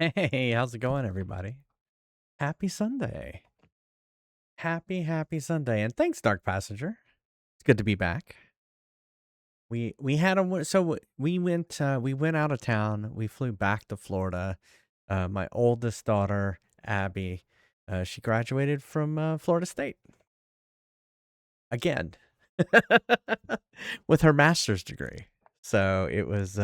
Hey, how's it going, everybody? Happy Sunday. Happy Sunday. And thanks, Dark Passenger. It's good to be back. We had a so we went out of town. We flew back to Florida. My oldest daughter, Abby, she graduated from Florida State again with her master's degree. So it was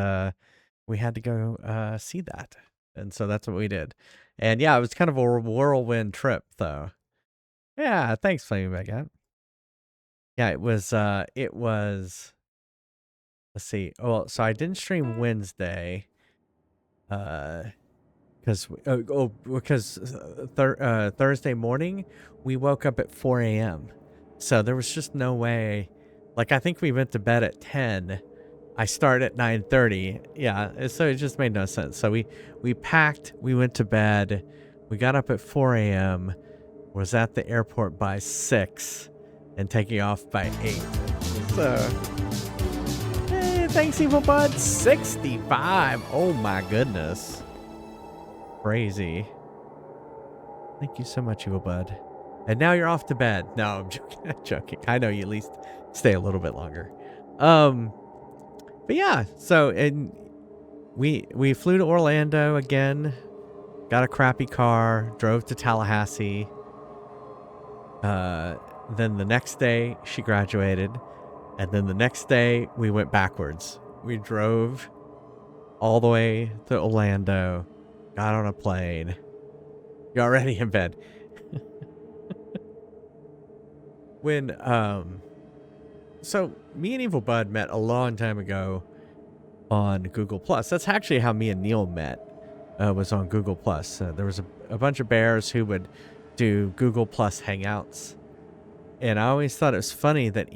we had to go see that. And so that's what we did. And yeah, it was kind of a whirlwind trip though. Yeah, thanks, Flaming Baguette. Yeah, it was let's see. Well, so I didn't stream Wednesday, because Thursday morning we woke up at 4 a.m. So there was just no way. Like I think we went to bed at 10. I start at 9:30. Yeah, so it just made no sense. So we packed, we went to bed, we got up at 4 a.m. Was at the airport by 6 and taking off by 8. So, hey, thanks, Evil Bud. 65. Oh my goodness. Crazy. Thank you so much, Evil Bud. And now you're off to bed. No, I'm joking. I'm joking. I know you at least stay a little bit longer. But yeah, so and we flew to Orlando again, got a crappy car, drove to Tallahassee. Then the next day she graduated, and then the next day we went backwards. We drove all the way to Orlando, got on a plane. You're already in bed. When so me and Evil Bud met a long time ago on Google Plus. That's actually how me and Neil met. Was on Google Plus. There was a bunch of bears who would do Google Plus Hangouts, and I always thought it was funny that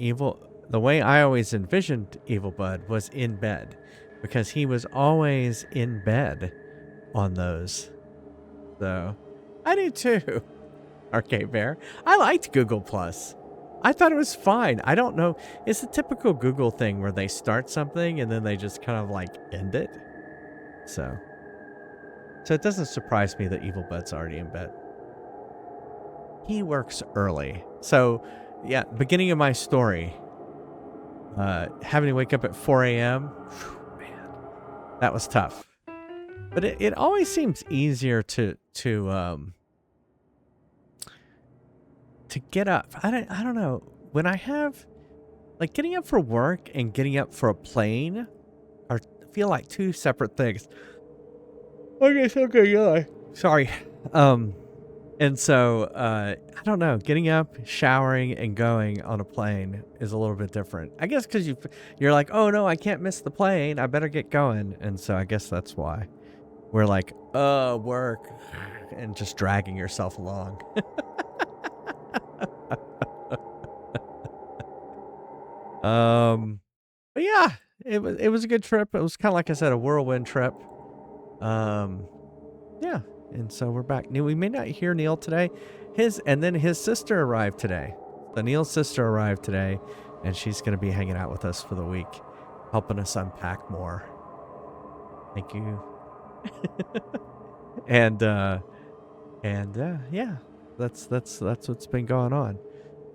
the way I always envisioned Evil Bud was in bed, because he was always in bed on those. So I do too. Arcade Bear. I liked Google Plus. I thought it was fine. I don't know. It's a typical Google thing where they start something and then they just kind of like end it. So it doesn't surprise me that Evil Bud's already in bed. He works early. So, yeah, beginning of my story, having to wake up at 4 a.m., man, that was tough. But it always seems easier to get up. I don't know. When I have, like, getting up for work and getting up for a plane feel like two separate things. Okay, yeah. Sorry. And so, I don't know, getting up, showering, and going on a plane is a little bit different. I guess because you're like, oh no, I can't miss the plane. I better get going. And so I guess that's why we're like, work, and just dragging yourself along. But yeah, it was a good trip. It was kind of like I said, a whirlwind trip. Yeah. And so we're back. We may not hear Neil today. And then his sister arrived today. Neil's sister arrived today, and she's going to be hanging out with us for the week, helping us unpack more. Thank you. and yeah, that's what's been going on.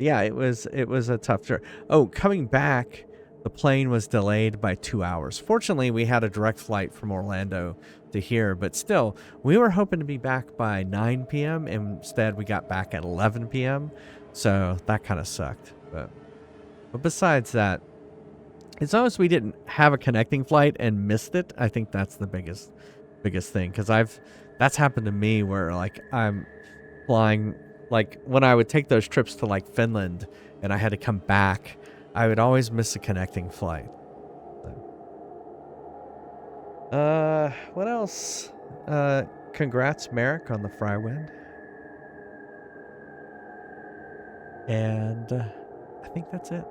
Yeah, it was a tough trip. Oh, coming back, the plane was delayed by 2 hours. Fortunately, we had a direct flight from Orlando to here, but still, we were hoping to be back by 9 p.m. Instead, we got back at 11 p.m. So that kind of sucked. But besides that, as long as we didn't have a connecting flight and missed it, I think that's the biggest thing. Because that's happened to me where like I'm flying, like when I would take those trips to like Finland and I had to come back, I would always miss a connecting flight. What else? Congrats, Merrick, on the Frywind. And I think that's it.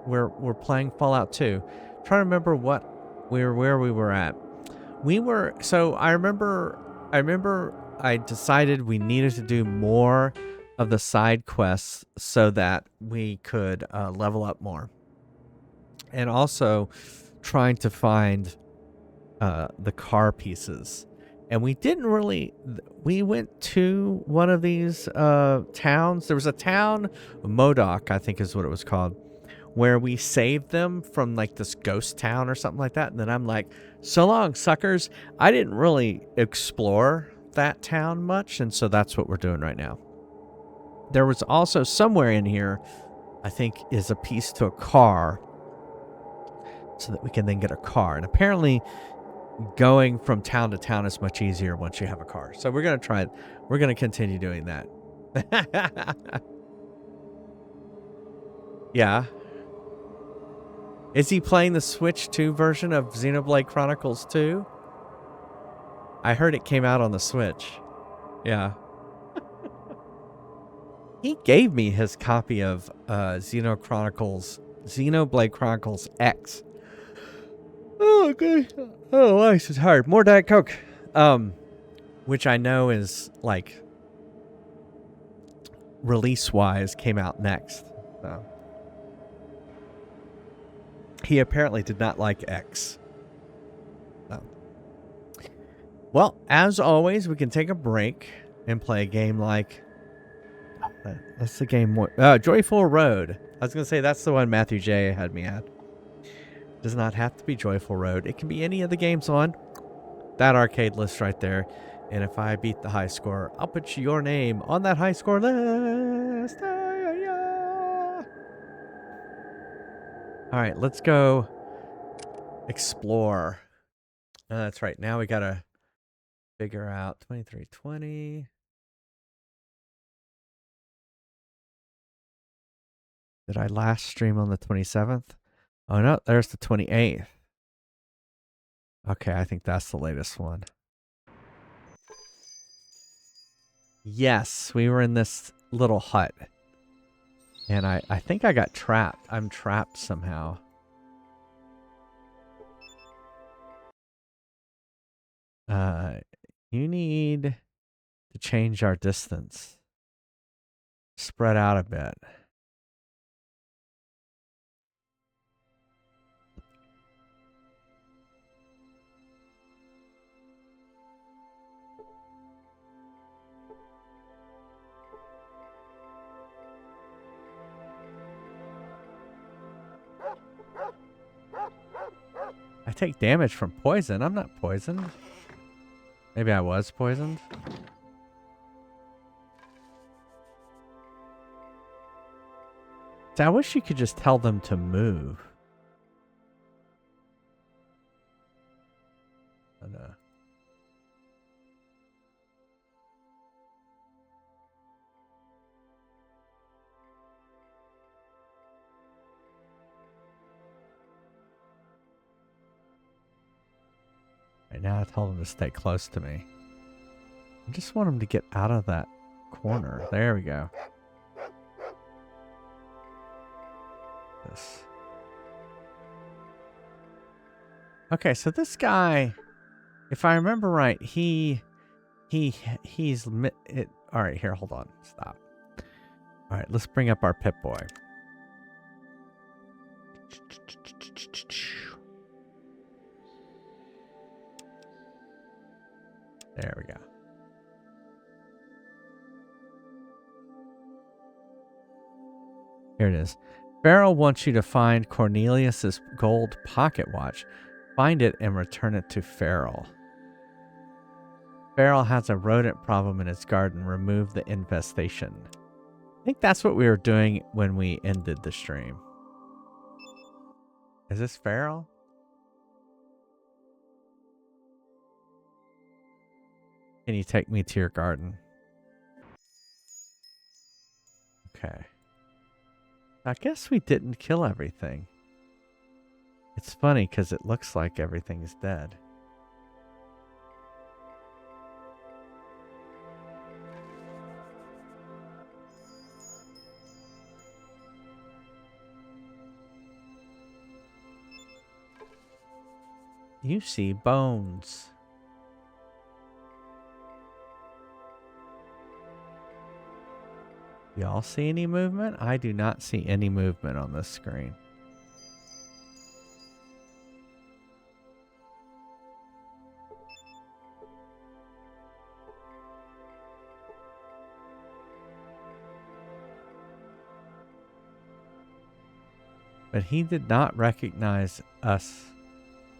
We're playing Fallout 2. Trying to remember where we were at. I remember I decided we needed to do more of the side quests so that we could level up more. And also trying to find the car pieces. And we didn't really... We went to one of these towns. There was a town, Modoc, I think is what it was called, where we saved them from like this ghost town or something like that. And then I'm like, so long, suckers. I didn't really explore that town much, and so that's what we're doing right now. There was also somewhere in here, I think, is a piece to a car so that we can then get a car. And apparently going from town to town is much easier once you have a car. So we're going to try it. We're going to continue doing that. Yeah. Is he playing the Switch 2 version of Xenoblade Chronicles 2? I heard it came out on the Switch. Yeah. He gave me his copy of Xenoblade Chronicles X. Oh, okay. Oh, ice is hard. More Diet Coke. Which I know is like release-wise came out next. So. He apparently did not like X. So. Well, as always, we can take a break and play a game like... That's the game. Joyful Road. I was going to say that's the one Matthew J. had me at. Does not have to be Joyful Road. It can be any of the games on that arcade list right there. And if I beat the high score, I'll put your name on that high score list. All right, let's go explore. That's right. Now we got to figure out 2320. Did I last stream on the 27th? Oh, no, there's the 28th. Okay, I think that's the latest one. Yes, we were in this little hut. And I think I got trapped. I'm trapped somehow. You need to change our distance. Spread out a bit. I take damage from poison. I'm not poisoned. Maybe I was poisoned. See, I wish you could just tell them to move. Oh, no. Right now I tell them to stay close to me. I just want them to get out of that corner. There we go. This. Okay, so this guy, if I remember right, he's it. All right, here, hold on, stop. All right, let's bring up our Pip-Boy. There we go. Here it is. Farrell wants you to find Cornelius's gold pocket watch. Find it and return it to Farrell. Farrell has a rodent problem in his garden. Remove the infestation. I think that's what we were doing when we ended the stream. Is this Farrell? Can you take me to your garden? Okay. I guess we didn't kill everything. It's funny because it looks like everything's dead. You see bones. Y'all see any movement? I do not see any movement on this screen. But he did not recognize us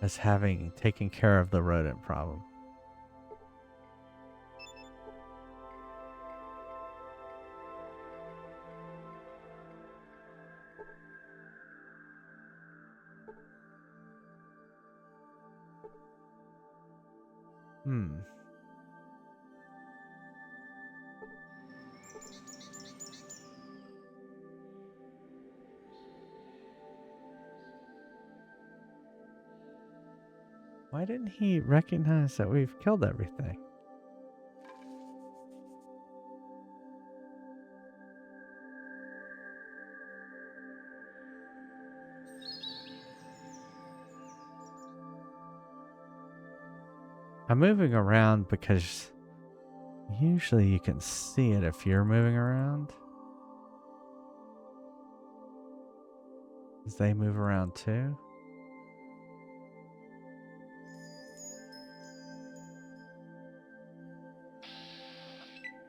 as having taken care of the rodent problem. Why didn't he recognize that we've killed everything? I'm moving around because usually you can see it if you're moving around. Does they move around too?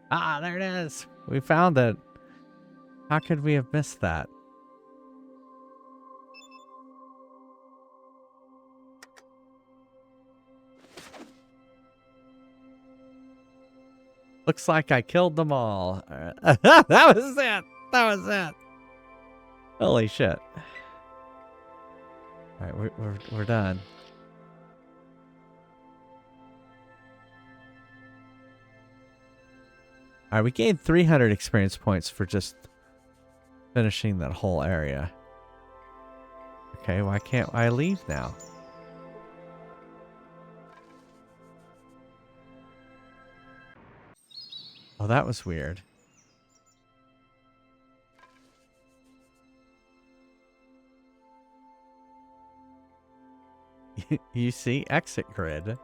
Ah, there it is. We found it. How could we have missed that? Looks like I killed them all. That was it. That was it. Holy shit. All right, we're done. All right, we gained 300 experience points for just finishing that whole area. Okay, why can't I leave now? Oh, that was weird. You see? Exit grid.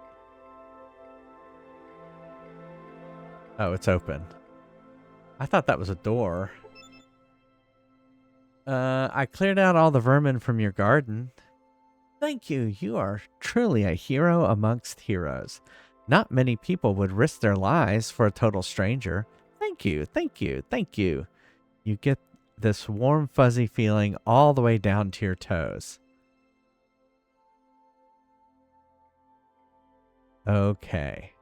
Oh, it's open. I thought that was a door. I cleared out all the vermin from your garden. Thank you. You are truly a hero amongst heroes. Not many people would risk their lives for a total stranger. Thank you. Thank you. Thank you. You get this warm, fuzzy feeling all the way down to your toes. Okay.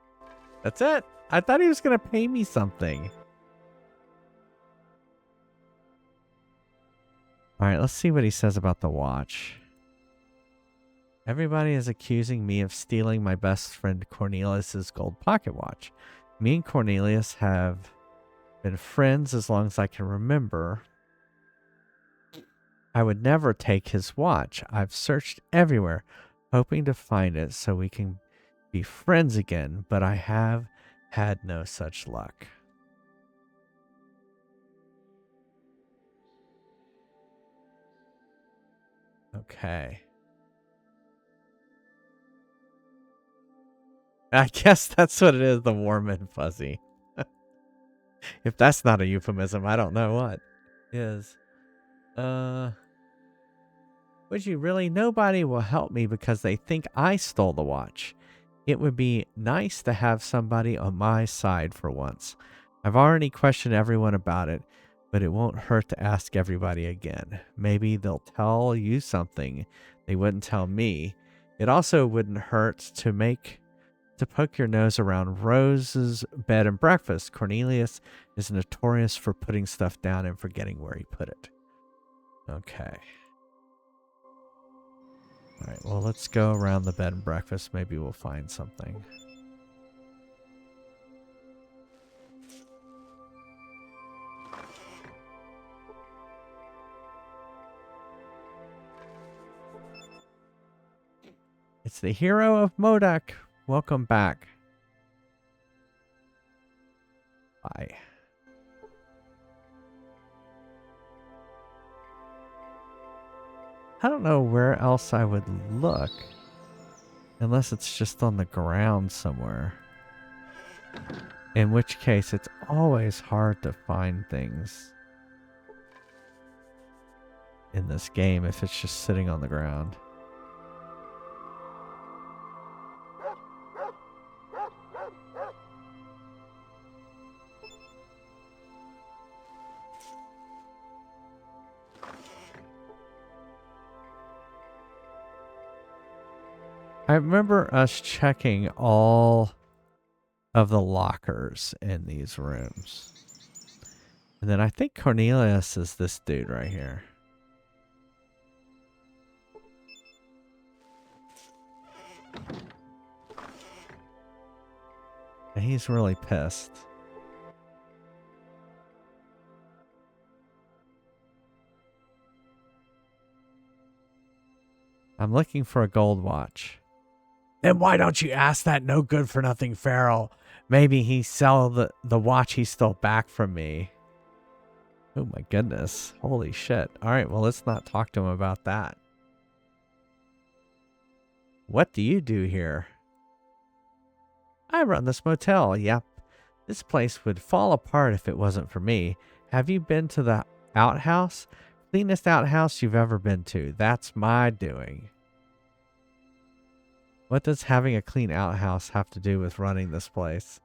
That's it. I thought he was going to pay me something. All right, let's see what he says about the watch. Everybody is accusing me of stealing my best friend Cornelius's gold pocket watch. Me and Cornelius have been friends as long as I can remember. I would never take his watch. I've searched everywhere, hoping to find it so we can be friends again, but I have had no such luck. Okay. I guess that's what it is, the warm and fuzzy. If that's not a euphemism, I don't know what is. Would you really? Nobody will help me because they think I stole the watch. It would be nice to have somebody on my side for once. I've already questioned everyone about it, but it won't hurt to ask everybody again. Maybe they'll tell you something they wouldn't tell me. It also wouldn't hurt to poke your nose around Rose's bed and breakfast. Cornelius is notorious for putting stuff down and forgetting where he put it. Okay. All right, well, let's go around the bed and breakfast. Maybe we'll find something. It's the hero of Modoc. Welcome back. Bye. I don't know where else I would look. Unless it's just on the ground somewhere. In which case, it's always hard to find things in this game if it's just sitting on the ground. I remember us checking all of the lockers in these rooms. And then I think Cornelius is this dude right here. And he's really pissed. I'm looking for a gold watch. Then why don't you ask that no good for nothing Farrell? Maybe he sell the watch he stole back from me. Oh my goodness. Holy shit. Alright, well let's not talk to him about that. What do you do here? I run this motel, yep. This place would fall apart if it wasn't for me. Have you been to the outhouse? Cleanest outhouse you've ever been to. That's my doing. What does having a clean outhouse have to do with running this place?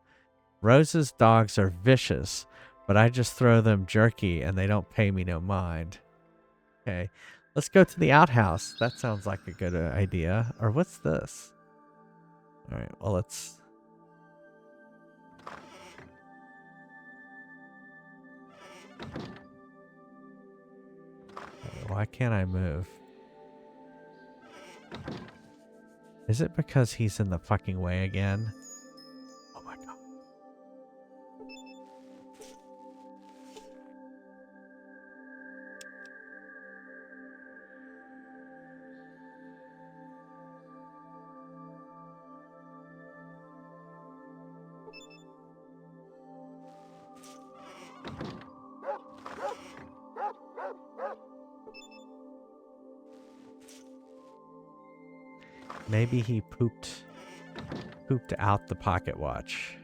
Rose's dogs are vicious, but I just throw them jerky and they don't pay me no mind. Okay, let's go to the outhouse. That sounds like a good idea. Or what's this? All right, well, let's... Okay, why can't I move? Is it because he's in the fucking way again? Oh my god. Maybe he pooped out the pocket watch.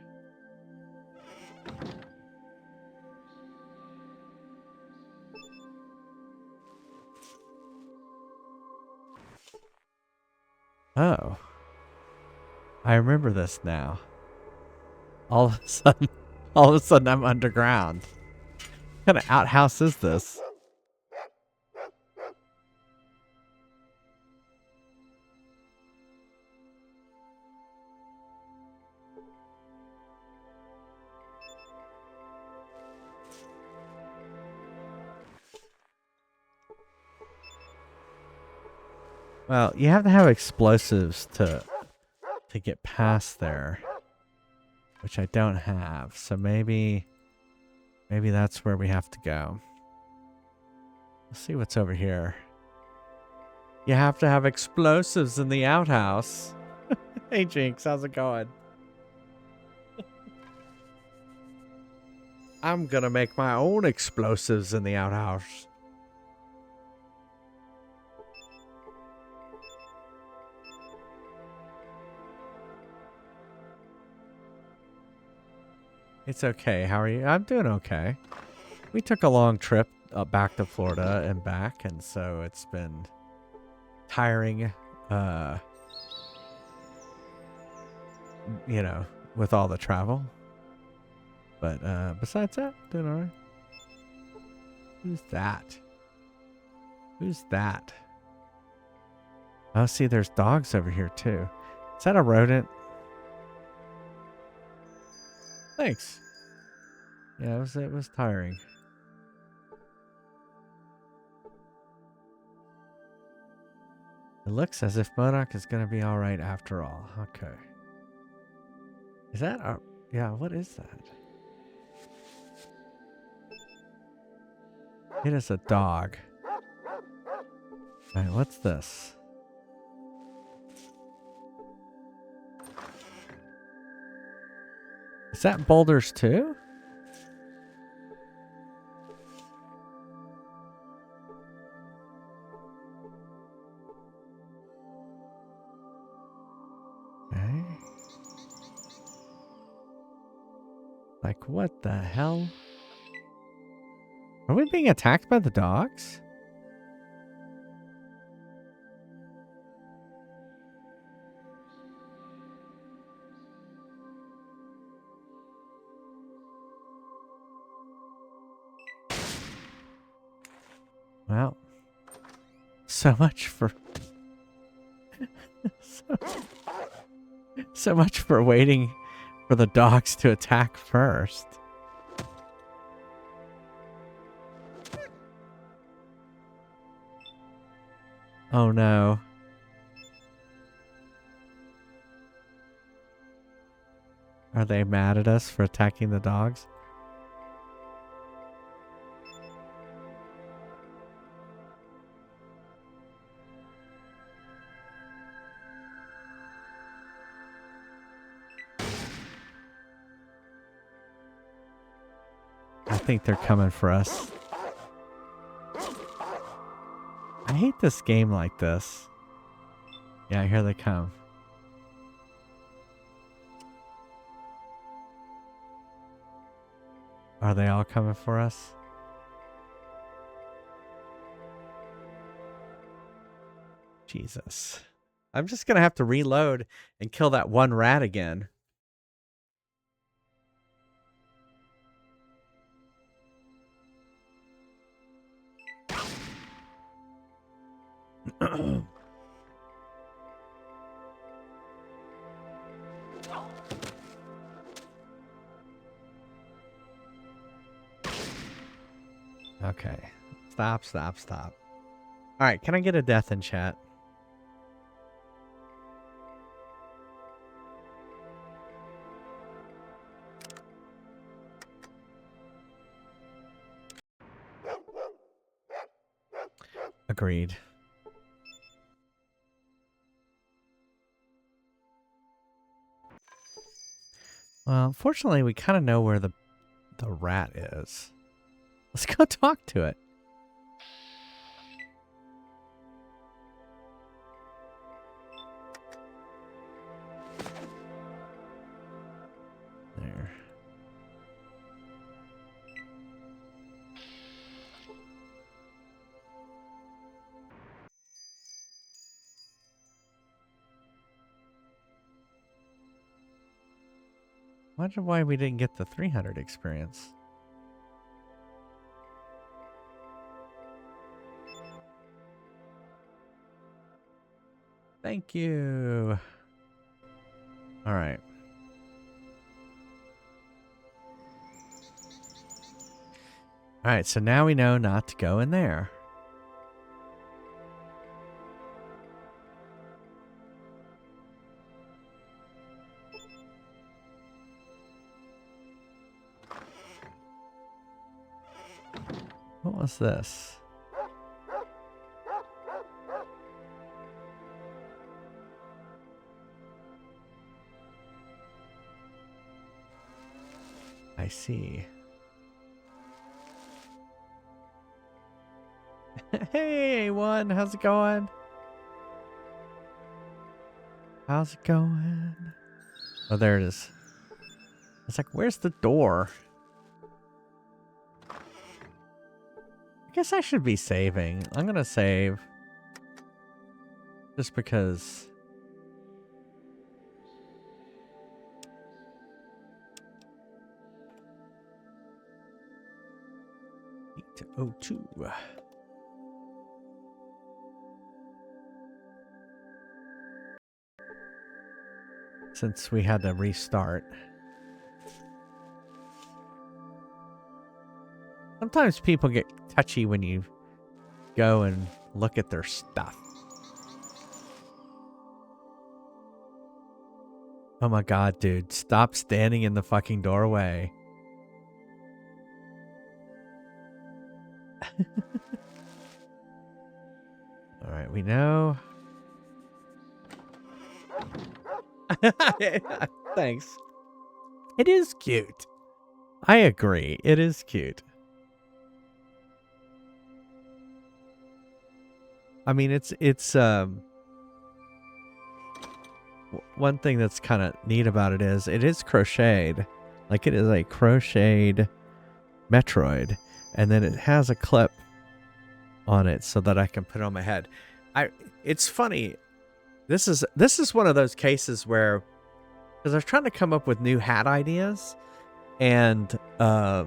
Oh. I remember this now. All of a sudden I'm underground. What kind of outhouse is this? Well, you have to have explosives to get past there, which I don't have. So maybe that's where we have to go. Let's see what's over here. You have to have explosives in the outhouse. Hey Jinx, how's it going? I'm gonna make my own explosives in the outhouse. It's okay. How are you? I'm doing okay. We took a long trip back to Florida and back, and so it's been tiring, you know, with all the travel. But besides that, doing all right. Who's that? Who's that? Oh, see, there's dogs over here too. Is that a rodent? Thanks. Yeah, it was tiring. It looks as if Modoc is going to be all right after all. Okay. Is that a... Yeah, what is that? It is a dog. All right, what's this? Is that boulders too? Okay. Like, what the hell? Are we being attacked by the dogs? Well, so much for... So much for waiting for the dogs to attack first. Oh no. Are they mad at us for attacking the dogs? I think they're coming for us. I hate this game like this. Yeah, here they come. Are they all coming for us? Jesus. I'm just gonna have to reload and kill that one rat again. Okay. Stop, stop, stop. Alright, can I get a death in chat? Agreed. Well, unfortunately, we kind of know where the rat is. Let's go talk to it. There. Wonder why we didn't get the 300 experience. Thank you. All right. All right, so now we know not to go in there. What was this? I see. Hey, A1, how's it going? How's it going? Oh, there it is. It's like, where's the door? I guess I should be saving. I'm gonna save. Just because... 802. Since we had to restart. Sometimes people get touchy when you go and look at their stuff. Oh my god, dude. Stop standing in the fucking doorway. Alright, we know. Thanks. It is cute. I agree. It is cute. I mean, it's one thing that's kind of neat about it is crocheted. Like, it is a crocheted Metroid, and then it has a clip on it so that I can put it on my head. It's funny. This is one of those cases where, because I was trying to come up with new hat ideas, and I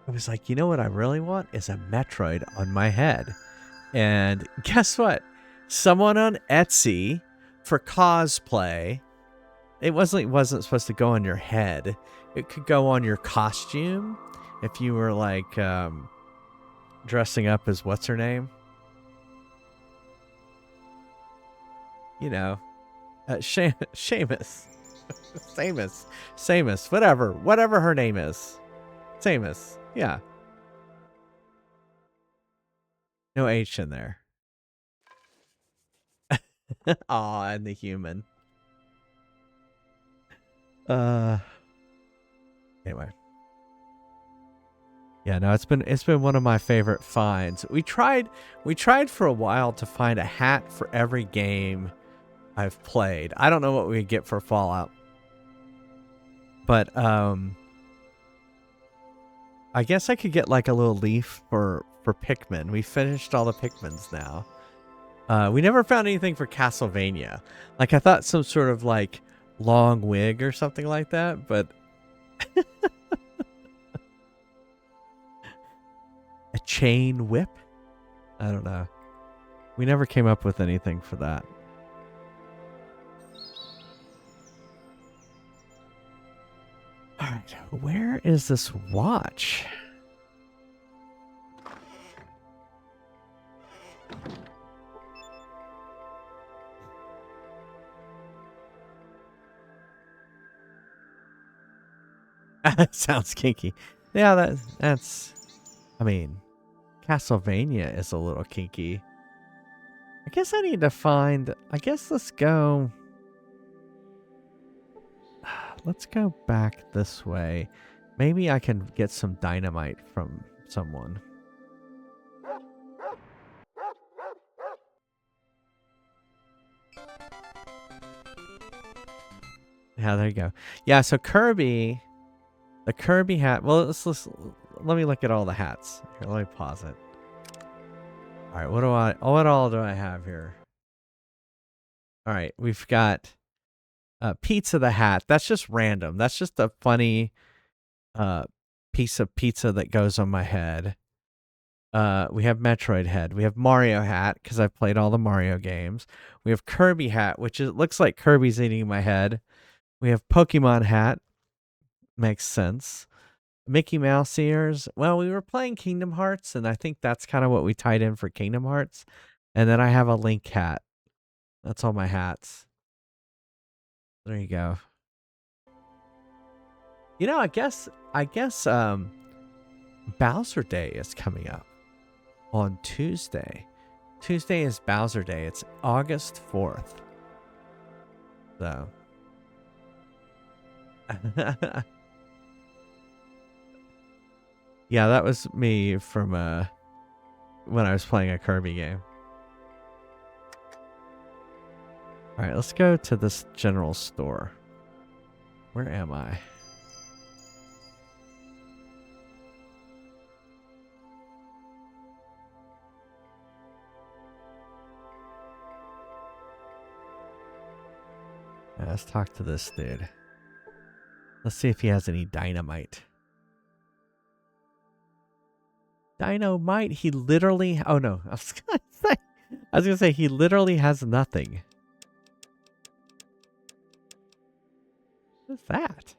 was like, you know what I really want is a Metroid on my head. And guess what? Someone on Etsy for cosplay, it wasn't supposed to go on your head. It could go on your costume if you were like dressing up as what's her name? You know, Seamus. Samus, whatever her name is. Samus, yeah. No H in there. Aw, and the human. Anyway. Yeah, no, it's been one of my favorite finds. We tried for a while to find a hat for every game I've played. I don't know what we would get for Fallout. But I guess I could get like a little leaf for Pikmin. We finished all the Pikmins now. We never found anything for Castlevania. Like I thought some sort of like long wig or something like that, but a chain whip? I don't know. We never came up with anything for that. Alright, where is this watch? Sounds kinky. Yeah, that's... I mean, Castlevania is a little kinky. I guess I need to find... I guess let's go... Let's go back this way. Maybe I can get some dynamite from someone. Yeah, there you go. Yeah, so Kirby... The Kirby hat... Well, let me look at all the hats. Here, let me pause it. Alright, what all do I have here? Alright, we've got... Pizza the Hat. That's just random. That's just a funny piece of pizza that goes on my head. We have Metroid Head. We have Mario Hat, because I've played all the Mario games. We have Kirby Hat, which looks like Kirby's eating my head. We have Pokemon Hat. Makes sense. Mickey Mouse ears. Well, we were playing Kingdom Hearts, and I think that's kind of what we tied in for Kingdom Hearts. And then I have a Link hat. That's all my hats. There you go. You know, I guess Bowser Day is coming up on Tuesday. Tuesday is Bowser Day. It's August 4th. So. Yeah, that was me from when I was playing a Kirby game. All right, let's go to this general store. Where am I? Yeah, let's talk to this dude. Let's see if he has any dynamite. Dynamite? He literally... Oh, no. I was gonna say he literally has nothing. What's that?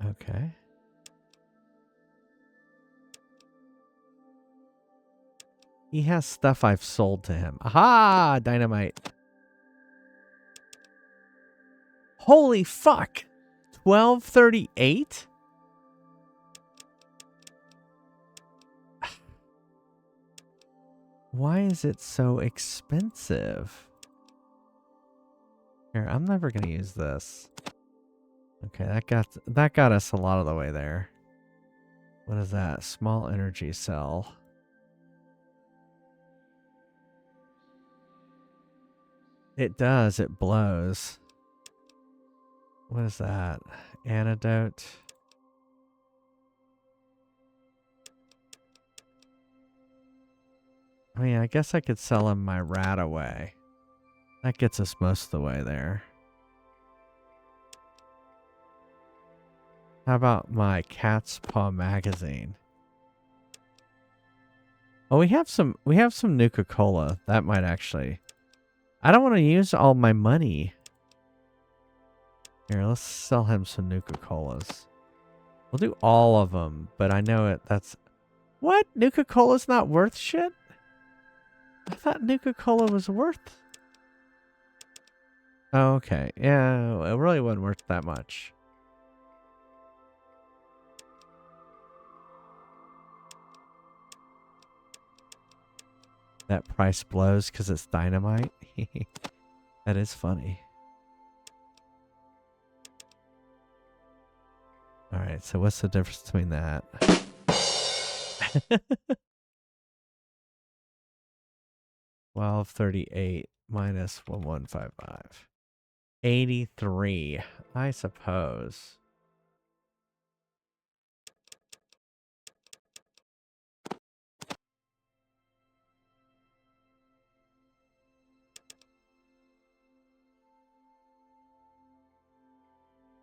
Okay. He has stuff I've sold to him. Aha! Dynamite. Holy fuck! 1238? Why is it so expensive? Here, I'm never gonna use this. Okay, that got us a lot of the way there. What is that? Small energy cell. It does, it blows. What is that? Antidote. I mean, I guess I could sell him my rat away. That gets us most of the way there. How about my Cat's Paw magazine? Oh, we have some Nuka-Cola. That might actually I don't want to use all my money. Here, let's sell him some Nuka-Colas. We'll do all of them, but I know it. That's... What? Nuka-Cola's not worth shit? I thought Nuka-Cola was worth... Oh, okay. Yeah, it really wasn't worth that much. That price blows because it's dynamite. That is funny. All right, so what's the difference between that? 1238 minus 1155. 83, I suppose.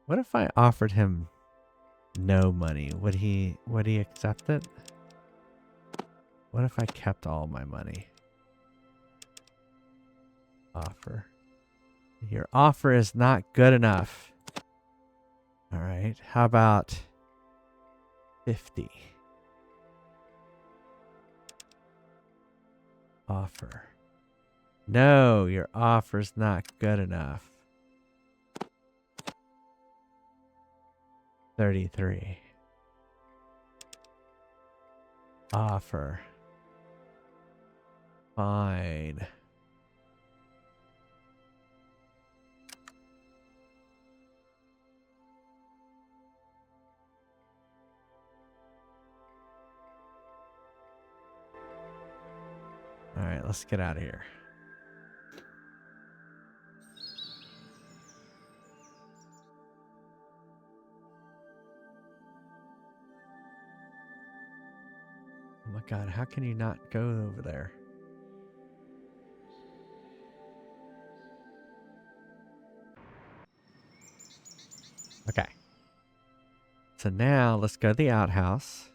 What if I offered him no money? Would he accept it? What if I kept all my money? Offer. Your offer is not good enough. All right. How about 50? Offer. No, your offer's not good enough. 33. Offer. Fine. All right, let's get out of here. Oh my God, how can you not go over there? Okay. So now let's go to the outhouse.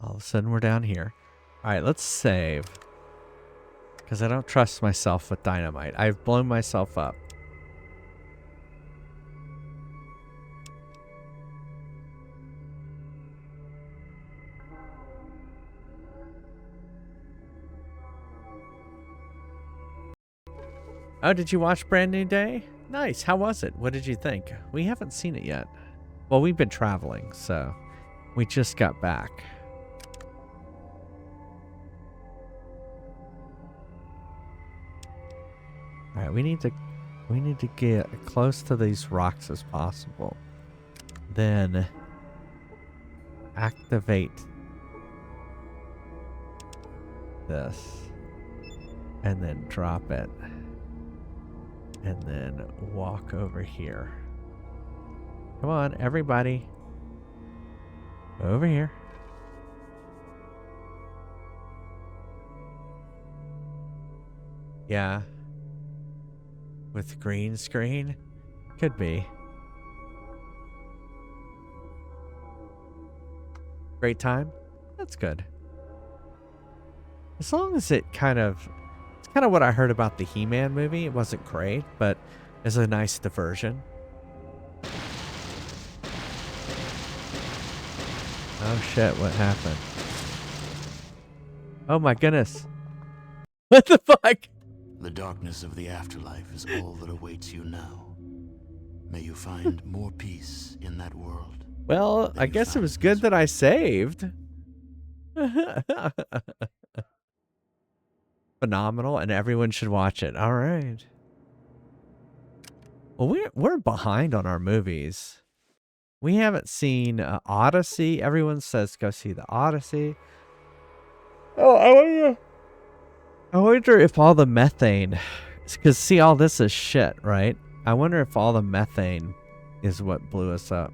All of a sudden we're down here. All right, let's save. Because I don't trust myself with dynamite. I've blown myself up. Oh, did you watch Brand New Day? Nice. How was it? What did you think? We haven't seen it yet. Well, we've been traveling, so we just got back. All right, we need to get as close to these rocks as possible. Then activate this and then drop it. And then walk over here. Come on, everybody. Over here. Yeah. With green screen? Could be. Great time? That's good. As long as it kind of... It's kind of what I heard about the He-Man movie. It wasn't great, but it's a nice diversion. Oh shit, what happened? Oh my goodness. What the fuck? The darkness of the afterlife is all that awaits you now. May you find more peace in that world. Well, I guess it was good that I saved. Phenomenal, and everyone should watch it. All right. Well, we're behind on our movies. We haven't seen Odyssey. Everyone says go see the Odyssey. Oh, I wonder if all the methane, because see, all this is shit, right? I wonder if all the methane is what blew us up.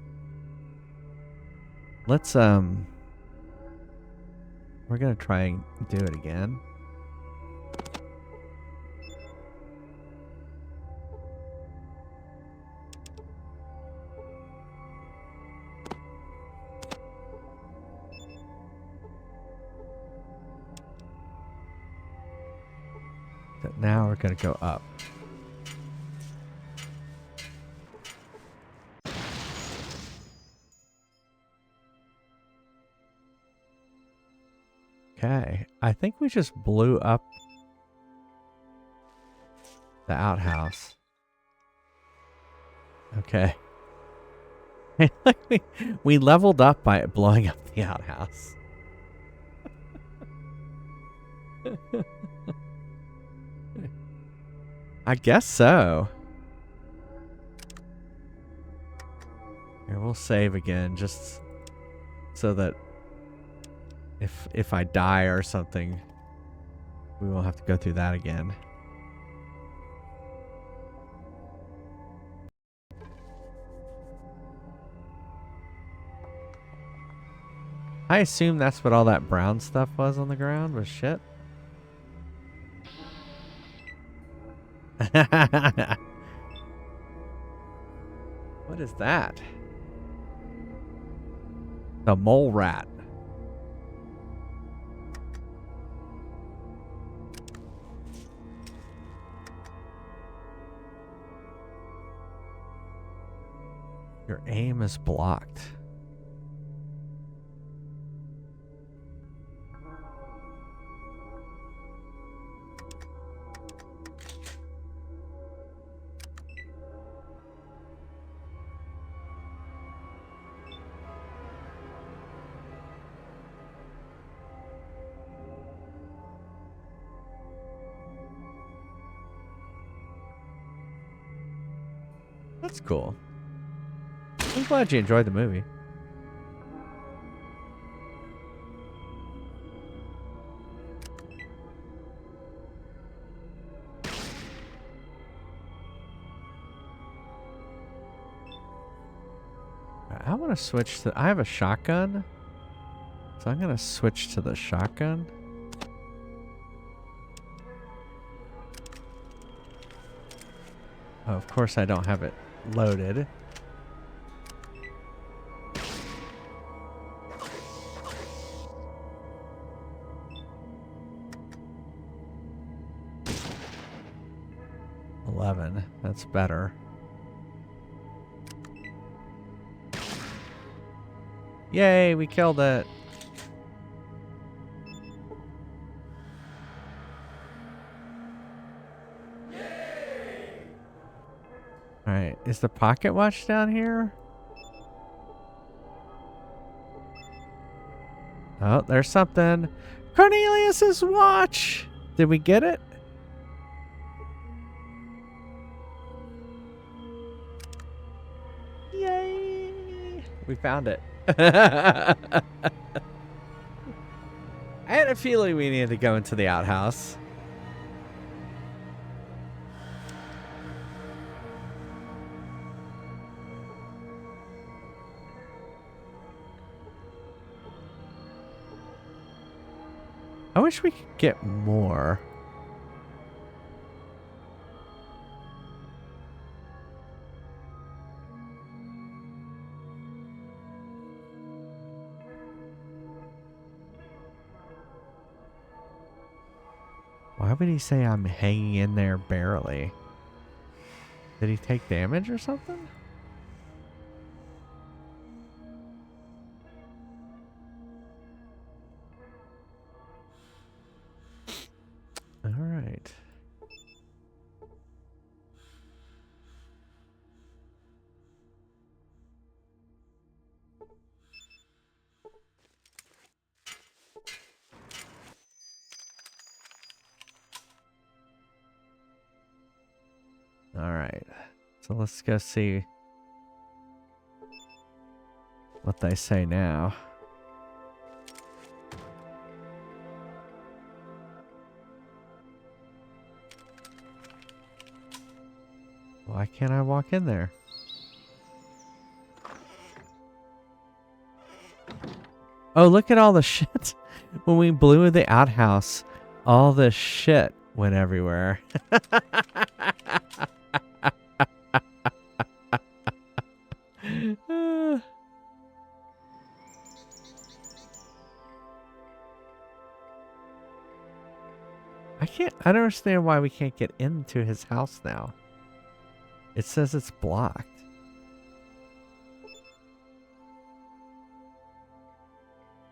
Let's we're gonna try and do it again. Now we're going to go up. Okay. I think we just blew up the outhouse. Okay. we leveled up by blowing up the outhouse. I guess so. Here, we'll save again just so that if I die or something, we won't have to go through that again. I assume that's what all that brown stuff was on the ground, was shit. What is that? The mole rat. Your aim is blocked. That's cool. I'm glad you enjoyed the movie. I want to switch to... I have a shotgun. So I'm going to switch to the shotgun. Oh, of course I don't have it loaded. That's better. Yay, we killed it. Alright, is the pocket watch down here? Oh, there's something. Cornelius's watch! Did we get it? Yay! We found it. I had a feeling we needed to go into the outhouse. I wish we could get more. Why would he say I'm hanging in there barely? Did he take damage or something? All right. All right. So let's go see what they say now. Why can't I walk in there? Oh, look at all the shit. When we blew the outhouse, all this shit went everywhere. I don't understand why we can't get into his house now. It says it's blocked.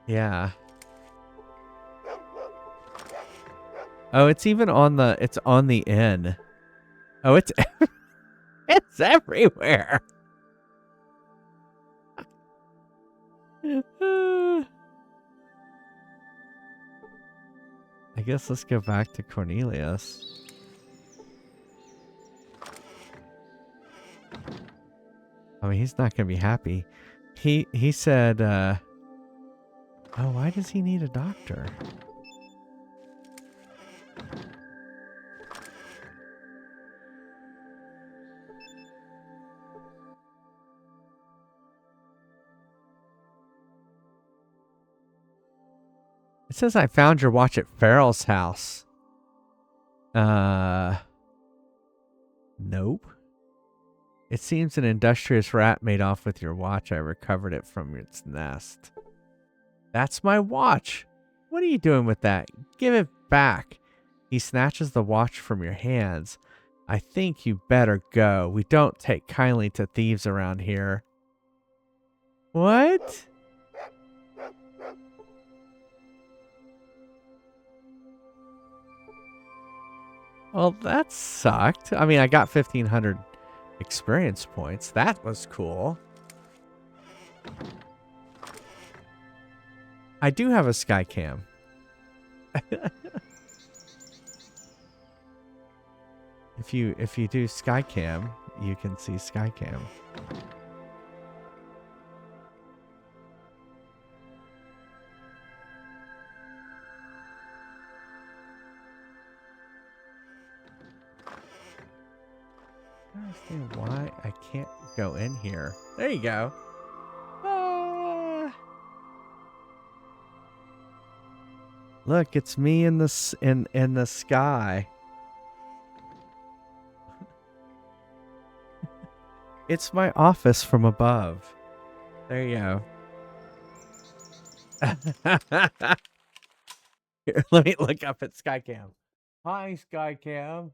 Yeah. Oh, it's even on the, it's on the inn. Oh, it's, it's everywhere. I guess let's go back to Cornelius. I mean, he's not going to be happy. He said, oh, why does he need a doctor? It says I found your watch at Farrell's house. Nope. It seems an industrious rat made off with your watch. I recovered it from its nest. That's my watch. What are you doing with that? Give it back. He snatches the watch from your hands. I think you better go. We don't take kindly to thieves around here. What? Well, that sucked. I mean, I got 1,500 experience points. That was cool. I do have a sky cam. If you do sky cam, you can see sky cam. I don't understand why I can't go in here. There you go. Look, it's me in the in the sky. It's my office from above. There you go. Here, let me look up at Skycam. Hi, Skycam.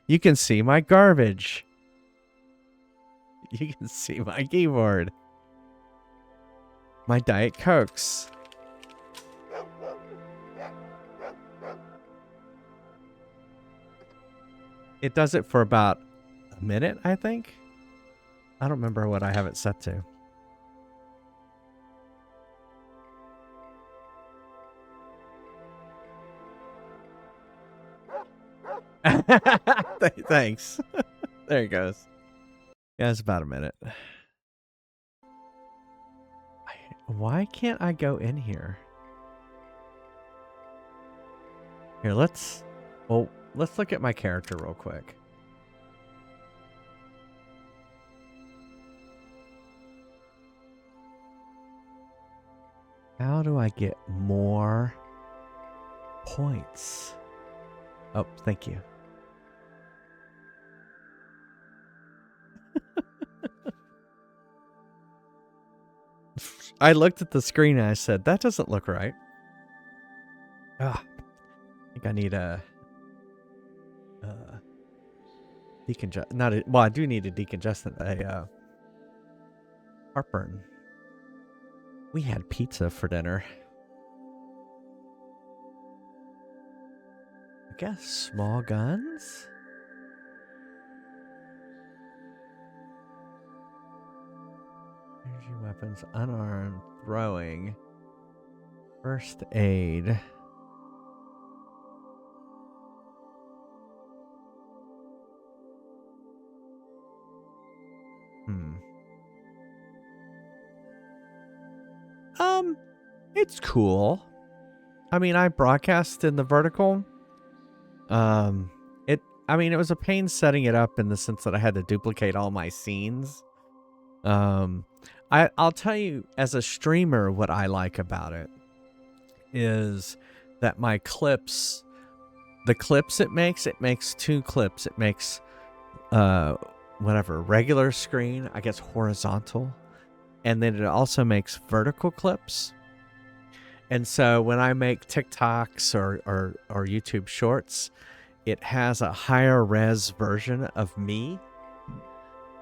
You can see my garbage. You can see my keyboard. My Diet Cokes. It does it for about a minute, I think. I don't remember what I have it set to. Thanks. There it goes. Yeah, it's about a minute. Why can't I go in here? Here, let's look at my character real quick. How do I get more points? Oh, thank you. I looked at the screen and I said, that doesn't look right. Ah, I think I need a decongest. Not a, well, I do need a decongestant. A heartburn. We had pizza for dinner. I guess small guns. Energy weapons, unarmed, throwing, first aid. It's cool. I mean, I broadcast in the vertical. I mean, it was a pain setting it up in the sense that I had to duplicate all my scenes. I'll tell you, as a streamer, what I like about it is that my clips, the clips it makes two clips. It makes, whatever, regular screen, I guess horizontal. And then it also makes vertical clips. And so when I make TikToks or YouTube shorts, it has a higher res version of me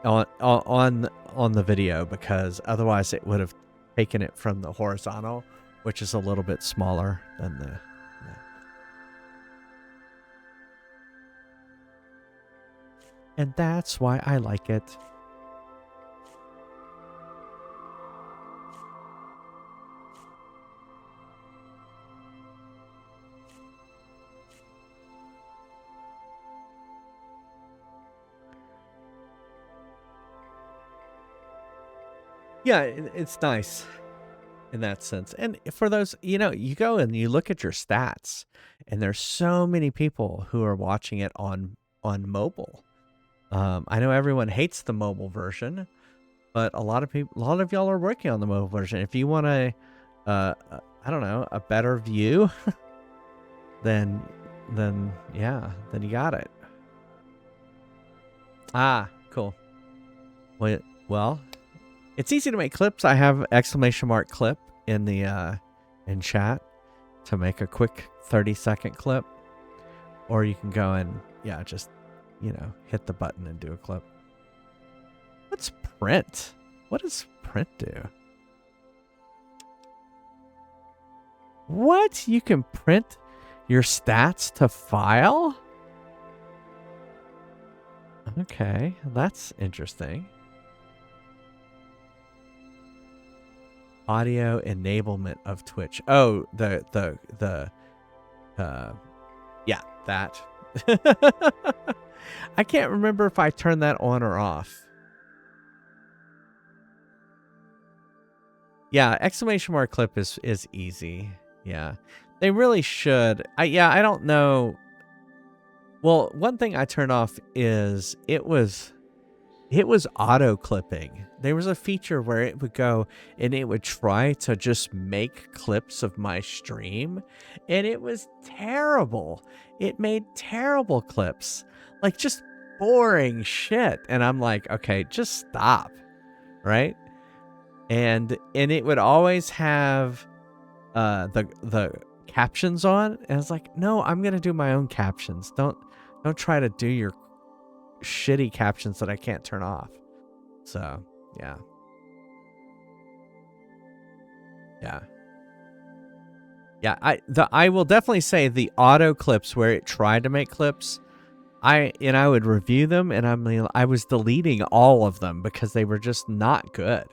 on the video, because otherwise it would have taken it from the horizontal, which is a little bit smaller than the and that's why I like it. Yeah, it's nice in that sense. And for those, you go and you look at your stats, and there's so many people who are watching it on mobile. I know everyone hates the mobile version, but a lot of y'all are working on the mobile version. If you want I don't know, a better view, then yeah, then you got it. Ah, cool. Well, it's easy to make clips. I have ! clip in the in chat to make a quick 30-second clip, or you can go and just hit the button and do a clip. What's print? What does print do? What? You can print your stats to file? Okay, that's interesting. Audio enablement of Twitch. Oh, yeah, that. I can't remember if I turned that on or off. Yeah, ! clip is easy. Yeah. They really should. I don't know. Well, one thing I turned off is it was auto clipping. There was a feature where it would go and it would try to just make clips of my stream, and it was terrible. It made terrible clips, like just boring shit. And I'm like, okay, just stop, right? And it would always have the captions on, and I was like, no, I'm gonna do my own captions. Don't try to do your shitty captions that I can't turn off. So yeah. I will definitely say the auto clips where it tried to make clips, I would review them, and I was deleting all of them because they were just not good.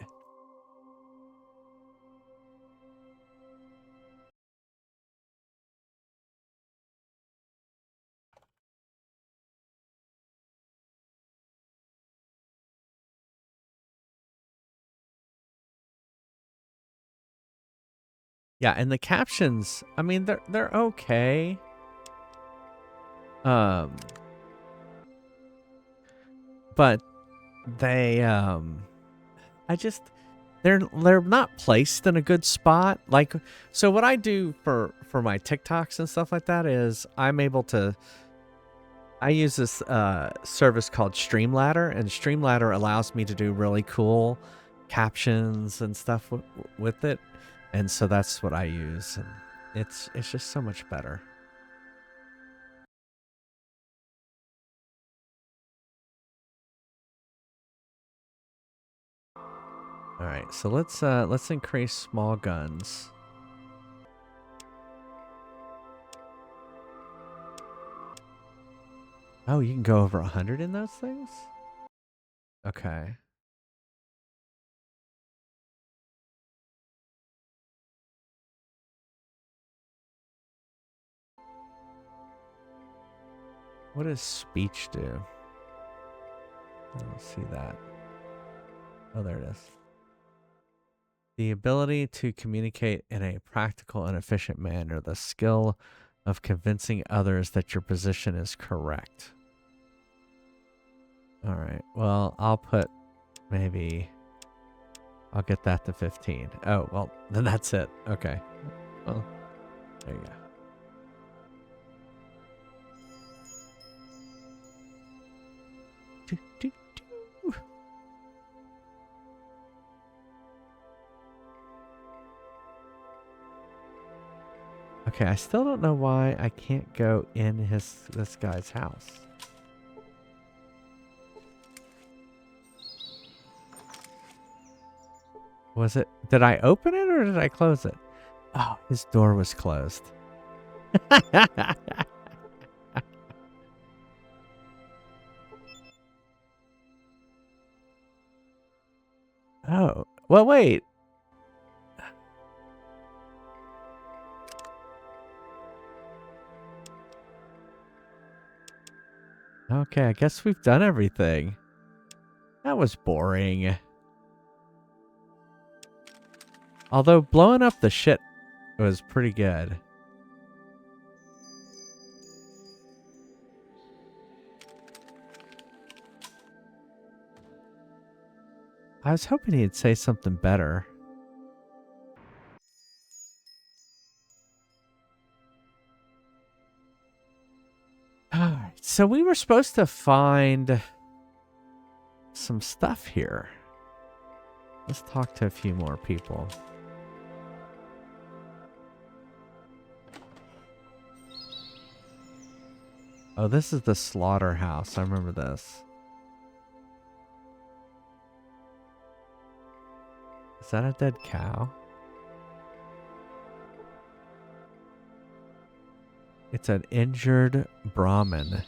Yeah, and the captions, I mean, they're okay. But they they're not placed in a good spot. Like, so what I do for my TikToks and stuff like that is I use this service called Streamladder, and Streamladder allows me to do really cool captions and stuff with it. And so that's what I use, and it's just so much better. All right, so let's increase small guns. Oh, you can go over 100 in those things? Okay. What does speech do? I don't see that. Oh, there it is. The ability to communicate in a practical and efficient manner. The skill of convincing others that your position is correct. All right. Well, I'll put maybe... I'll get that to 15. Oh, well, then that's it. Okay. Well, there you go. Okay, I still don't know why I can't go in this guy's house. Was it... Did I open it or did I close it? Oh, his door was closed. Oh, well, wait. Okay, I guess we've done everything. That was boring. Although blowing up the shit was pretty good. I was hoping he'd say something better. Alright, so we were supposed to find some stuff here. Let's talk to a few more people. Oh, this is the slaughterhouse. I remember this. Is that a dead cow? It's an injured Brahmin.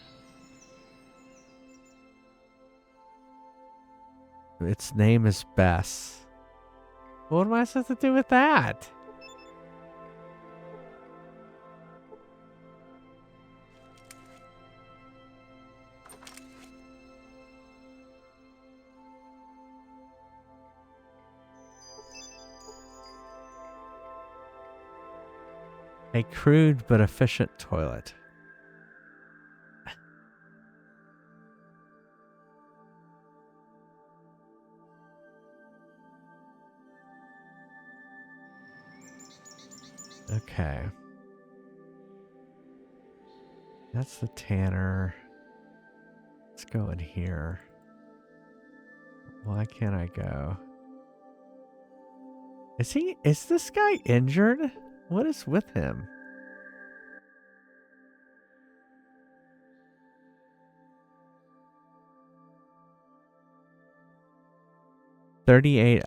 Its name is Bess. What am I supposed to do with that? A crude but efficient toilet. Okay. That's the tanner. Let's go in here. Why can't I go? Is this guy injured? What is with him?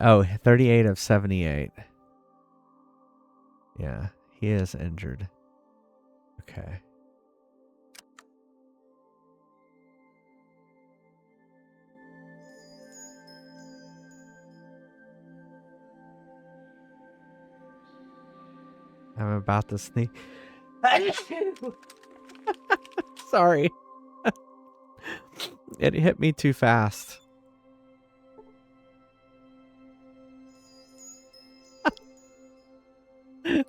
Oh, 38 of 78. Yeah, he is injured. Okay. I'm about to sneak. Sorry. It hit me too fast.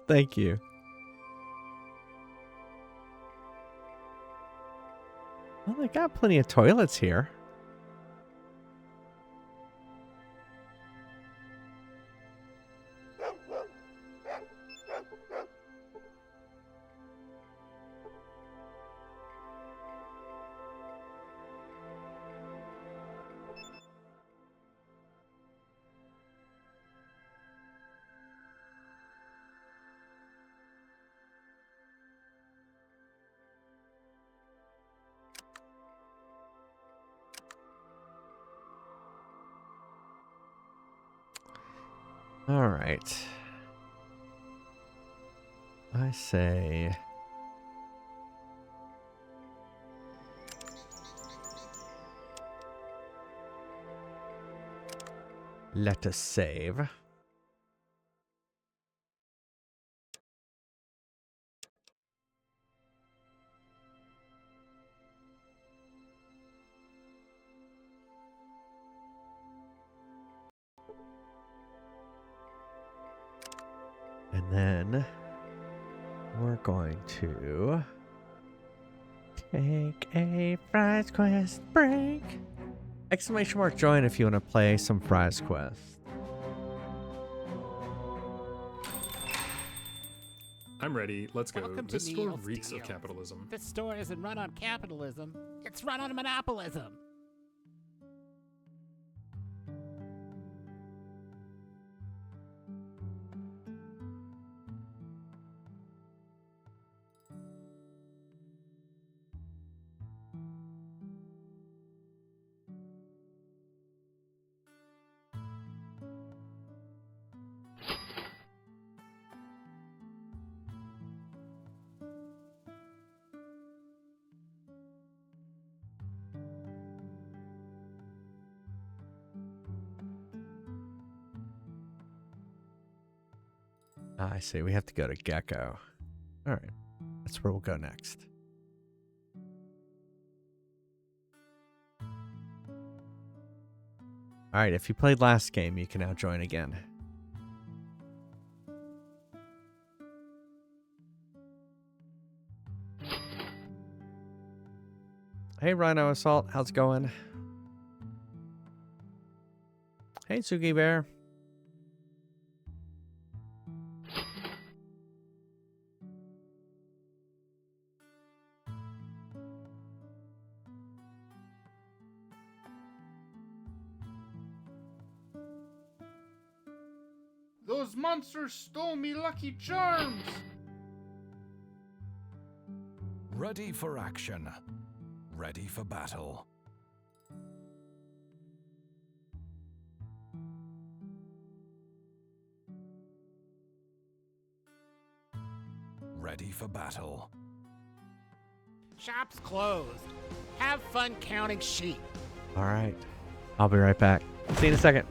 Thank you. Well, they got plenty of toilets here. All right. I say... let us save. And then we're going to take a Fries Quest break. Exclamation mark join if you want to play some Fries Quest. I'm ready. Let's go. Welcome This to store Neil's reeks of Deals. capitalism. This store isn't run on capitalism. It's run on monopolism. I see. We have to go to Gecko. All right. That's where we'll go next. All right. If you played last game, you can now join again. Hey, Rhino Assault. How's it going? Hey, Sugi Bear. Those monsters stole me Lucky Charms! Ready for action. Ready for battle. Ready for battle. Shop's closed. Have fun counting sheep. All right. I'll be right back. See you in a second.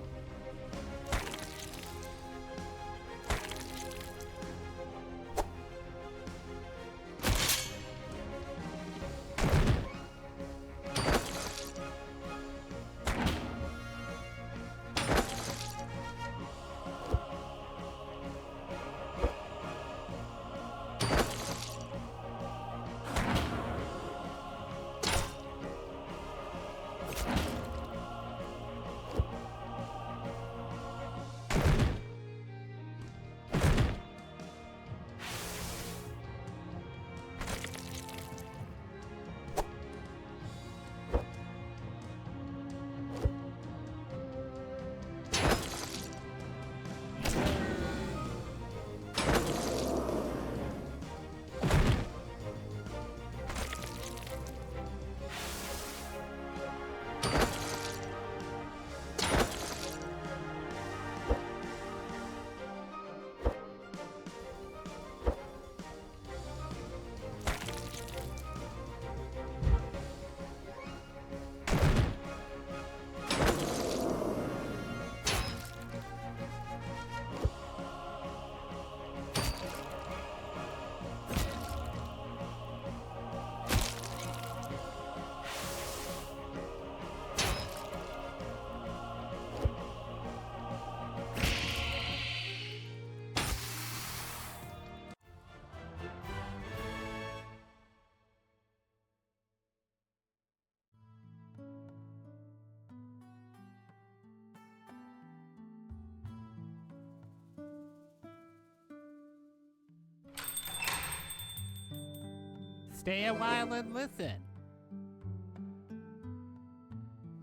Stay a while and listen.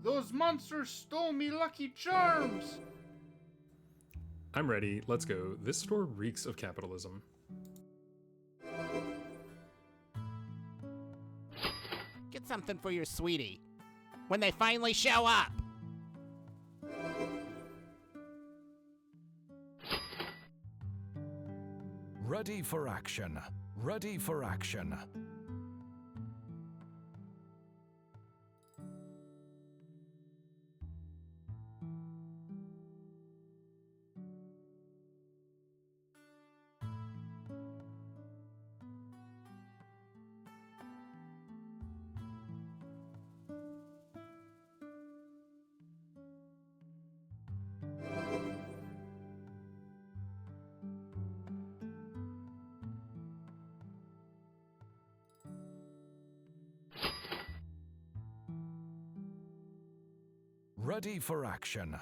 Those monsters stole me Lucky Charms! I'm ready. Let's go. This store reeks of capitalism. Get something for your sweetie. When they finally show up. Ready for action. Ready for action. Ready for action.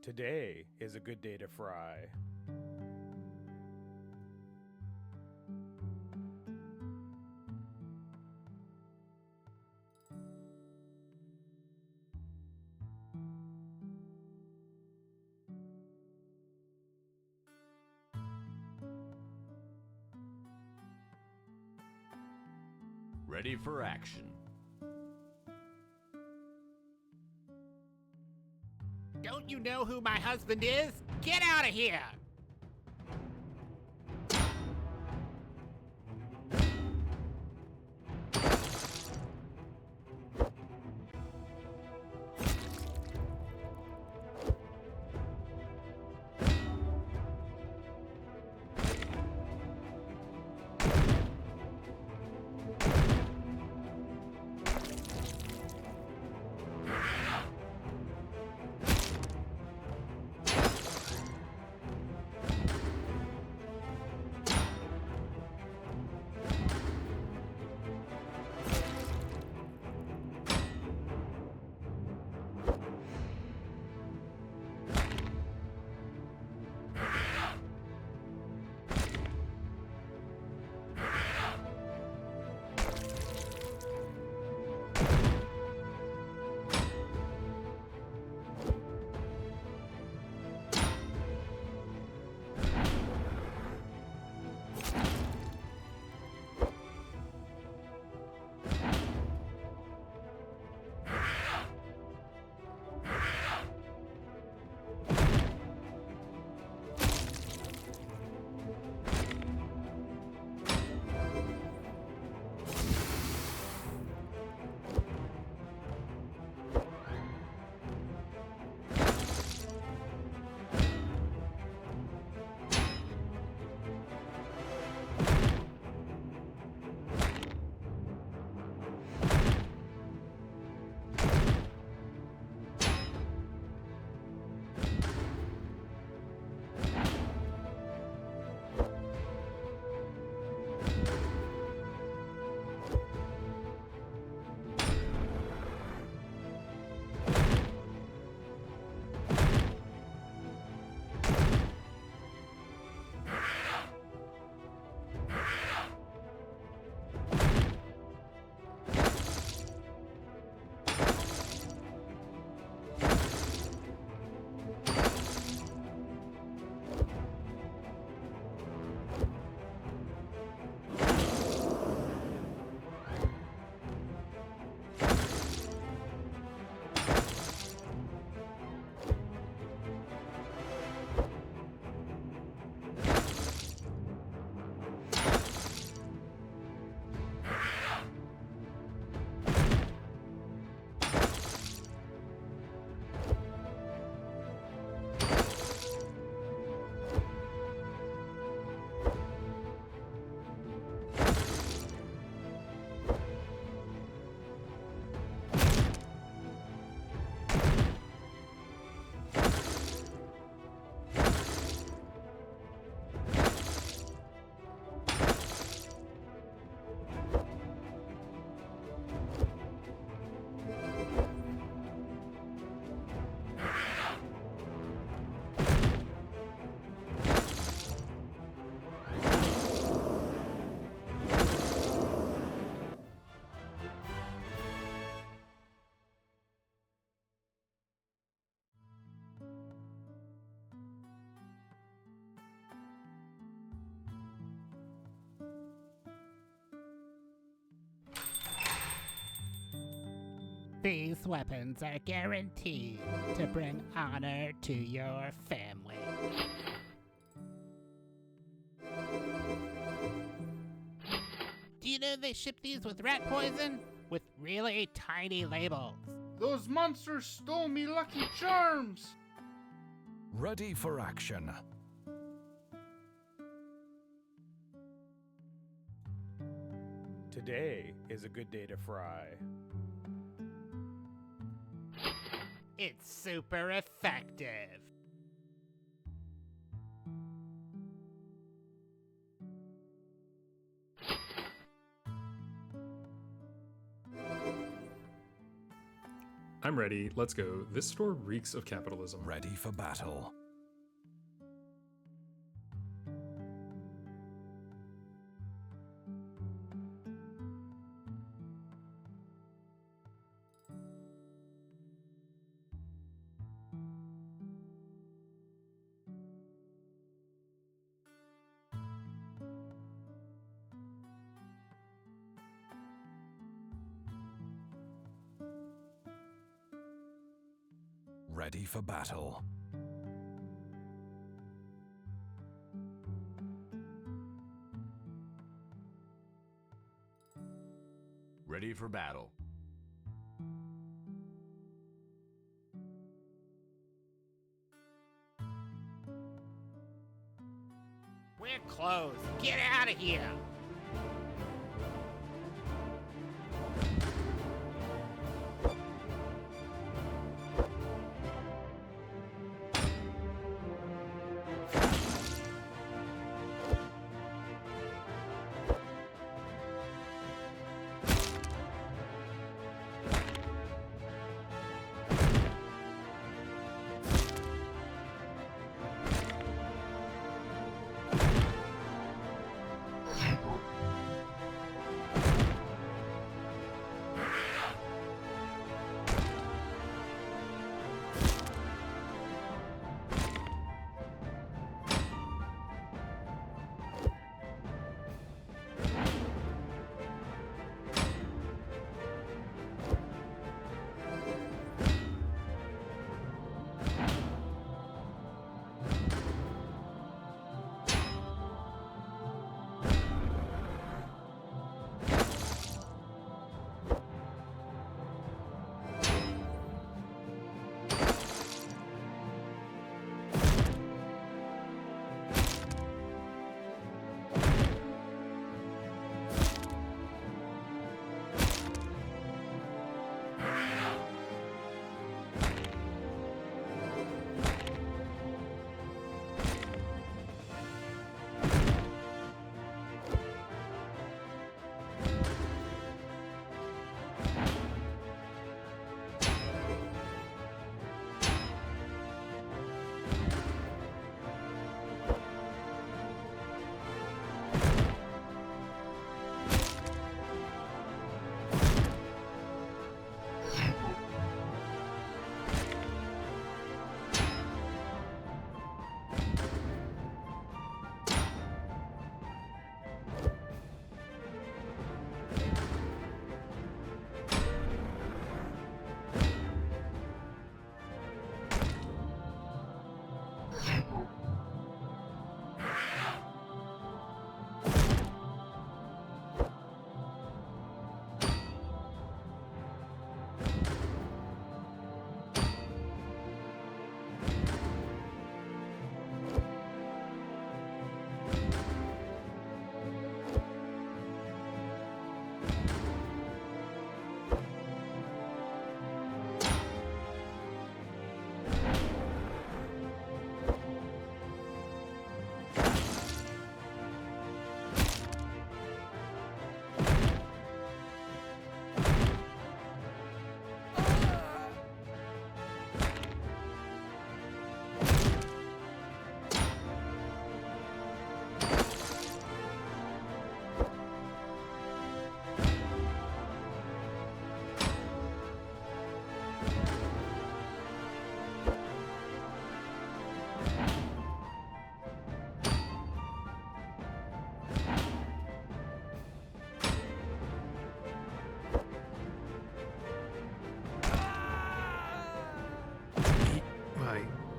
Today is a good day to fry. Ready for action. Don't you know who my husband is? Get out of here! These weapons are guaranteed to bring honor to your family. Do you know they ship these with rat poison? With really tiny labels. Those monsters stole me Lucky Charms! Ready for action. Today is a good day to fry. It's super effective. I'm ready. Let's go. This store reeks of capitalism. Ready for battle. Ready for battle. Ready for battle. We're closed. Get out of here.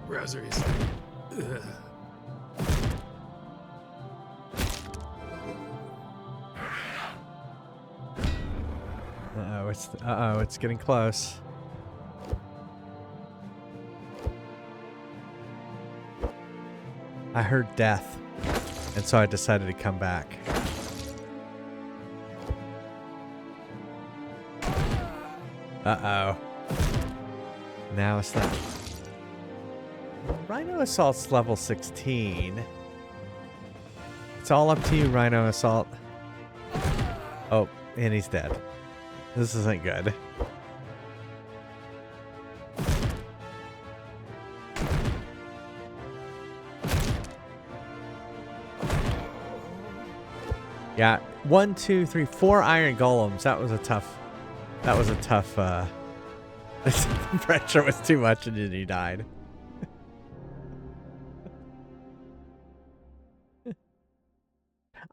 Browseries. Ugh. It's getting close. I heard death, and so I decided to come back. Uh-oh. Now it's not. Rhino Assault's level 16. It's all up to you, Rhino Assault. Oh, and he's dead. This isn't good. Yeah, 1, 2, 3, 4 iron golems. That was a tough. This pressure was too much, and then he died.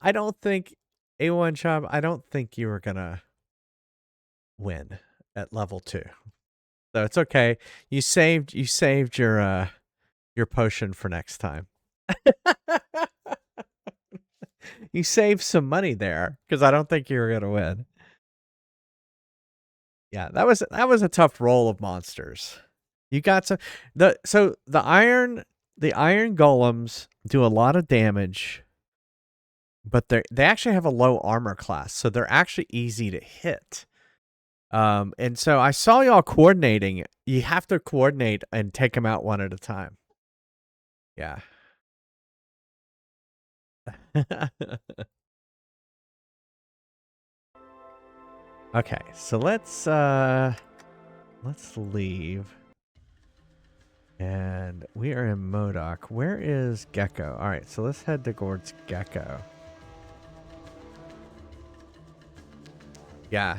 I don't think A1 Chub. I don't think you were gonna win at level 2, so it's okay. You saved your potion for next time. You saved some money there because I don't think you were gonna win. Yeah, that was a tough roll of monsters. You got some the iron golems do a lot of damage, but they actually have a low armor class, so they're actually easy to hit. And so I saw y'all coordinating. You have to coordinate and take them out one at a time. Yeah. Okay, so let's leave. And we are in Modoc. Where is Gecko? All right, so let's head towards Gecko. Yeah.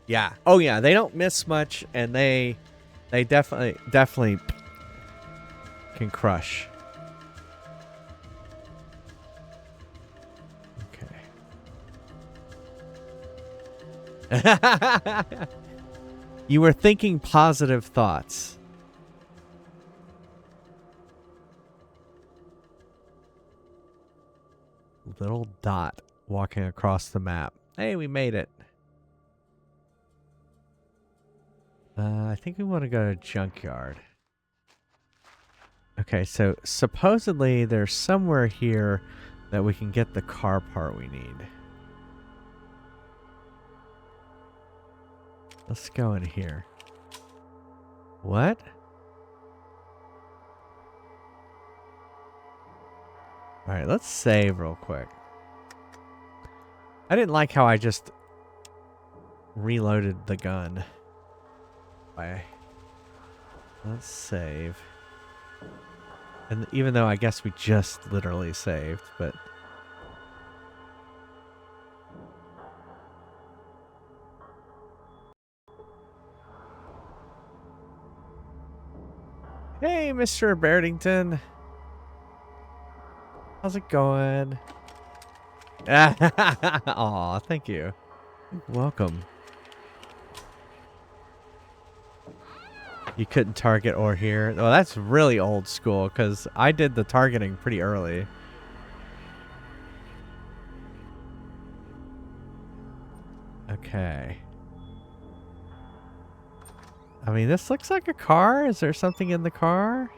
Yeah. Oh yeah, they don't miss much, and they definitely can crush. Okay. You were thinking positive thoughts. Little dot walking across the map. Hey, we made it. I think we want to go to Junkyard. Okay, so supposedly there's somewhere here that we can get the car part we need. Let's go in here. What? Alright, let's save real quick. I didn't like how I just reloaded the gun. Let's save. And even though I guess we just literally saved, but... Hey, Mr. Berdington. How's it going? Aw, thank you. Welcome. You couldn't target or hear. Oh, that's really old school, because I did the targeting pretty early. Okay. I mean, this looks like a car. Is there something in the car?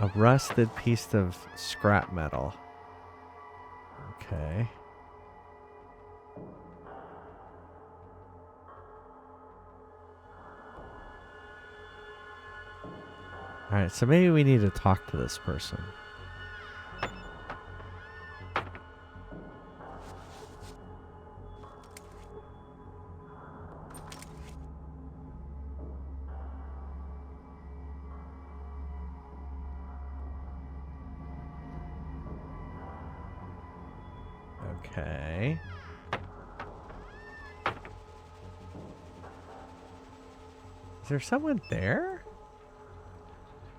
A rusted piece of scrap metal. Okay. Alright, so maybe we need to talk to this person. Okay. Is there someone there?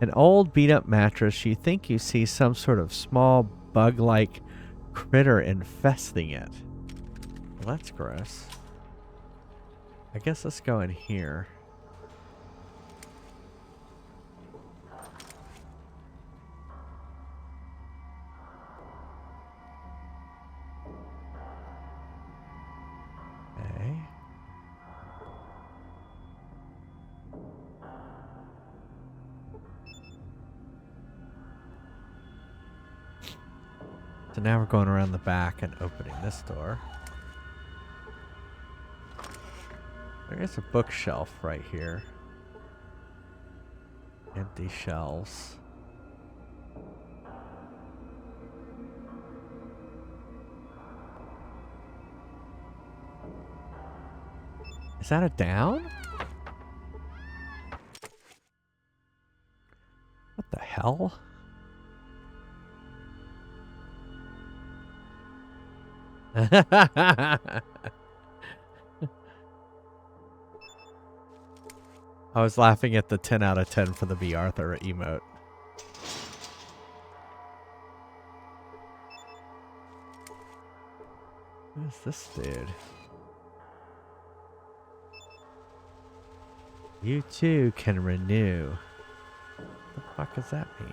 An old beat-up mattress. You think you see some sort of small bug-like critter infesting it. Well, that's gross. I guess let's go in here. So now we're going around the back and opening this door. There is a bookshelf right here. Empty shelves. Is that a down? What the hell? I was laughing at the 10 out of 10 for the B. Arthur emote. Who's this dude? You too can renew. What the fuck does that mean?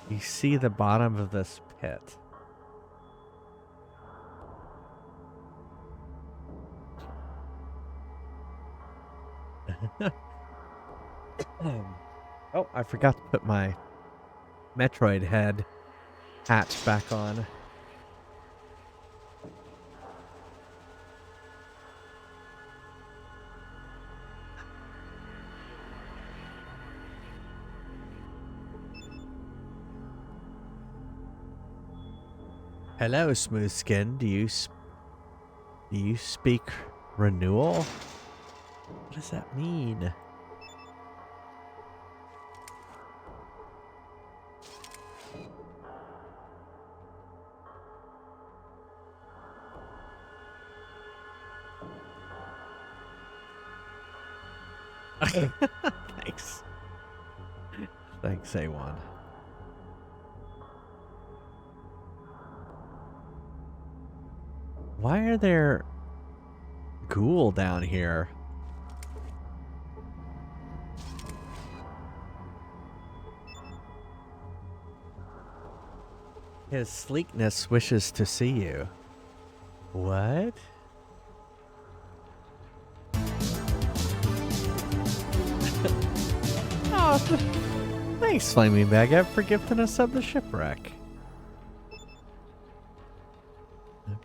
You see the bottom of this pit. Oh, I forgot to put my Metroid head hat back on. Hello, Smooth Skin. Do you speak renewal? What does that mean? Thanks. Thanks, A1. Why are there ghoul down here? His sleekness wishes to see you. What? Oh, thanks, Flaming Baguette, for gifting us up the shipwreck.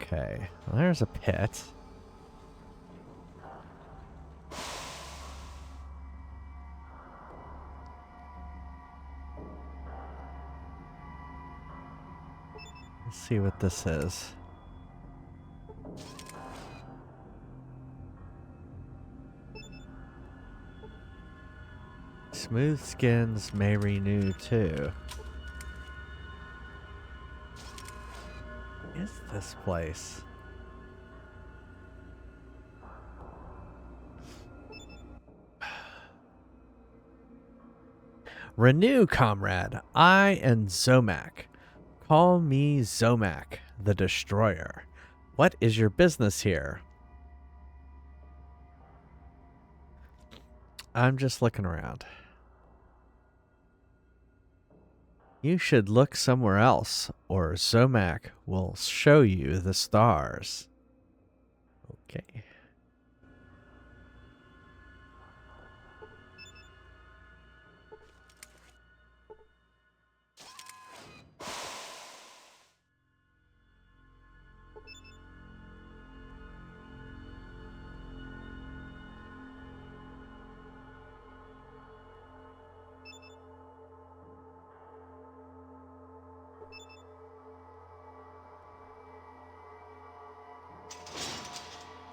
Okay, well, there's a pit. Let's see what this is. Smooth skins may renew too. What is this place? Renew, comrade. I am Zomac. Call me Zomac, the Destroyer. What is your business here? I'm just looking around. You should look somewhere else, or Zomac will show you the stars. Okay.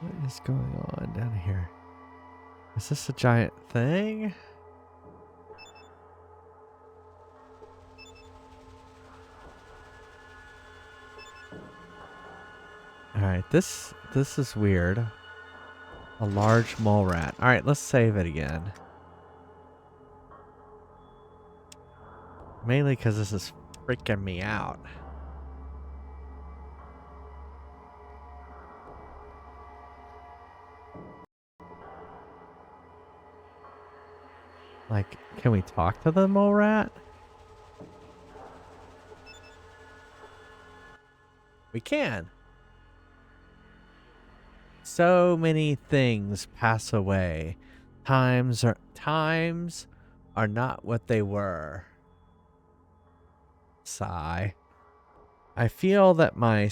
What is going on down here? Is this a giant thing? Alright, this is weird. A large mole rat. Alright, let's save it again. Mainly because this is freaking me out. Like, can we talk to the mole rat? We can. So many things pass away. Times are not what they were. Sigh. I feel that my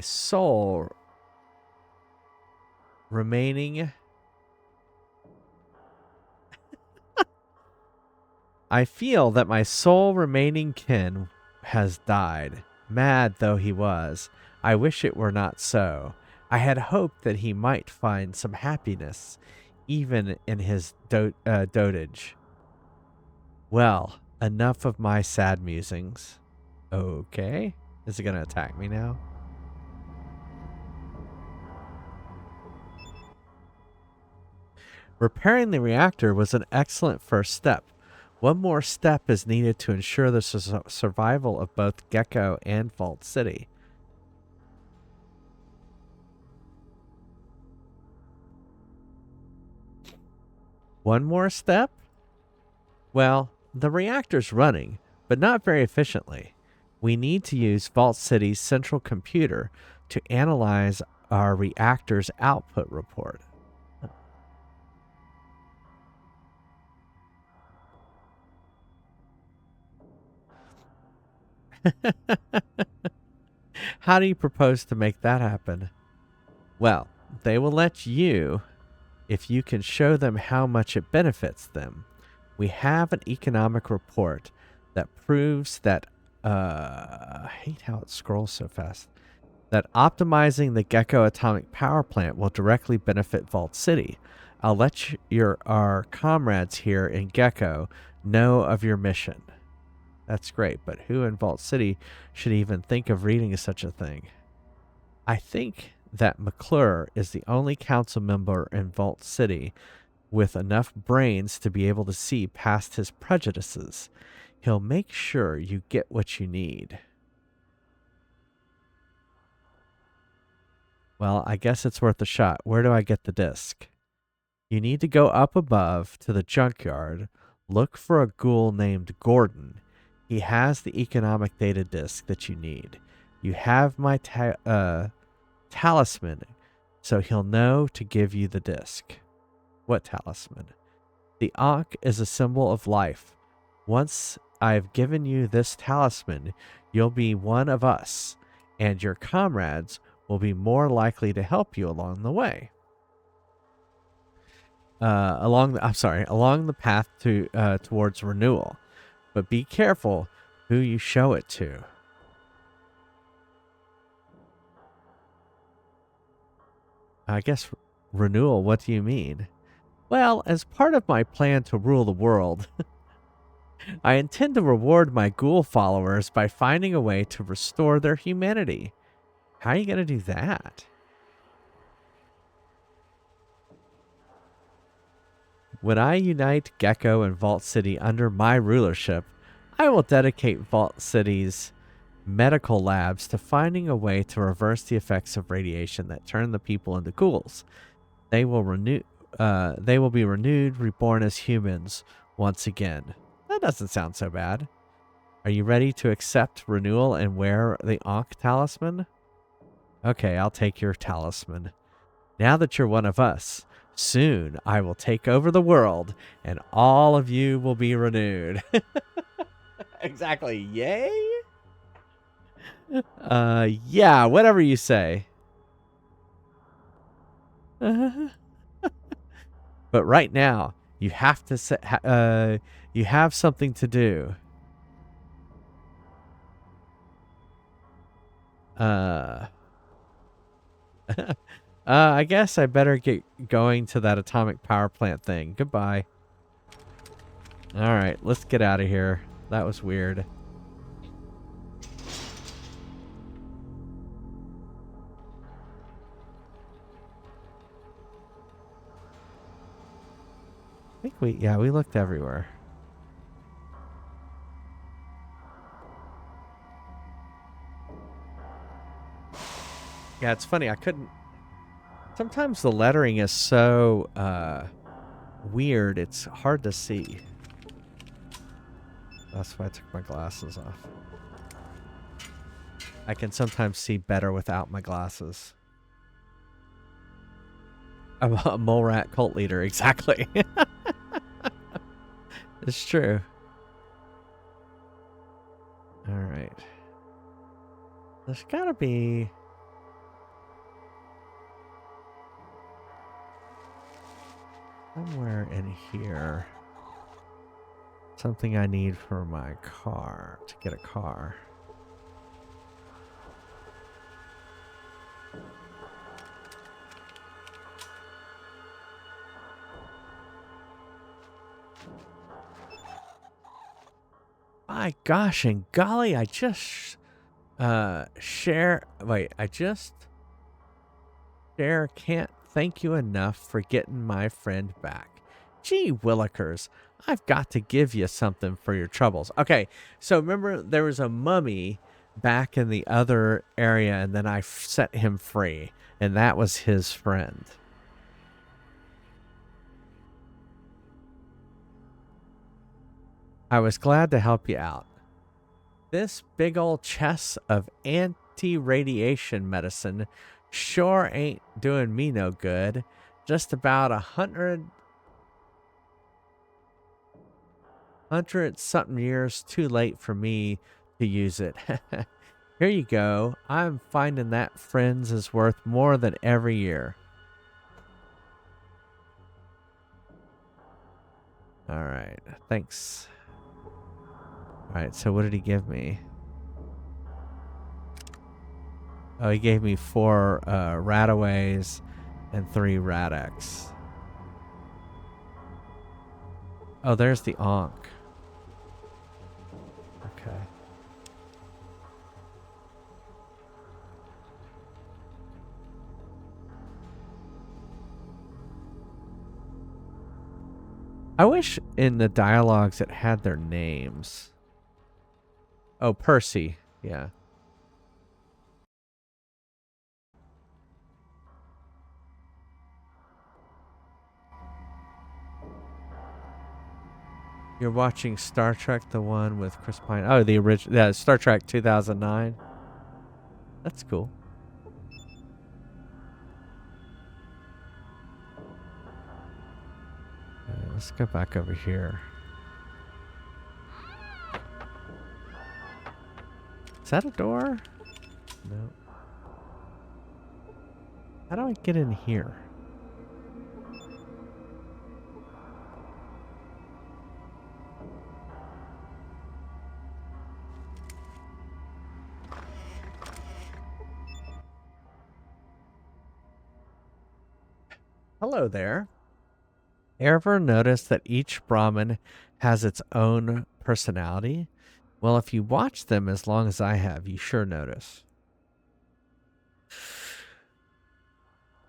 soul remaining I feel that my sole remaining kin has died. Mad though he was, I wish it were not so. I had hoped that he might find some happiness, even in his dotage. Well, enough of my sad musings. Okay. Is it going to attack me now? Repairing the reactor was an excellent first step. One more step is needed to ensure the survival of both Gecko and Vault City. One more step? Well, the reactor's running, but not very efficiently. We need to use Vault City's central computer to analyze our reactor's output report. How do you propose to make that happen? Well, they will let you if you can show them how much it benefits them. We have an economic report that proves that I hate how it scrolls so fast. That optimizing the Gecko atomic power plant will directly benefit Vault City. I'll let our comrades here in Gecko know of your mission. That's great, but who in Vault City should even think of reading such a thing? I think that McClure is the only council member in Vault City with enough brains to be able to see past his prejudices. He'll make sure you get what you need. Well, I guess it's worth a shot. Where do I get the disc? You need to go up above to the junkyard, look for a ghoul named Gordon. He has the economic data disc that you need. You have my talisman, so he'll know to give you the disc. What talisman? The Ankh is a symbol of life. Once I've given you this talisman, you'll be one of us, and your comrades will be more likely to help you along the way. Along the path to towards renewal. But be careful who you show it to. I guess renewal, what do you mean? Well, as part of my plan to rule the world, I intend to reward my ghoul followers by finding a way to restore their humanity. How are you going to do that? When I unite Gecko and Vault City under my rulership, I will dedicate Vault City's medical labs to finding a way to reverse the effects of radiation that turn the people into ghouls. They will be renewed, reborn as humans once again. That doesn't sound so bad. Are you ready to accept renewal and wear the Ankh talisman? Okay, I'll take your talisman. Now that you're one of us, soon I will take over the world and all of you will be renewed. Exactly. Yay? Yeah, whatever you say. But right now, you have to you have something to do. I guess I better get going to that atomic power plant thing. Goodbye. All right, let's get out of here. That was weird. I think we looked everywhere. Yeah, it's funny. I couldn't. Sometimes the lettering is so weird. It's hard to see. That's why I took my glasses off. I can sometimes see better without my glasses. I'm a mole rat cult leader, exactly. It's true. All right. There's gotta be... somewhere in here. Something I need for my car. To get a car. My gosh and golly, I just can't thank you enough for getting my friend back. Gee willikers, I've got to give you something for your troubles. Okay, so remember there was a mummy back in the other area and then I set him free, and that was his friend. I was glad to help you out. This big old chest of anti-radiation medicine sure ain't doing me no good. Just about 100 something years too late for me to use it. Here you go. I'm finding that friends is worth more than every year. All right. Thanks. Alright, so what did he give me? Oh, he gave me 4 Rataways and 3 Radix. Oh, there's the Ankh. Okay. I wish in the dialogues it had their names. Oh, Percy. Yeah. You're watching Star Trek, the one with Chris Pine. Oh, the original. Yeah, Star Trek 2009. That's cool. Let's go back over here. Is that a door? No. How do I get in here? Hello there. Ever notice that each Brahmin has its own personality? Well, if you watch them as long as I have, you sure notice.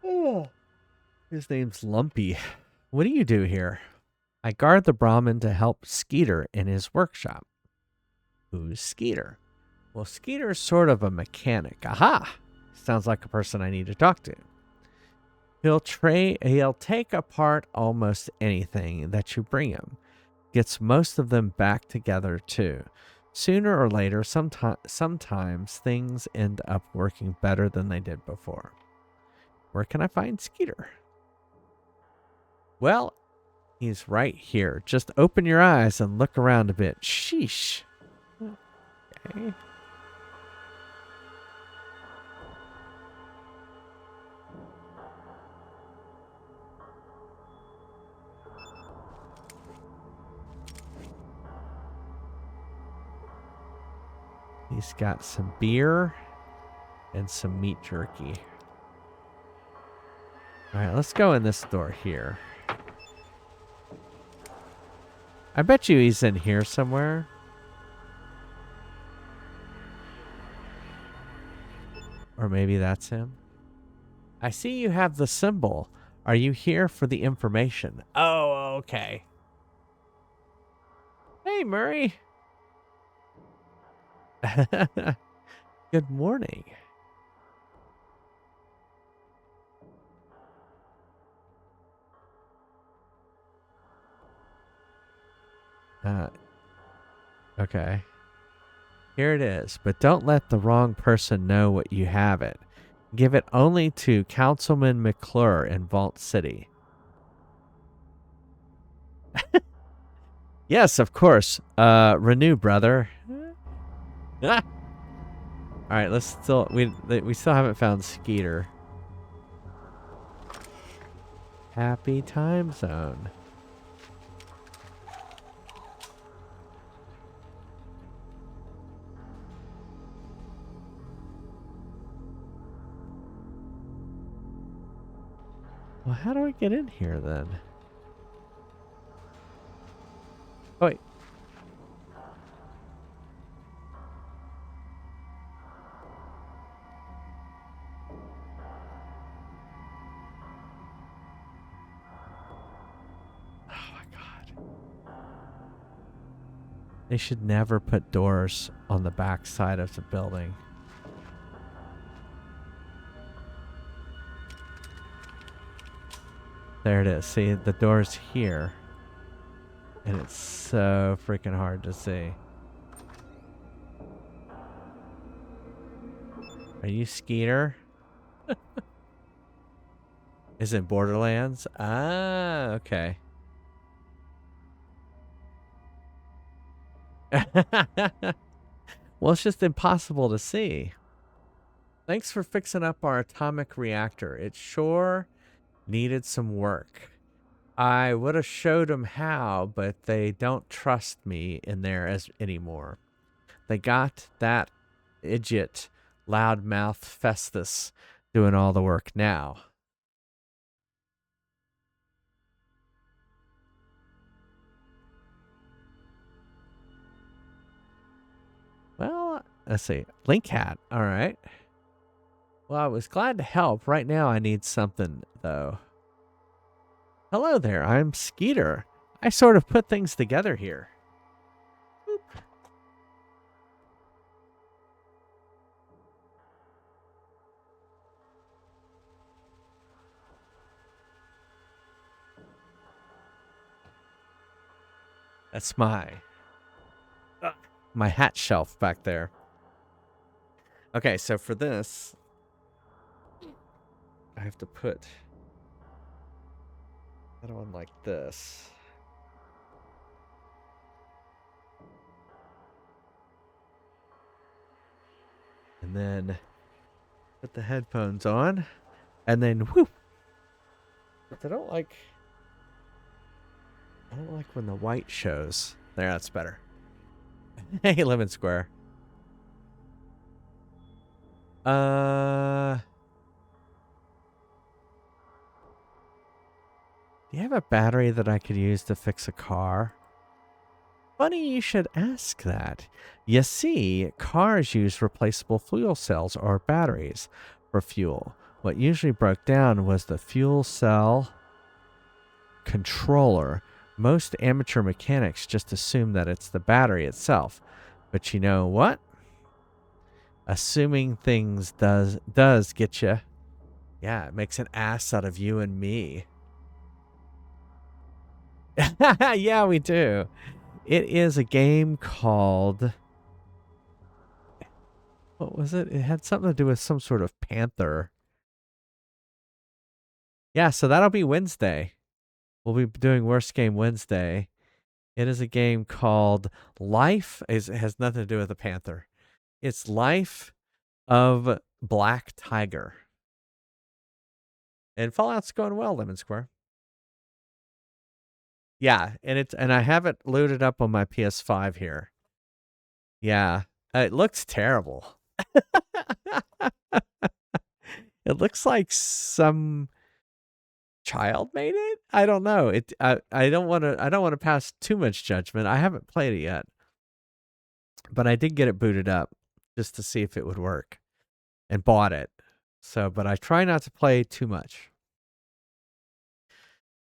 Oh, his name's Lumpy. What do you do here? I guard the Brahmin to help Skeeter in his workshop. Who's Skeeter? Well, Skeeter's sort of a mechanic. Aha! Sounds like a person I need to talk to. He'll take apart almost anything that you bring him. Gets most of them back together too. Sooner or later, sometimes things end up working better than they did before. Where can I find Skeeter? Well, he's right here. Just open your eyes and look around a bit. Sheesh. Okay. He's got some beer and some meat jerky. All right, let's go in this door here. I bet you he's in here somewhere. Or maybe that's him. I see you have the symbol. Are you here for the information? Oh, okay. Hey, Murray. Good morning. Okay. Here it is, but don't let the wrong person know what you have it. Give it only to Councilman McClure in Vault City. Yes, of course. Renew, brother. Ah! All right, let's still we still haven't found Skeeter. Happy time zone. Well, how do I get in here then? Oh, wait. Oh my God. They should never put doors on the back side of the building. There it is. See, the door's here. And it's so freaking hard to see. Are you Skeeter? Is it Borderlands? Ah, okay. Well, it's just impossible to see. Thanks for fixing up our atomic reactor. It sure needed some work. I would have showed them how, but they don't trust me in there anymore. They got that idiot loudmouth Festus doing all the work now. Well, let's see. Link hat. All right. Well, I was glad to help. Right now I need something, though. Hello there. I'm Skeeter. I sort of put things together here. Boop. That's my hat shelf back there. Okay, so for this, I have to put that one like this. And then put the headphones on. And then whoop. But I don't like when the white shows. There, that's better. Hey, Lemon Square. Do you have a battery that I could use to fix a car? Funny you should ask that. You see, cars use replaceable fuel cells or batteries for fuel. What usually broke down was the fuel cell controller. Most amateur mechanics just assume that it's the battery itself. But you know what? Assuming things does get you. Yeah, it makes an ass out of you and me. Yeah, we do. It is a game called... What was it? It had something to do with some sort of panther. Yeah, so that'll be Wednesday. We'll be doing Worst Game Wednesday. It is a game called Life. It has nothing to do with a panther. It's Life of Black Tiger. And Fallout's going well, Lemon Square. Yeah, and I have it loaded up on my PS5 here. Yeah, it looks terrible. It looks like some child made it. I don't know. I don't want to pass too much judgment. I haven't played it yet, but I did get it booted up just to see if it would work, and bought it. So, but I try not to play too much.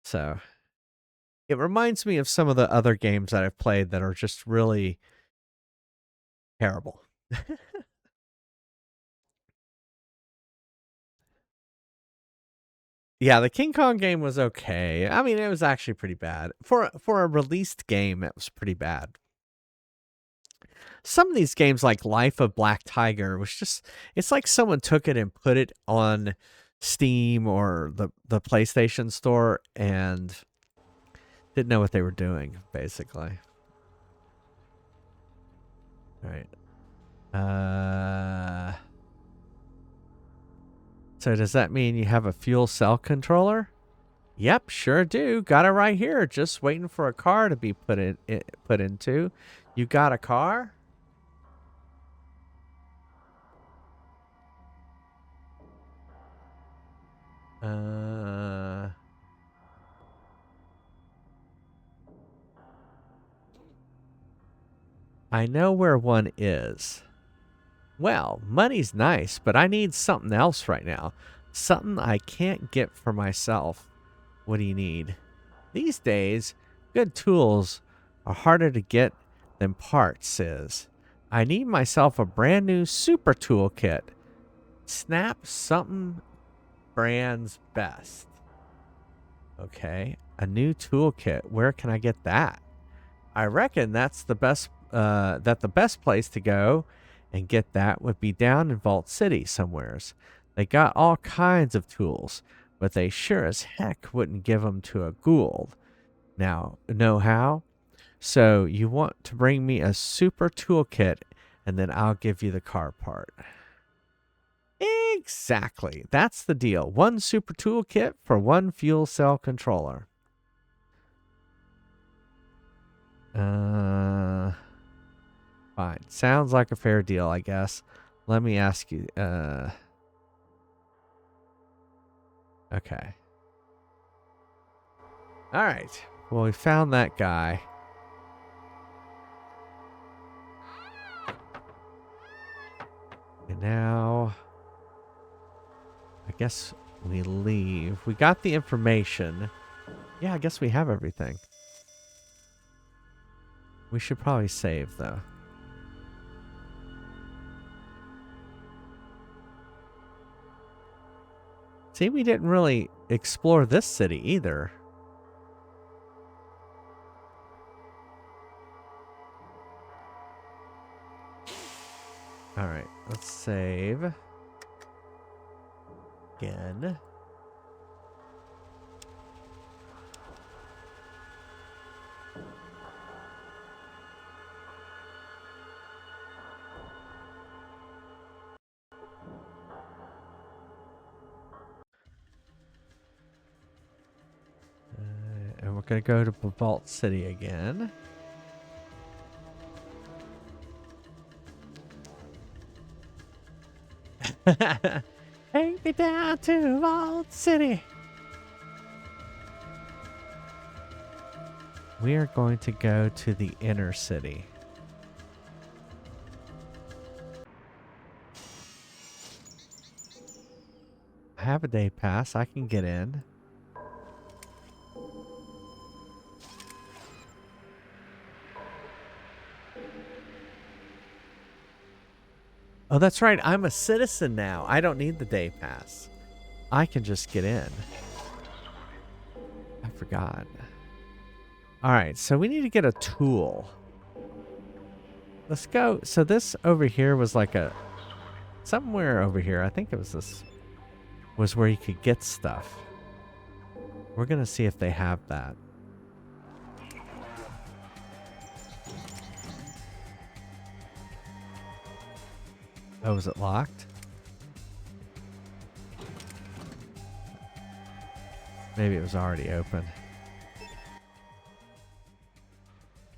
So, it reminds me of some of the other games that I've played that are just really terrible. Yeah, the King Kong game was okay. I mean, it was actually pretty bad. For a released game, it was pretty bad. Some of these games, like Life of Black Tiger, was just... It's like someone took it and put it on Steam or the PlayStation Store and didn't know what they were doing, basically. All right. So does that mean you have a fuel cell controller? Yep, sure do. Got it right here. Just waiting for a car to be put into. You got a car? I know where one is. Well, money's nice, but I need something else right now. Something I can't get for myself. What do you need? These days, good tools are harder to get than parts is. I need myself a brand new super toolkit. Snap something brand's best. Okay, a new toolkit. Where can I get that? I reckon that's the best. The best place to go and get that would be down in Vault City somewheres. They got all kinds of tools, but they sure as heck wouldn't give them to a Gould. Now, know how? So you want to bring me a super toolkit, and then I'll give you the car part. Exactly. That's the deal. One super toolkit for one fuel cell controller. Fine. Sounds like a fair deal, I guess. Let me ask you. Okay. All right. Well, we found that guy. And now, I guess we leave. We got the information. Yeah, I guess we have everything. We should probably save, though. See, we didn't really explore this city either. All right, let's save. Again. And we're going to go to Vault City again. Take me down to Vault City. We are going to go to the inner city. I have a day pass. I can get in. Oh, that's right. I'm a citizen now. I don't need the day pass. I can just get in. I forgot. All right, so we need to get a tool. Let's go. So this over here was like a... Somewhere over here, I think it was this... was where you could get stuff. We're going to see if they have that. Oh, is it locked? Maybe it was already open.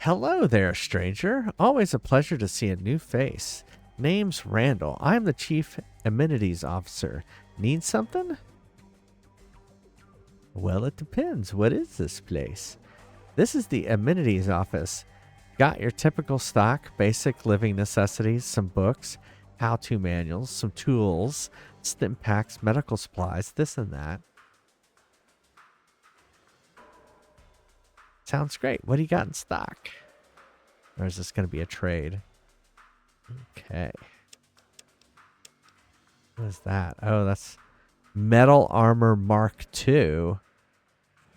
Hello there, stranger. Always a pleasure to see a new face. Name's Randall. I'm the Chief Amenities Officer. Need something? Well, it depends. What is this place? This is the Amenities Office. Got your typical stock, basic living necessities, some books, how-to manuals, some tools, stim packs, medical supplies, this and that. Sounds great. What do you got in stock? Or is this going to be a trade? Okay. What is that? Oh, that's Metal Armor Mark II.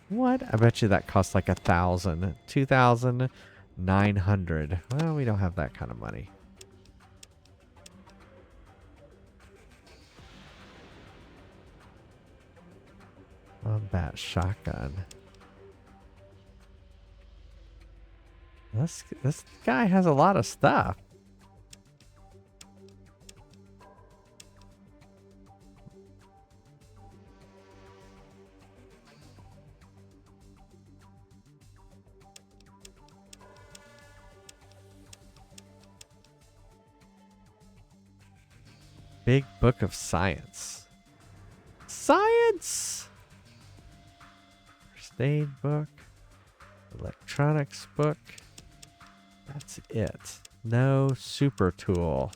What? I bet you that costs like 1,000. 2,900. Well, we don't have that kind of money. Combat shotgun. This guy has a lot of stuff. Big Book of Science. Science! First aid book. Electronics book. That's it. No super tool.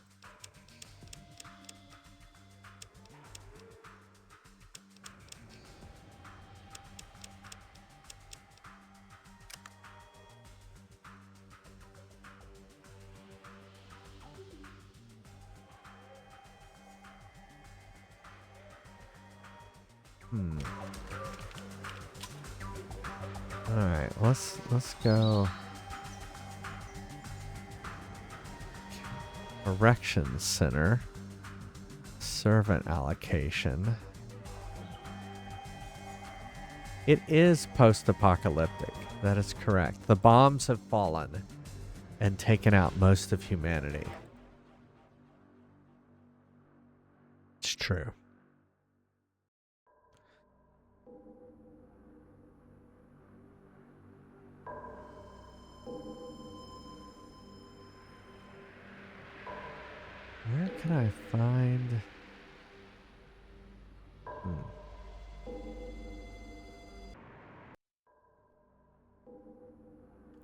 All right, let's go. Corrections Center. Servant allocation. It is post-apocalyptic. That is correct. The bombs have fallen and taken out most of humanity. It's true. Where can I find...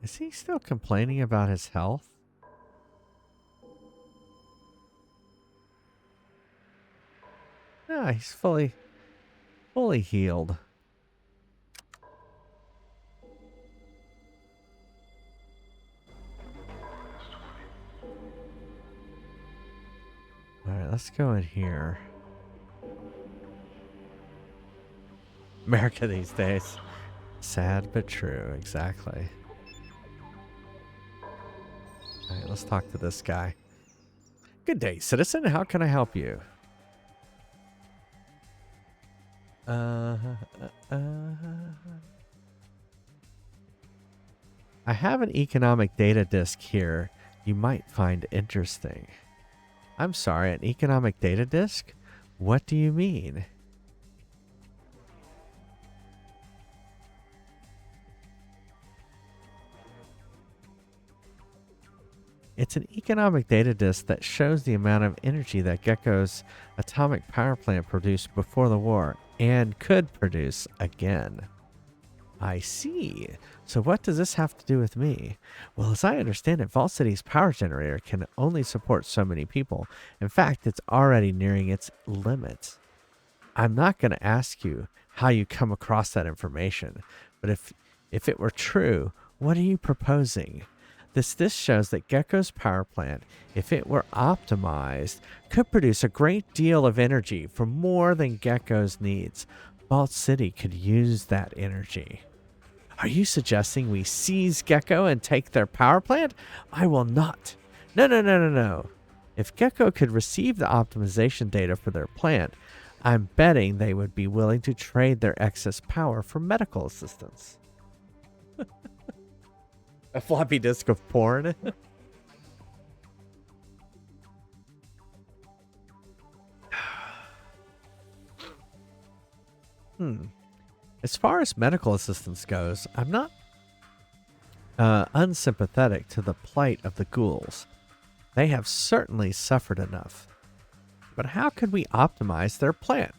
Is he still complaining about his health? Yeah, he's fully healed. Alright, let's go in here. America these days. Sad but true, exactly. Alright, let's talk to this guy. Good day, citizen. How can I help you? I have an economic data disk here you might find interesting. I'm sorry, an economic data disk? What do you mean? It's an economic data disk that shows the amount of energy that Gecko's atomic power plant produced before the war and could produce again. I see. So what does this have to do with me? Well, as I understand it, Vault City's power generator can only support so many people. In fact, it's already nearing its limit. I'm not going to ask you how you come across that information, but if it were true, what are you proposing? This shows that Gecko's power plant, if it were optimized, could produce a great deal of energy for more than Gecko's needs. Vault City could use that energy. Are you suggesting we seize Gecko and take their power plant? I will not. No. If Gecko could receive the optimization data for their plant, I'm betting they would be willing to trade their excess power for medical assistance. A floppy disk of porn? As far as medical assistance goes, I'm not unsympathetic to the plight of the ghouls. They have certainly suffered enough. But how could we optimize their plant?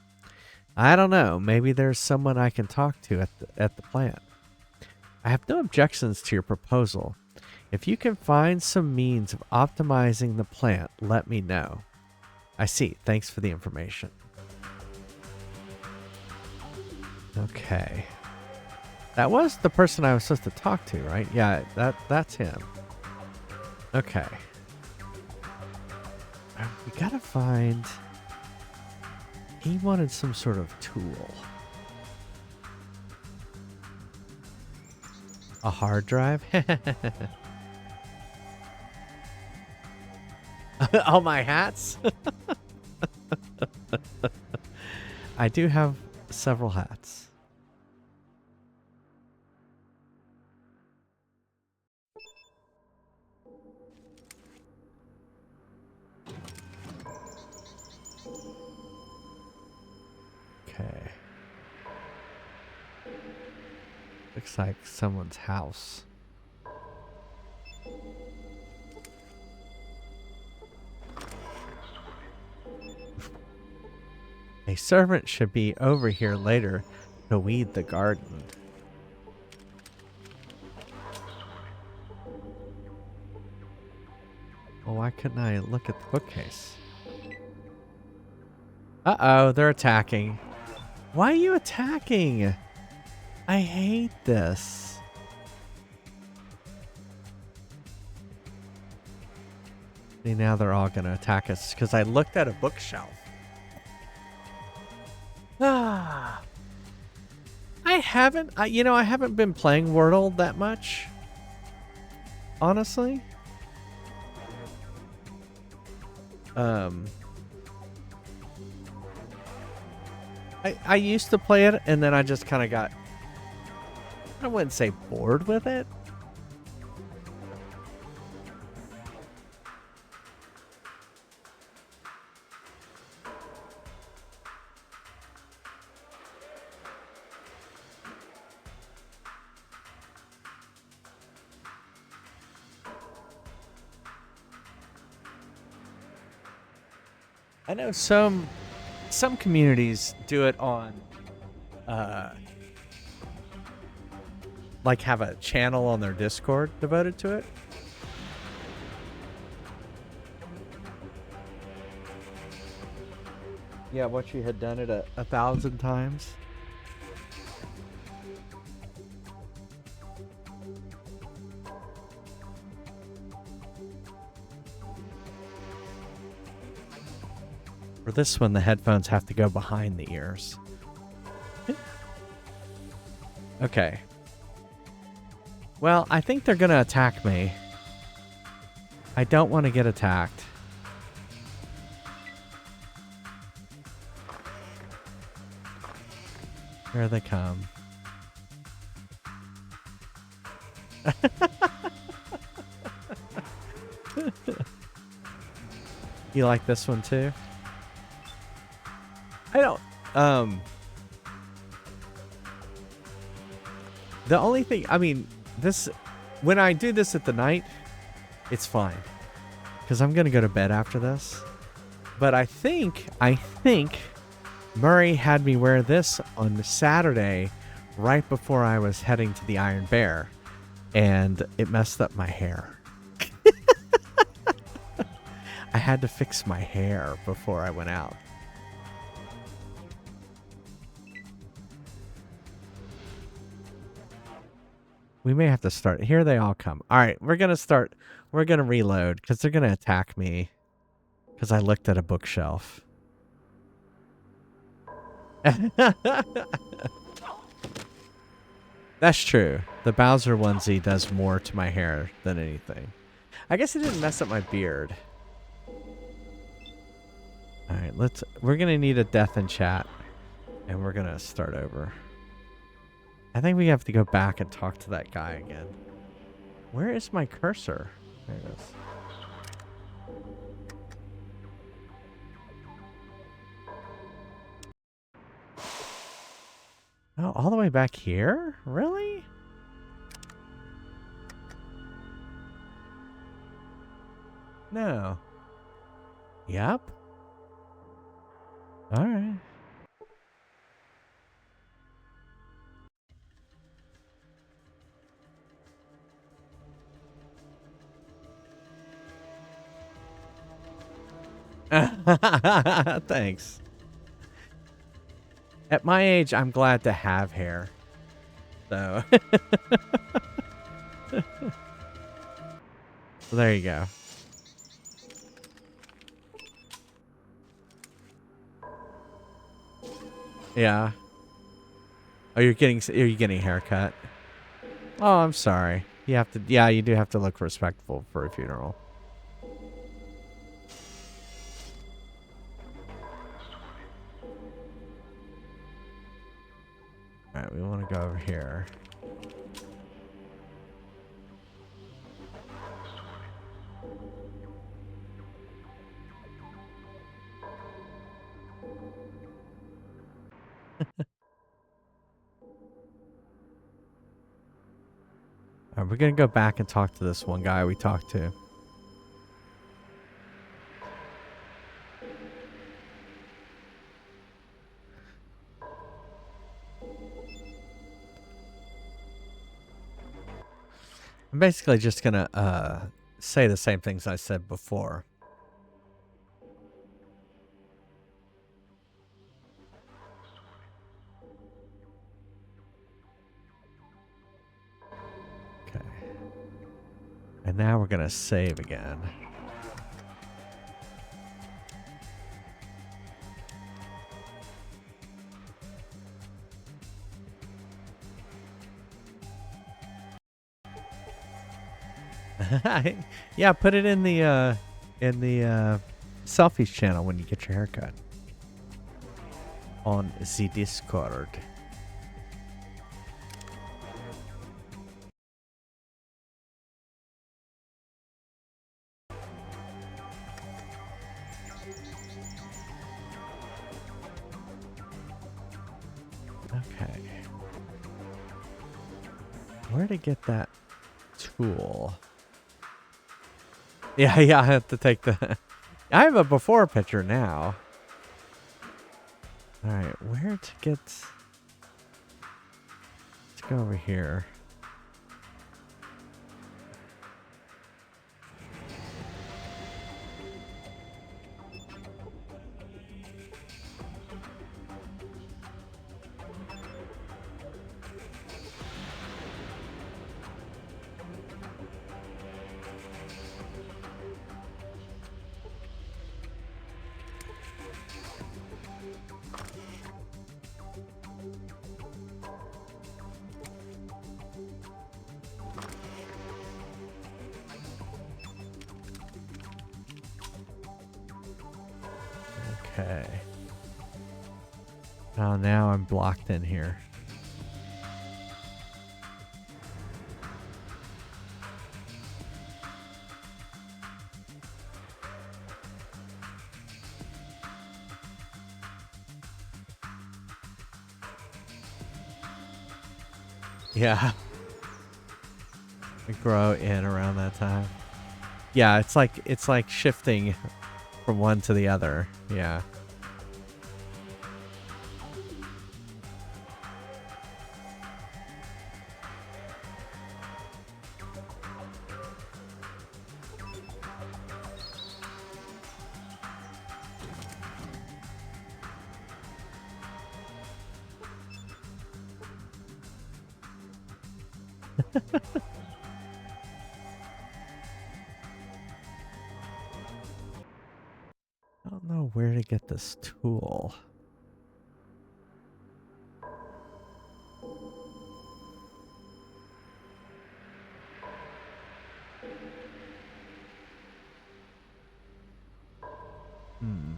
I don't know. Maybe there's someone I can talk to at the plant. I have no objections to your proposal. If you can find some means of optimizing the plant, let me know. I see. Thanks for the information. Okay. That was the person I was supposed to talk to, right? Yeah, that's him. Okay. We gotta find... He wanted some sort of tool. A hard drive? All my hats? I do have several hats. Okay. Looks like someone's house. A servant should be over here later to weed the garden. Well, why couldn't I look at the bookcase? Uh-oh, they're attacking. Why are you attacking? I hate this. See, now they're all going to attack us because I looked at a bookshelf. I haven't been playing Wordle that much. Honestly. I used to play it and then I just kind of got, I wouldn't say bored with it. I know some communities do it on like have a channel on their Discord devoted to it. Yeah, what you had done it a 1,000 times. For this one, the headphones have to go behind the ears. Okay. Well, I think they're going to attack me. I don't want to get attacked. Here they come. You like this one too? I don't, the only thing, I mean, this, when I do this at the night, it's fine. Because I'm going to go to bed after this. But I think Murray had me wear this on Saturday right before I was heading to the Iron Bear. And it messed up my hair. I had to fix my hair before I went out. We may have to start. Here they all come. All right, we're going to start. We're going to reload because they're going to attack me because I looked at a bookshelf. That's true. The Bowser onesie does more to my hair than anything. I guess it didn't mess up my beard. All right, we're going to need a death in chat and we're going to start over. I think we have to go back and talk to that guy again. Where is my cursor? There it is. Oh, all the way back here? Really? No. Yep. All right. Thanks. At my age, I'm glad to have hair. So. So there you go. Yeah. Oh, are you getting a haircut? Oh, I'm sorry. You have to, yeah, you do have to look respectful for a funeral. Alright, we want to go over here. Alright, we're going to go back and talk to this one guy we talked to. I'm basically just gonna say the same things I said before. Okay. And now we're gonna save again. Yeah, put it in the selfies channel when you get your haircut on the Discord. Okay. Where to get that tool? Yeah, I have to take the... I have a before picture now. Alright, where to get... Let's go over here. Okay. Oh, now I'm blocked in here. Yeah. We grow in around that time. Yeah, it's like shifting from one to the other. Yeah. I don't know where to get this tool. Hmm.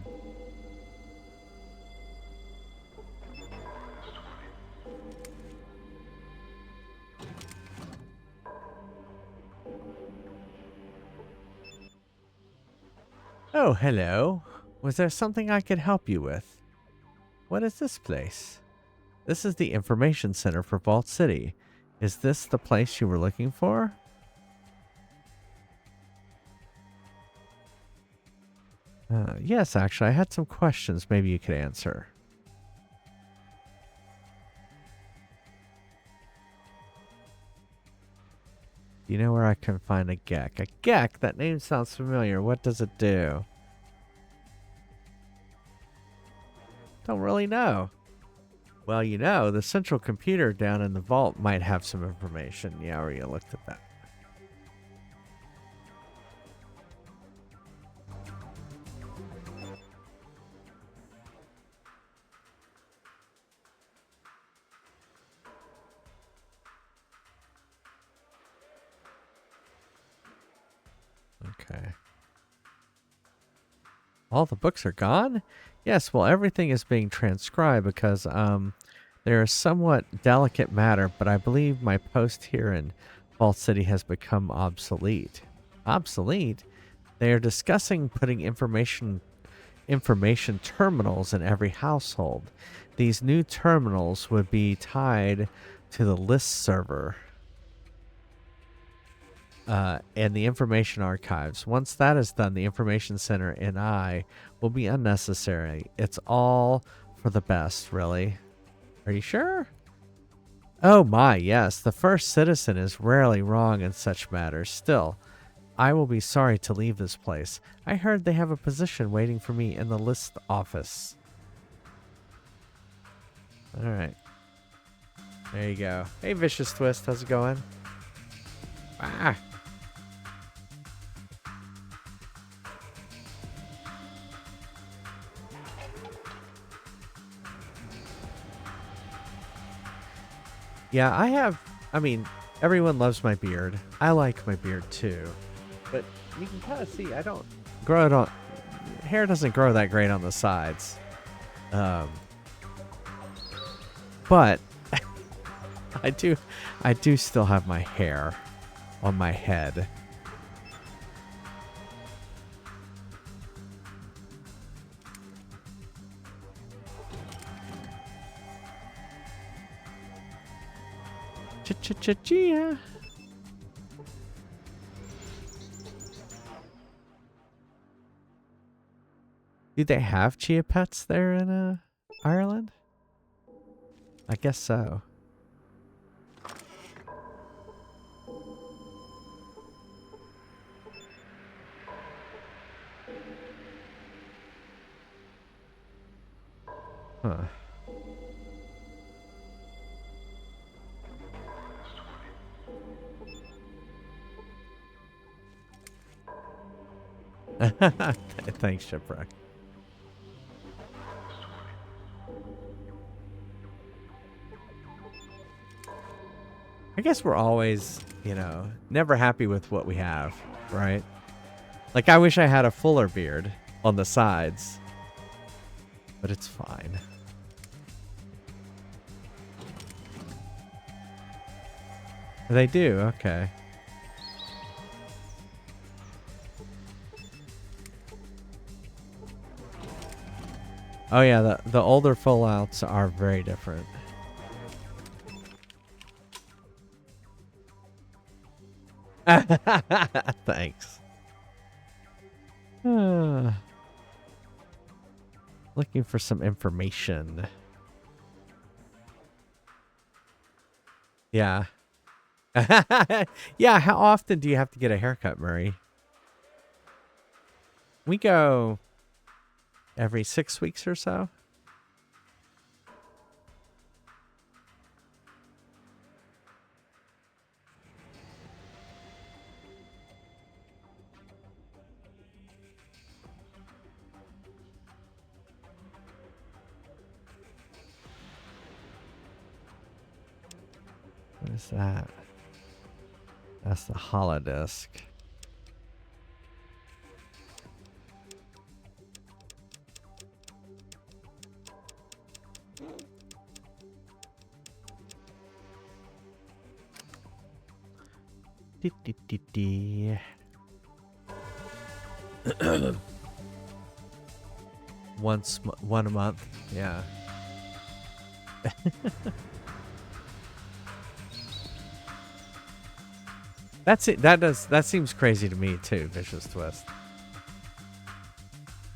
Oh, hello. Was there something I could help you with? What is this place? This is the information center for Vault City. Is this the place you were looking for? Yes, actually, I had some questions maybe you could answer. Do you know where I can find a Gek? A Gek? That name sounds familiar. What does it do? Don't really know. Well, you know, the central computer down in the vault might have some information. Yeah, I already looked at that. Okay. All the books are gone? Yes, well, everything is being transcribed because there is somewhat delicate matter, but I believe my post here in Vault City has become obsolete. Obsolete? They are discussing putting information terminals in every household. These new terminals would be tied to the list server and the information archives. Once that is done, the information center and I will be unnecessary. It's all for the best, really. Are you sure? Oh my, yes. The first citizen is rarely wrong in such matters. Still, I will be sorry to leave this place. I heard they have a position waiting for me in the list office. Alright. There you go. Hey, Vicious Twist. How's it going? Ah! Yeah, I mean, everyone loves my beard. I like my beard too. But you can kind of see, I don't grow it on... Hair doesn't grow that great on the sides. But I do still have my hair on my head. Ch-ch-ch-chia. Do they have chia pets there in Ireland? I guess so. Huh. Thanks, Shipwreck. I guess we're always, you know, never happy with what we have, right? Like, I wish I had a fuller beard on the sides, but it's fine. They do, okay. Oh yeah, the older Fallouts are very different. Thanks. Looking for some information. Yeah. Yeah, how often do you have to get a haircut, Murray? We go every 6 weeks or so. What is that? That's the holodisc. One a month, yeah. That's it. That seems crazy to me too, Vicious Twist.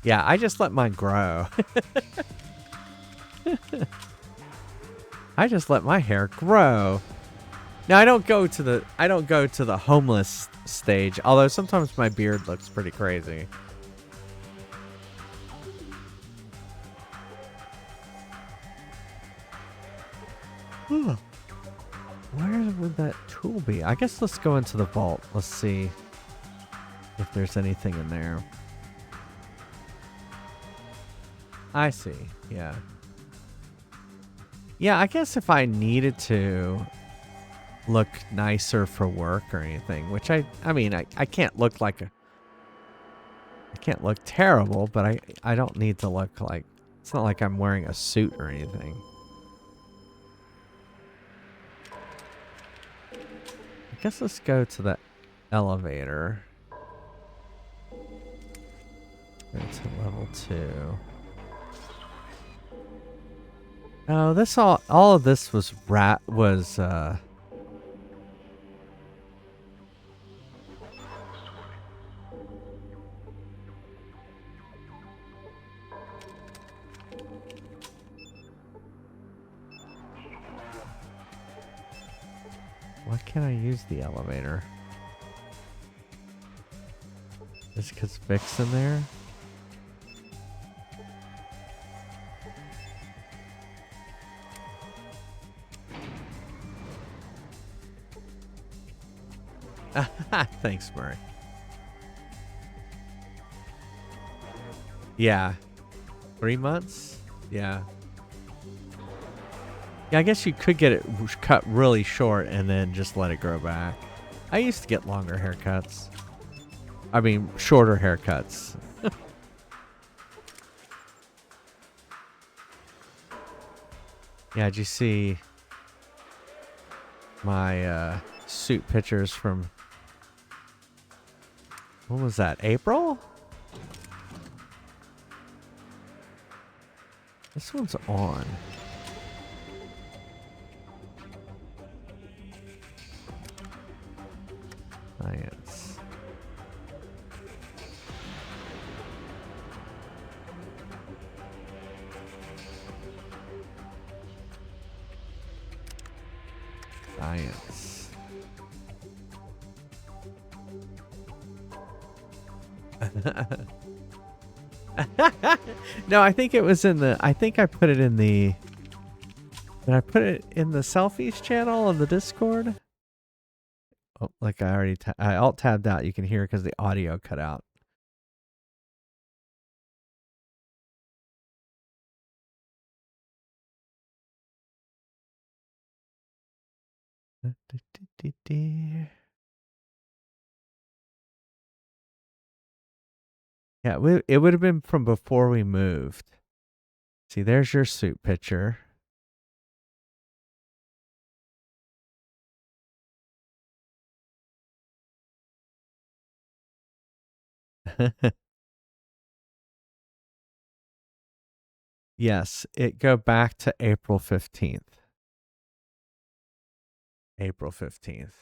Yeah, I just let mine grow. I just let my hair grow. Now I don't go to the homeless stage, although sometimes my beard looks pretty crazy. Where would that tool be? I guess let's go into the vault. Let's see if there's anything in there. I see. Yeah. Yeah, I guess if I needed to look nicer for work or anything, which I mean, I can't look like I can't look terrible, but I don't need to look like, it's not like I'm wearing a suit or anything. I guess let's go to the elevator. Go to level 2. Oh, this all of this was Why can't I use the elevator? Is it because Vic's in there? Thanks, Murray. Yeah. 3 months? Yeah. Yeah, I guess you could get it cut really short and then just let it grow back. I used to get longer haircuts. I mean, shorter haircuts. Yeah, did you see my suit pictures from, what was that, April? This one's on. Science. Science. No, I think it was in the, I think I put it in the, did I put it in the selfies channel on the Discord? Oh, like I already, I alt tabbed out. You can hear because the audio cut out. Yeah, it would have been from before we moved. See, there's your suit picture. Yes, it go back to April 15th. April 15th.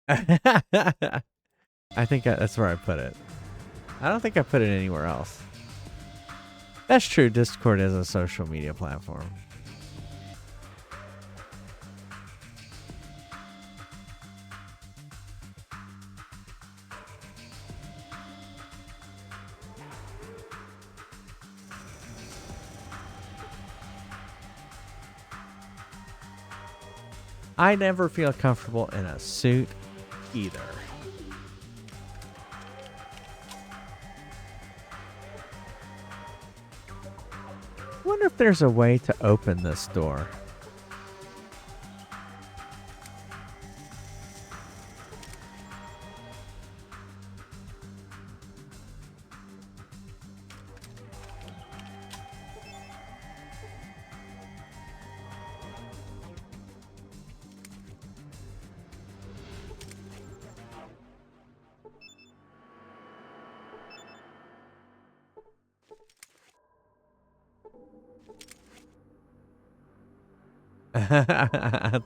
I think that's where I put it. I don't think I put it anywhere else. That's true. Discord is a social media platform. I never feel comfortable in a suit either. Wonder if there's a way to open this door.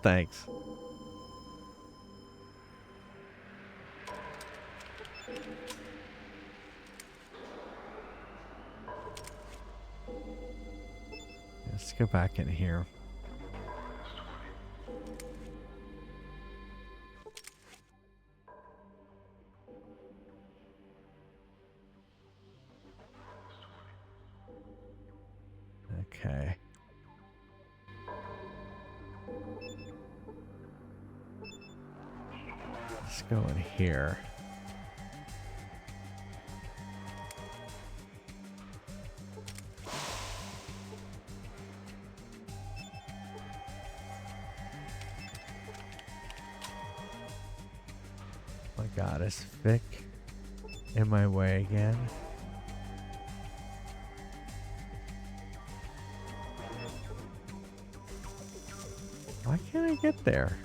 Thanks. Let's go back in here. Okay. Let's go in here. My God, is Vic in my way again? Why can't I get there?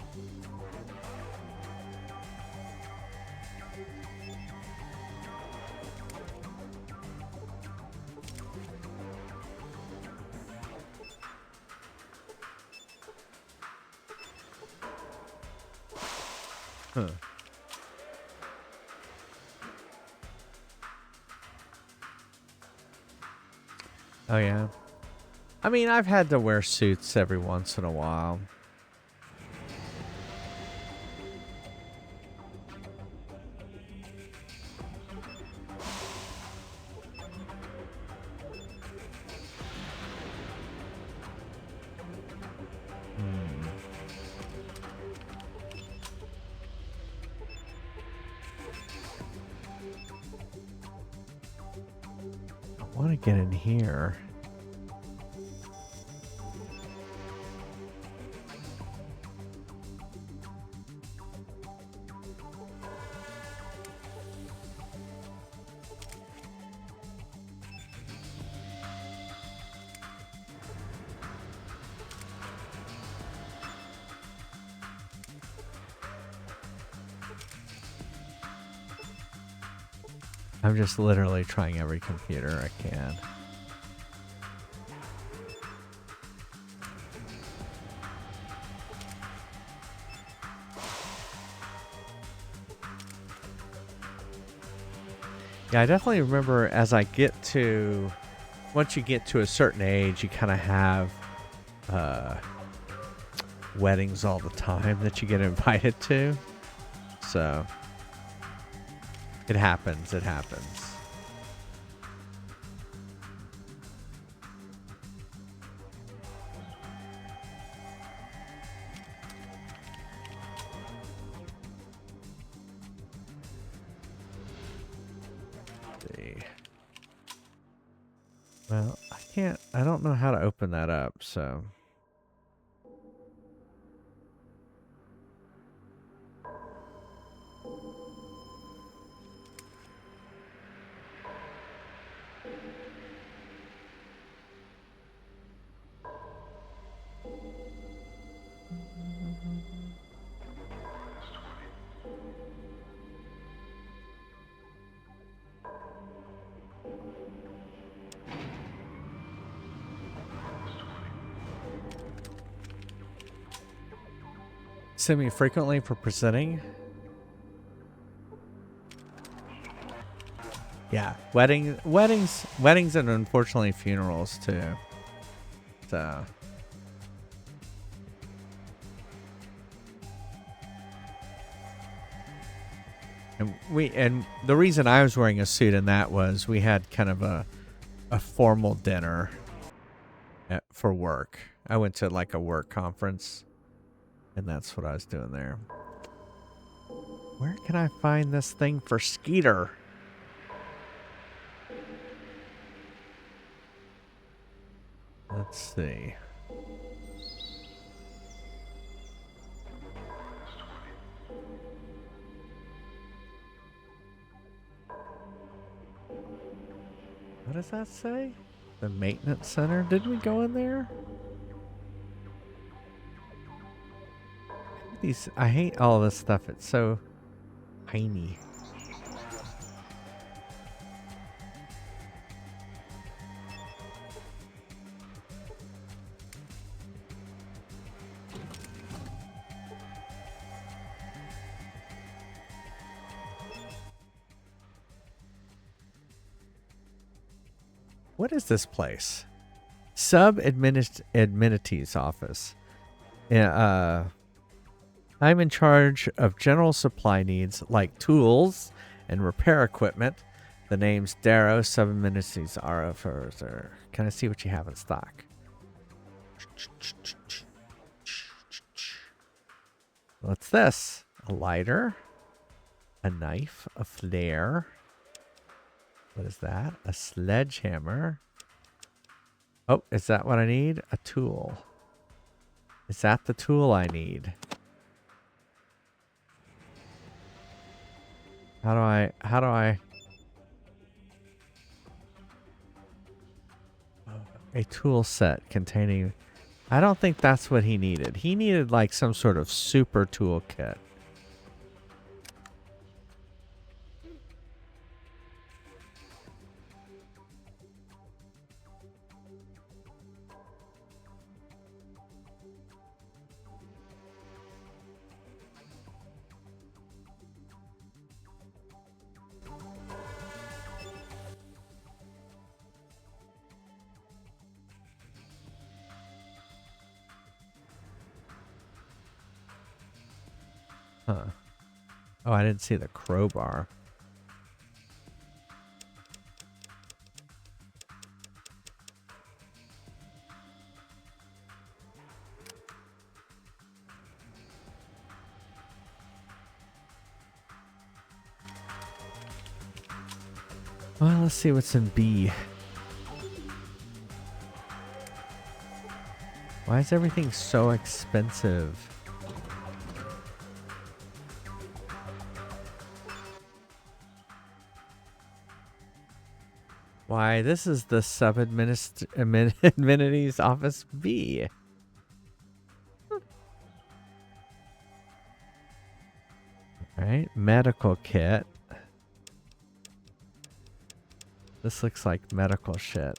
Huh. Oh, yeah. I mean, I've had to wear suits every once in a while. want to get in here. I'm just literally trying every computer I can. Yeah, I definitely remember as I get to, once you get to a certain age, you kind of have weddings all the time that you get invited to. So it happens. It happens. Well, I don't know how to open that up, so. Semi-frequently for presenting. Yeah, weddings, and unfortunately funerals too. So. And the reason I was wearing a suit in that was we had kind of a formal dinner for work. I went to like a work conference. And that's what I was doing there. Where can I find this thing for Skeeter? Let's see. What does that say? The maintenance center? Did we go in there? I hate all this stuff. It's so tiny. What is this place? Sub-Amenities office. Yeah, I'm in charge of general supply needs like tools and repair equipment. The name's Darrow. Sub-Amenities are for. Can I see what you have in stock? What's this? A lighter, a knife, a flare. What is that? A sledgehammer. Oh, is that what I need? A tool. Is that the tool I need? How do I? A tool set containing. I don't think that's what he needed. He needed like some sort of super tool kit. Huh. Oh, I didn't see the crowbar. Well, let's see what's in B. Why is everything so expensive? Why, this is the amenities office B. Alright, medical kit. This looks like medical shit.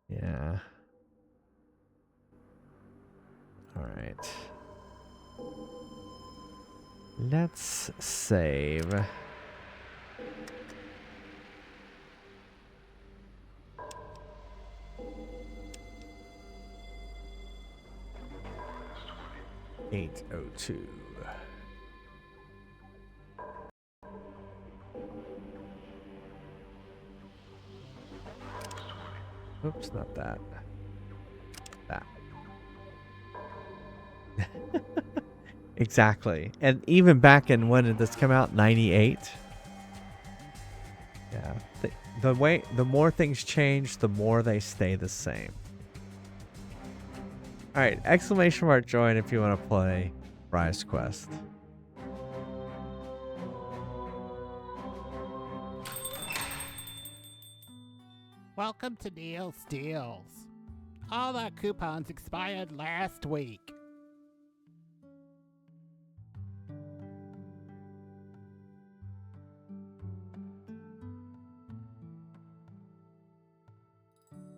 Yeah. Alright. Let's save. $802. Oops, not that. That. Exactly. And even back in, when did this come out? 98? Yeah. The more things change, the more they stay the same. Alright, exclamation mark join if you want to play Rise Quest. Welcome to Neil's Deals. All our coupons expired last week.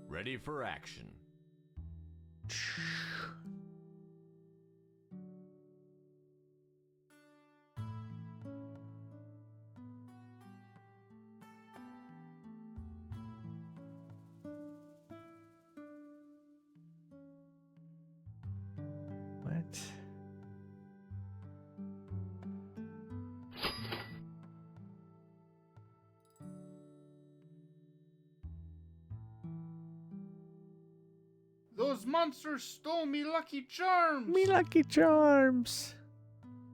Ready for action. What? Those monsters stole me Lucky Charms! Me Lucky Charms.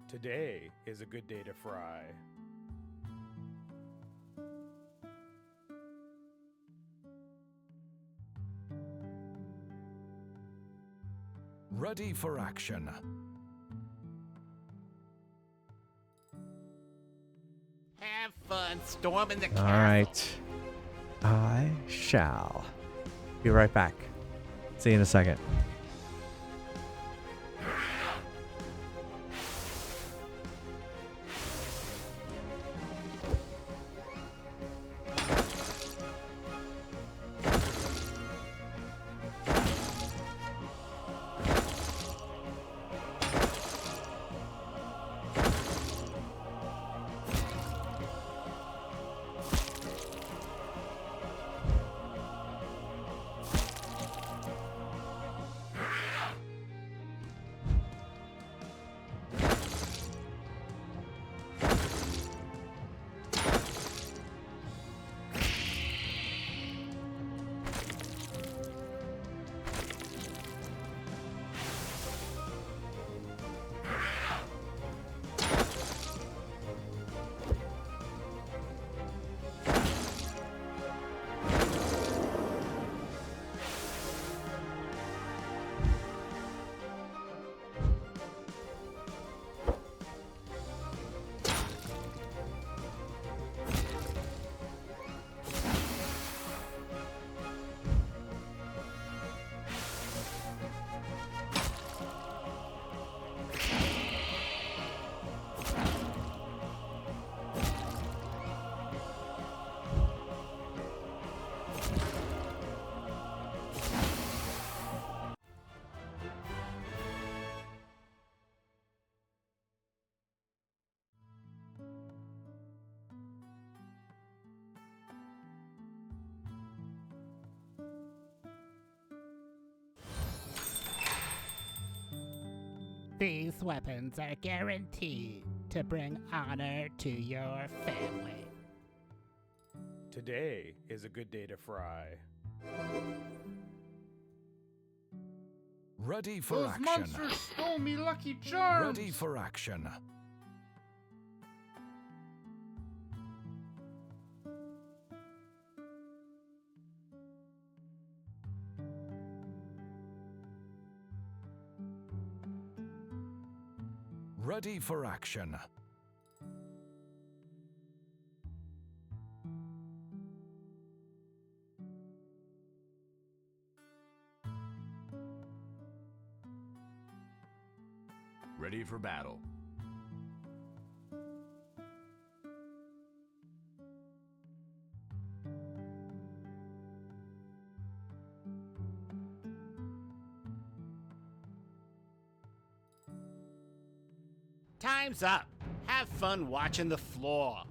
Today is a good day to fry. Ready for action. Have fun storming the castle. Alright. I shall. Be right back. See you in a second. These weapons are guaranteed to bring honor to your family. Today is a good day to fry. Ready for Those action. monsters stole me Lucky Charms! Ready for action. Ready for action. Ready for battle. Time's up. Have fun watching the floor.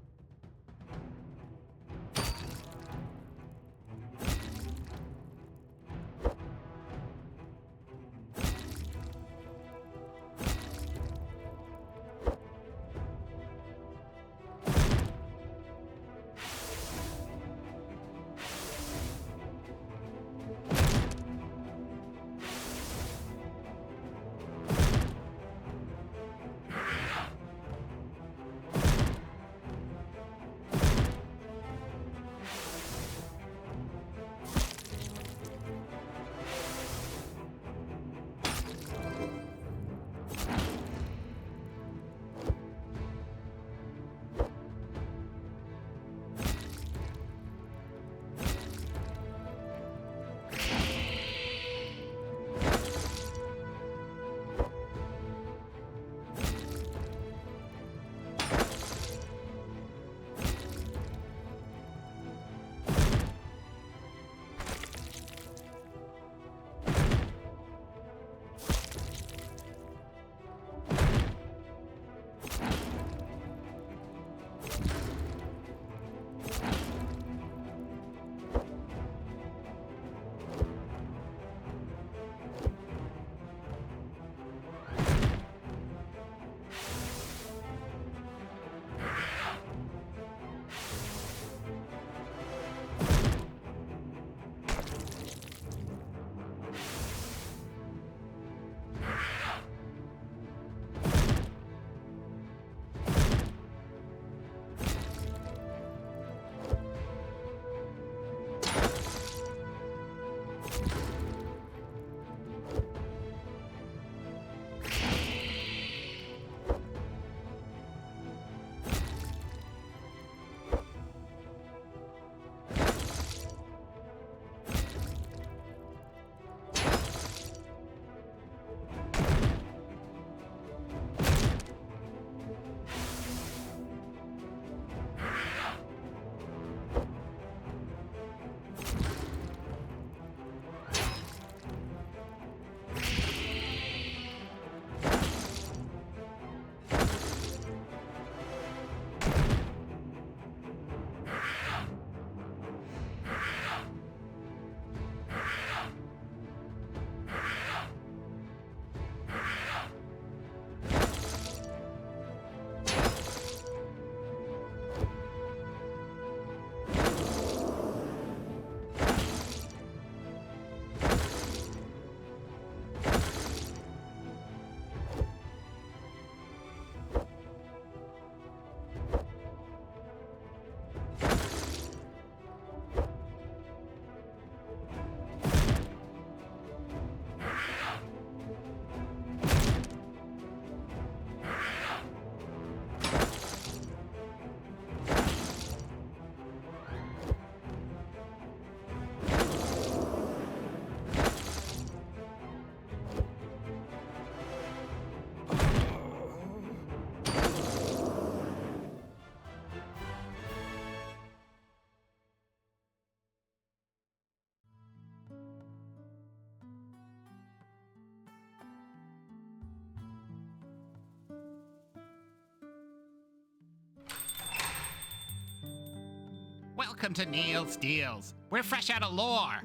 Welcome to Neil's Deals. We're fresh out of lore.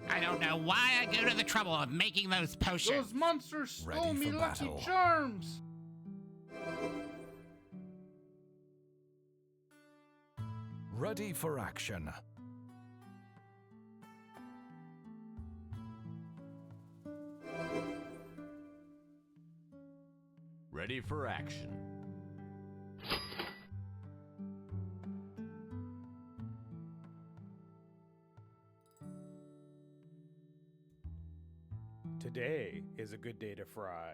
I don't know why I go to the trouble of making those potions. Those monsters stole Ready me for lucky battle. charms. Ready for action. Ready for action. Today is a good day to fry.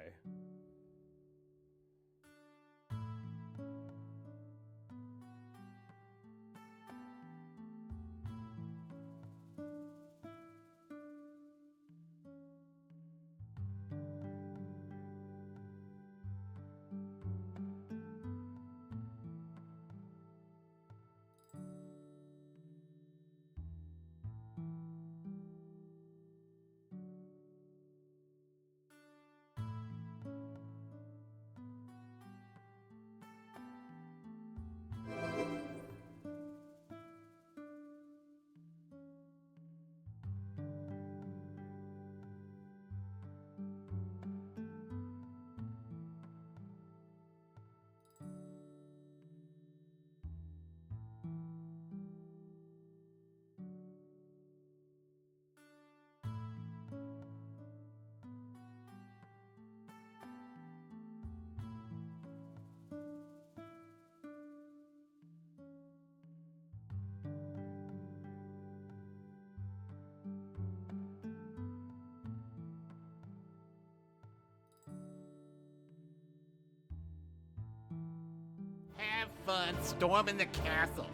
have fun storming the castle.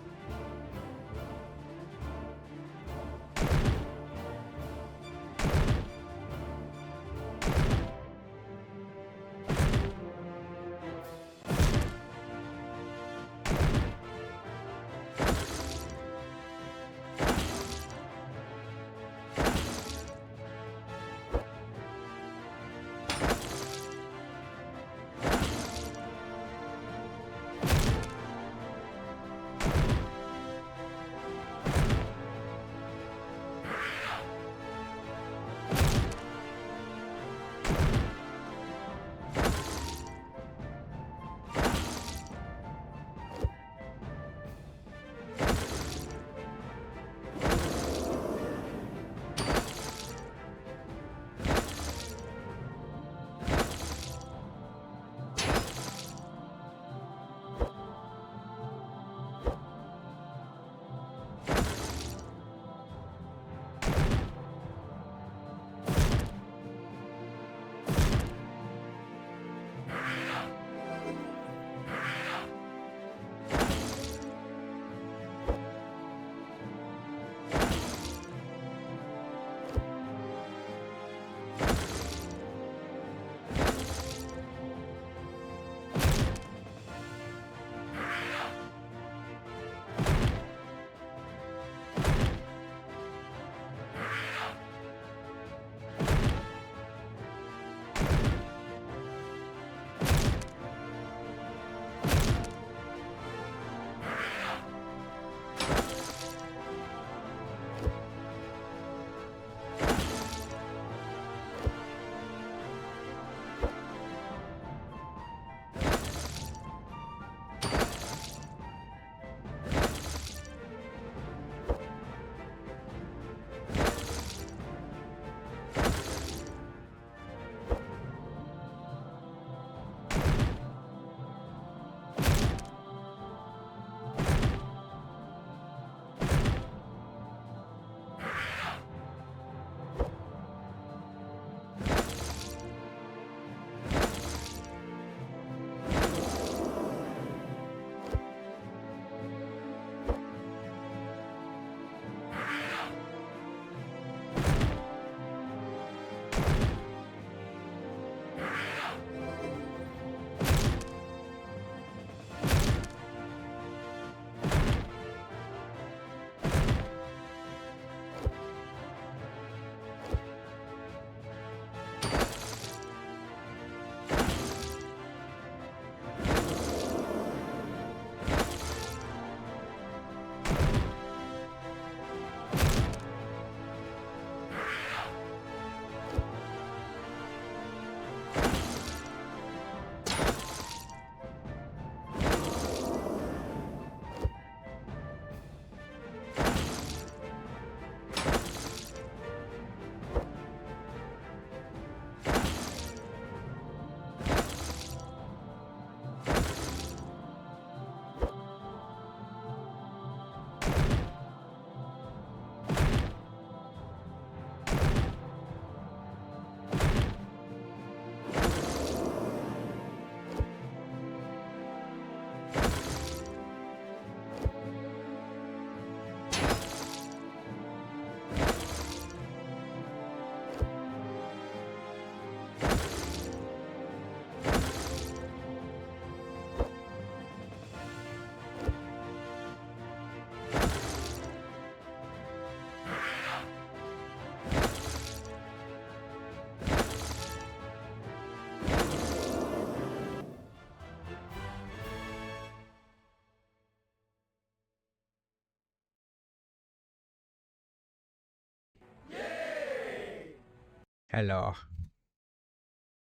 Hello.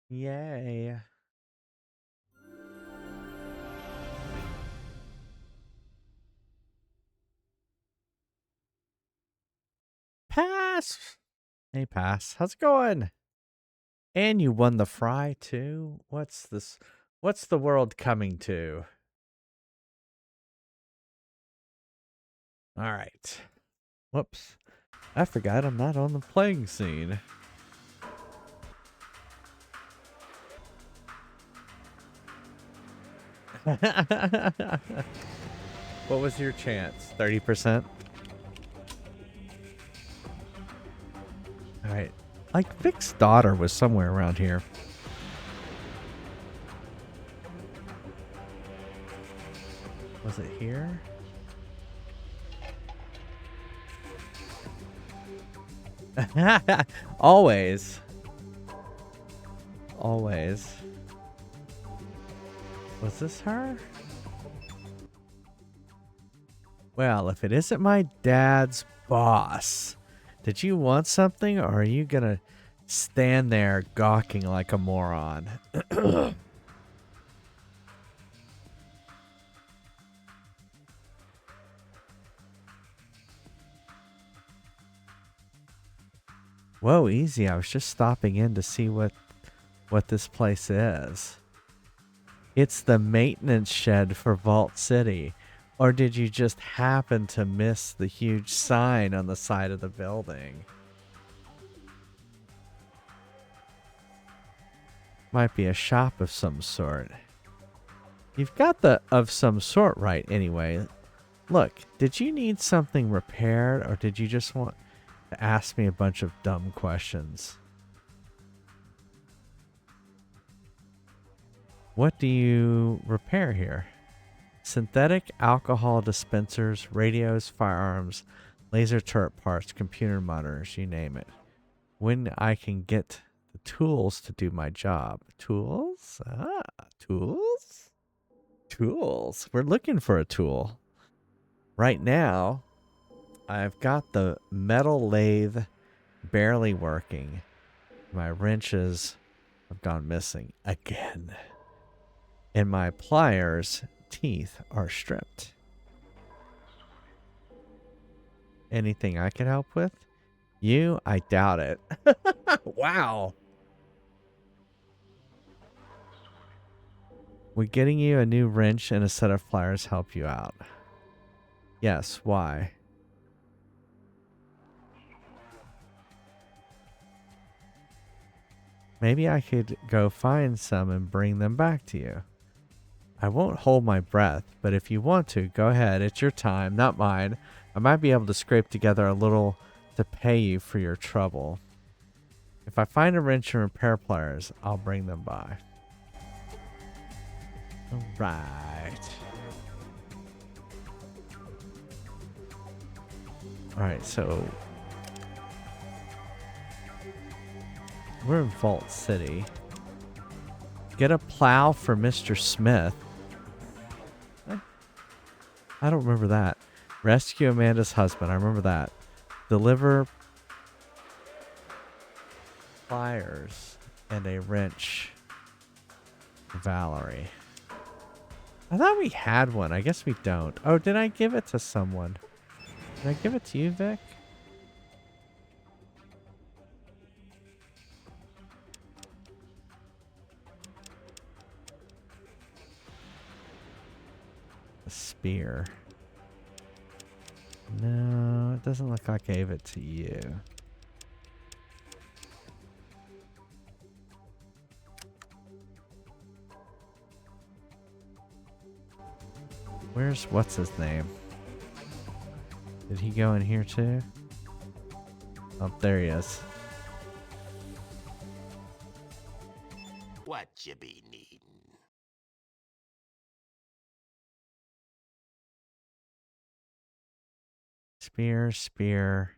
Yay. Pass. Hey, Pass. How's it going? And you won the fry, too? What's this? What's the world coming to? All right. Whoops. I forgot I'm not on the playing scene. What was your chance? 30%? Alright. Like, Vic's daughter was somewhere around here. Was it here? Always. Always. Was this her? Well, if it isn't my dad's boss, did you want something, or are you gonna stand there gawking like a moron? Whoa, easy. I was just stopping in to see what this place is. It's the maintenance shed for Vault City. Or did you just happen to miss the huge sign on the side of the building? Might be a shop of some sort. You've got the of some sort right anyway. Look, did you need something repaired, or did you just want to ask me a bunch of dumb questions? What do you repair here? Synthetic alcohol dispensers, radios, firearms, laser turret parts, computer monitors, you name it. When I can get the tools to do my job. Tools? Ah, tools? Tools. We're looking for a tool. Right now, I've got the metal lathe barely working. My wrenches have gone missing again. And my pliers' teeth are stripped. Anything I could help with? You? I doubt it. Wow. Would getting you a new wrench and a set of pliers help you out? Yes, why? Maybe I could go find some and bring them back to you. I won't hold my breath, but if you want to, go ahead. It's your time, not mine. I might be able to scrape together a little to pay you for your trouble. If I find a wrench and repair pliers, I'll bring them by. Alright. Alright, so we're in Vault City. Get a plow for Mr. Smith. I don't remember that. Rescue Amanda's husband. I remember that. Deliver pliers and a wrench. Valerie. I thought we had one. I guess we don't. Oh, did I give it to someone? Did I give it to you, Vic? A spear. No, it doesn't look like I gave it to you. Where's what's his name? Did he go in here too? Oh, there he is. What you be needing? Spear, spear,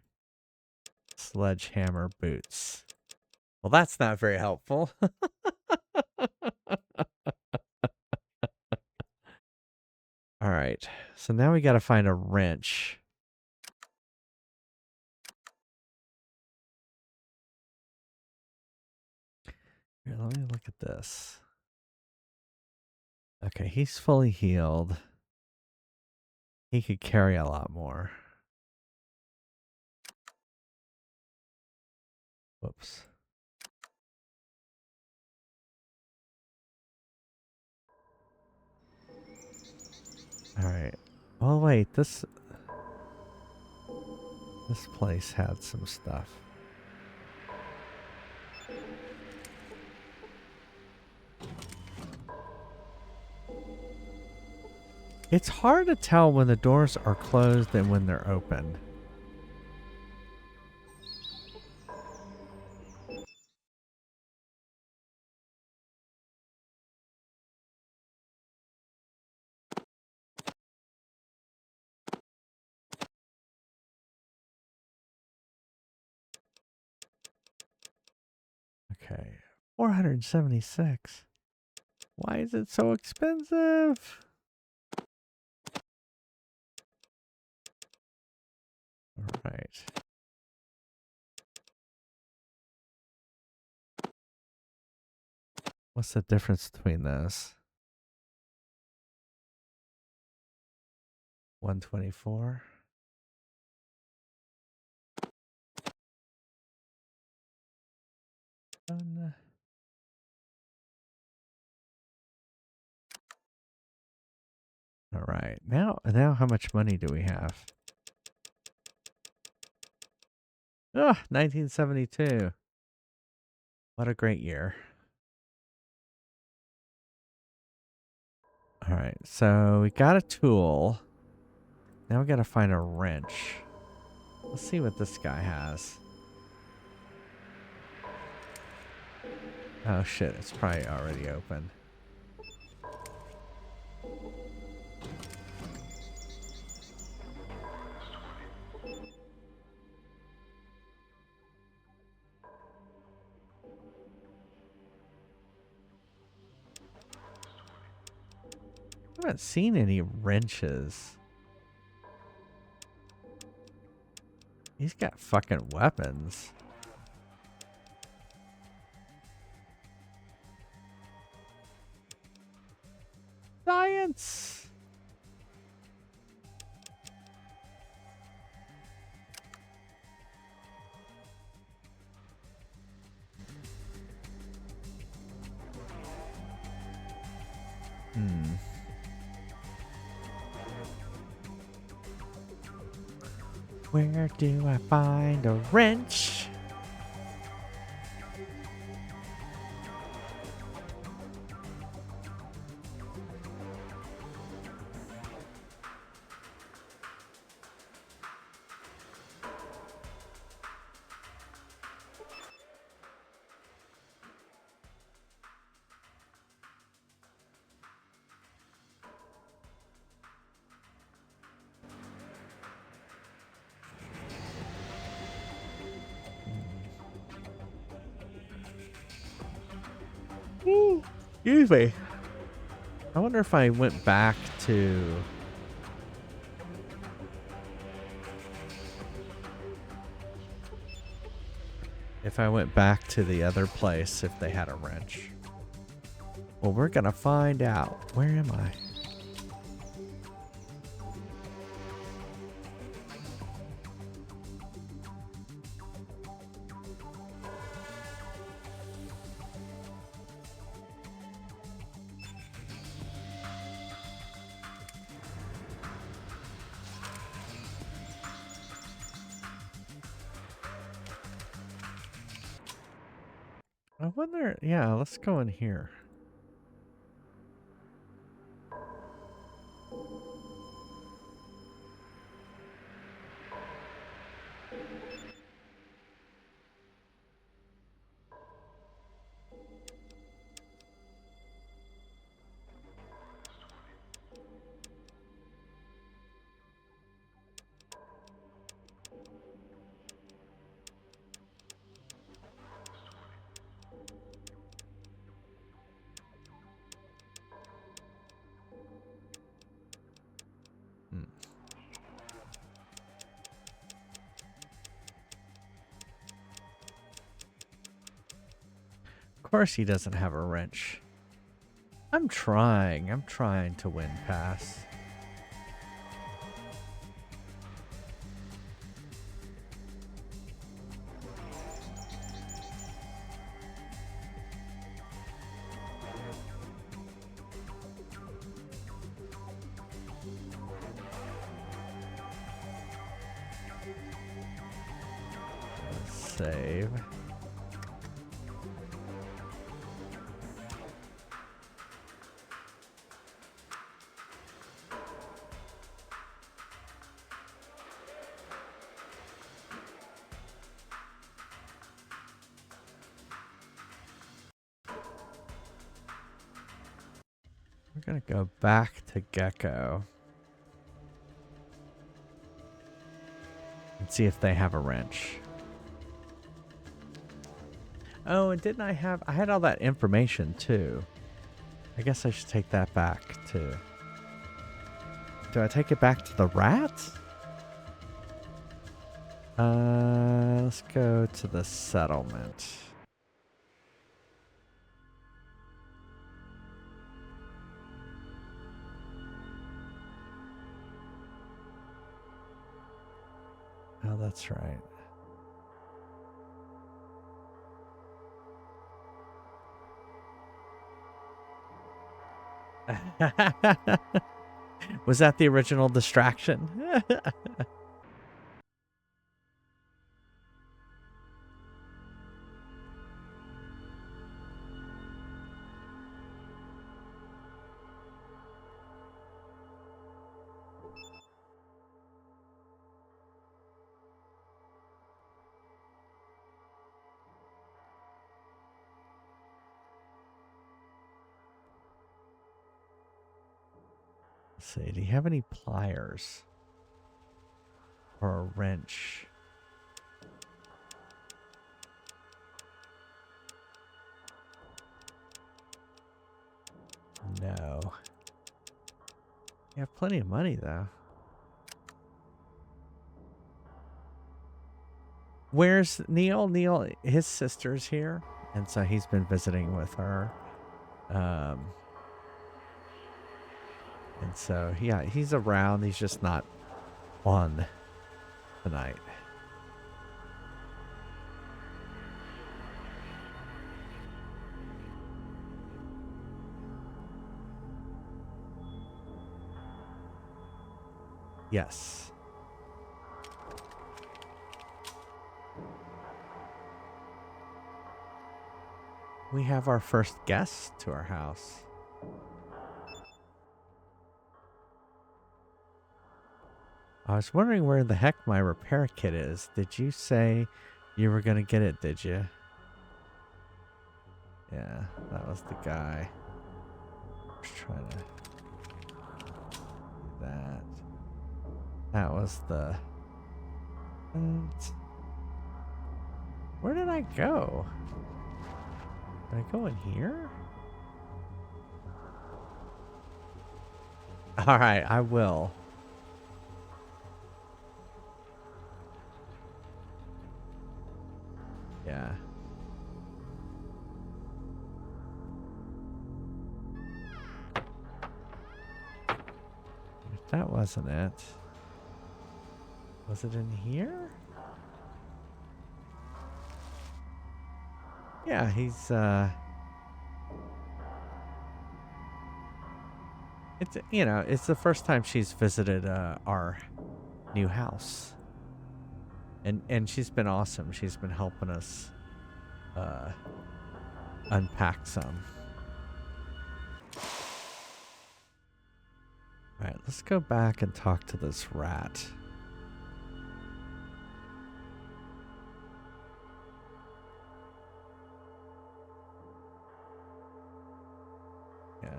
sledgehammer, boots. Well, that's not very helpful. All right. So now we got to find a wrench. Here, let me look at this. Okay, he's fully healed. He could carry a lot more. Whoops. All right. Oh wait, this place had some stuff. It's hard to tell when the doors are closed and when they're open. Okay, 476. Why is it so expensive? All right. What's the difference between those? 124. All right. Now how much money do we have? Oh, 1972. What a great year. All right. So we got a tool. Now we got to find a wrench. Let's see what this guy has. Oh shit, it's probably already open. I haven't seen any wrenches. He's got fucking weapons. Science! Where do I find a wrench? Excuse me. I wonder if I went back to... If I went back to the other place, if they had a wrench. Well, we're gonna find out. Where am I? I wonder, yeah, let's go in here. Of course he doesn't have a wrench. I'm trying to win pass. Save. gonna go back to Gecko and see if they have a wrench. Oh, and didn't I had all that information too. I guess I should take that back too. Do I take it back to the rat? Let's go to the settlement. Oh, that's right. Was that the original distraction? Let's see, do you have any pliers? Or a wrench? No. You have plenty of money, though. Where's Neil? Neil, his sister's here, and so he's been visiting with her. And so, yeah, he's around. He's just not on tonight. Yes. We have our first guest to our house. I was wondering where the heck my repair kit is. Did you say you were going to get it, did you? Yeah, that was the guy. I was trying to do that. That was the... Where did I go? Did I go in here? Alright, I will. Yeah. That wasn't it. Was it in here? Yeah, he's it's, you know, it's the first time she's visited our new house. And she's been awesome. She's been helping us unpack some. All right, let's go back and talk to this rat. Yeah.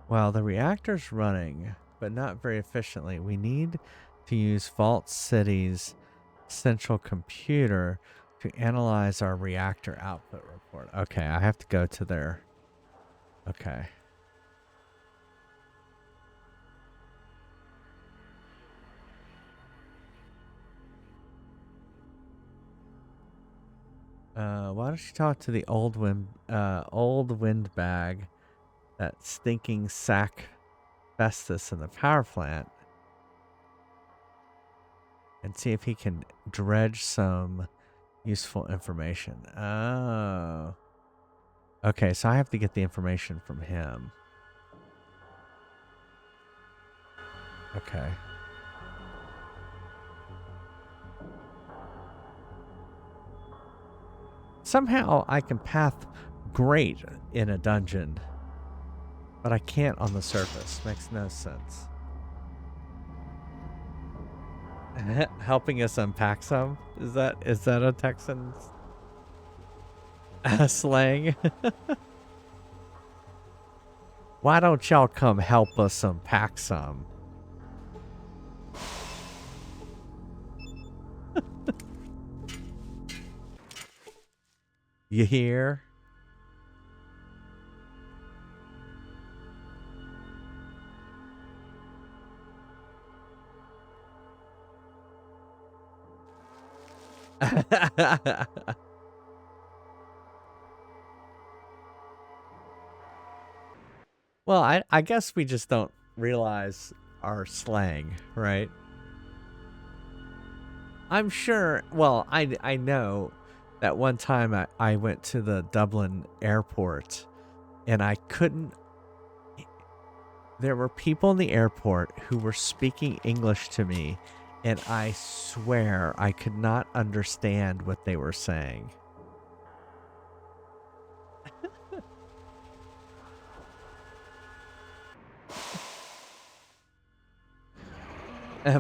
While the reactor's running, but not very efficiently, we need to use Vault City's central computer to analyze our reactor output report. Okay, I have to go to their... Okay. Why don't you talk to the old windbag, that stinking sack asbestos in the power plant, and see if he can dredge some useful information. Oh. Okay, so I have to get the information from him. Okay. Somehow I can path great in a dungeon, but I can't on the surface. Makes no sense. Helping us unpack some? Is that a Texan slang? Why don't y'all come help us unpack some? You hear? Well, I guess we just don't realize our slang, right? I'm sure, well, I know that one time I went to the Dublin airport and I couldn't, there were people in the airport who were speaking English to me and I swear I could not understand what they were saying.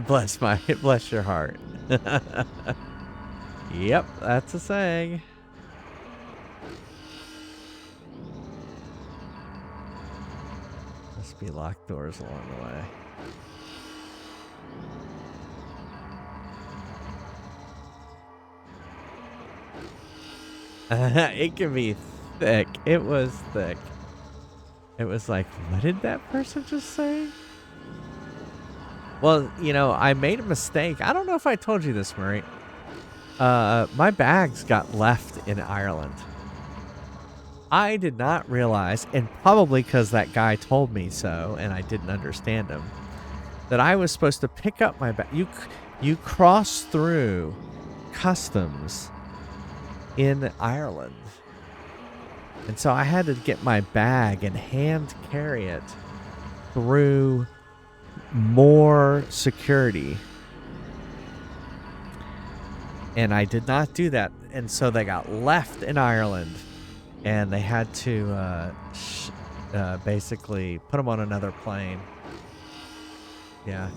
Bless your heart. Yep, that's a saying. Must be locked doors along the way. It can be thick. It was thick. It was like, what did that person just say? Well, you know, I made a mistake. I don't know if I told you this, Murray. My bags got left in Ireland. I did not realize, and probably because that guy told me so, and I didn't understand him, that I was supposed to pick up my bag. You cross through customs in Ireland. And so I had to get my bag and hand carry it through more security. And I did not do that. And so they got left in Ireland and they had to basically put them on another plane. Yeah.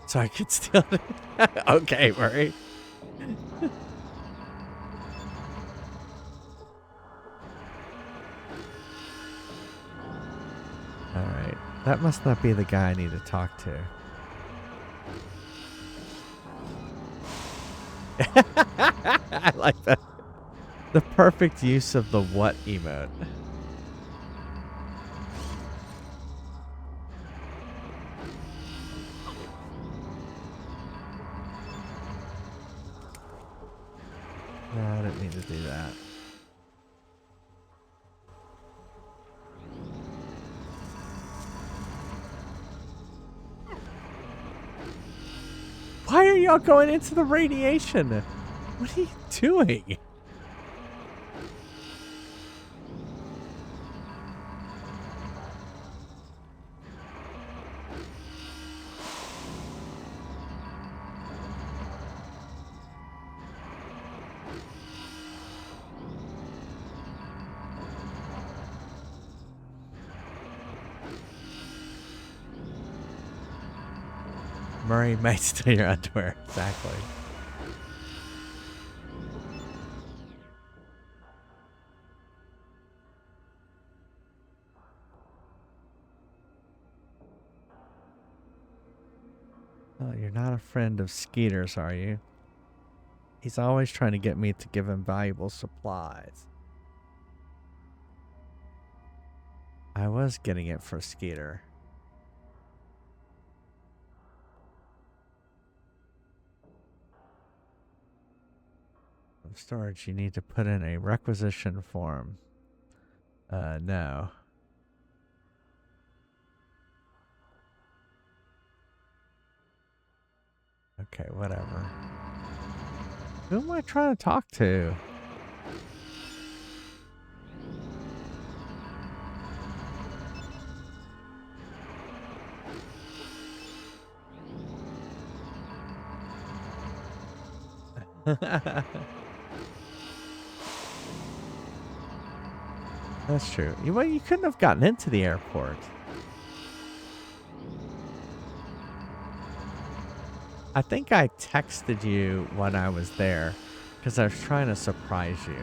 So I could still... Okay, Murray. Alright. That must not be the guy I need to talk to. I like that. The perfect use of the what emote. No, I didn't mean to do that. Why are y'all going into the radiation? What are you doing? Murray might steal your underwear. Exactly. Oh, you're not a friend of Skeeter's, are you? He's always trying to get me to give him valuable supplies. I was getting it for Skeeter. Storage, you need to put in a requisition form. No. Okay, whatever. Who am I trying to talk to? That's true. Well, you couldn't have gotten into the airport. I think I texted you when I was there because I was trying to surprise you.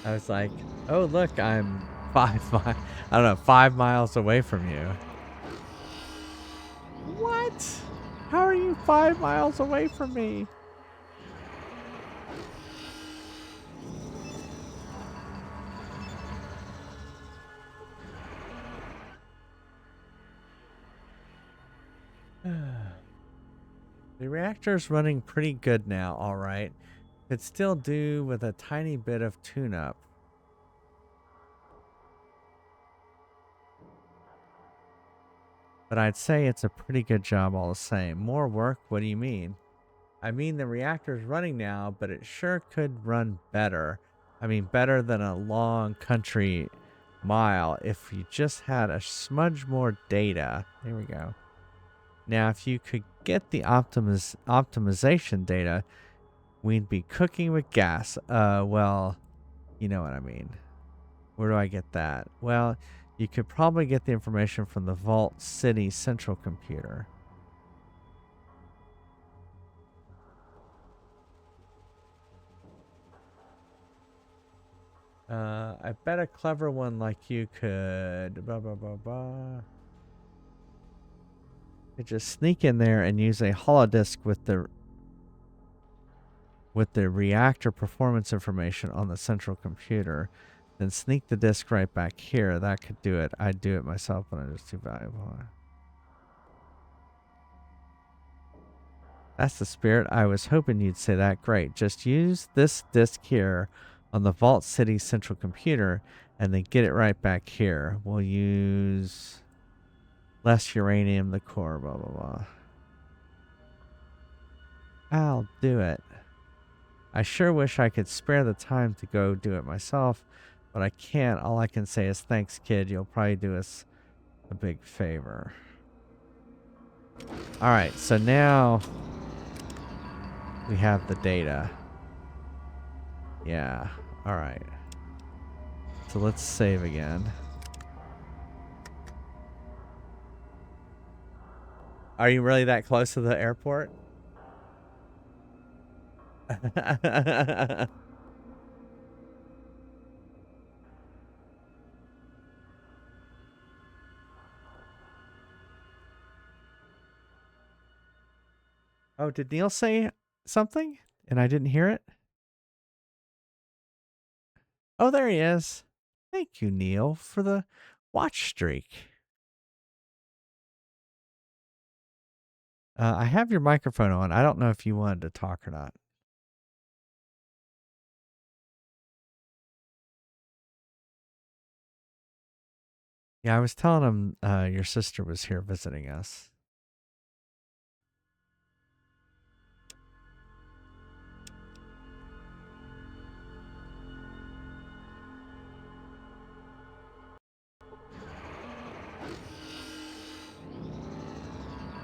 I was like, oh, look, I'm 5 miles away from you. What? How are you 5 miles away from me? The reactor's running pretty good now, alright. Could still do with a tiny bit of tune-up. But I'd say it's a pretty good job all the same. More work? What do you mean? I mean the reactor's running now, but it sure could run better. I mean better than a long country mile if you just had a smudge more data. There we go. Now, if you could get the optimization data, we'd be cooking with gas. Well, you know what I mean. Where do I get that? Well, you could probably get the information from the Vault City central computer. I bet a clever one like you could blah blah blah blah. Could just sneak in there and use a holodisk with the reactor performance information on the central computer, then sneak the disk right back here. That could do it. I'd do it myself, but it's too valuable. That's the spirit. I was hoping you'd say that. Great. Just use this disk here on the Vault City central computer and then get it right back here. We'll use less uranium, the core, blah, blah, blah. I'll do it. I sure wish I could spare the time to go do it myself, but I can't. All I can say is thanks, kid. You'll probably do us a big favor. All right, so now we have the data. Yeah, all right. So let's save again. Are you really that close to the airport? Oh, did Neil say something and I didn't hear it? Oh, there he is. Thank you, Neil, for the watch streak. I have your microphone on. I don't know if you wanted to talk or not. Yeah, I was telling him your sister was here visiting us.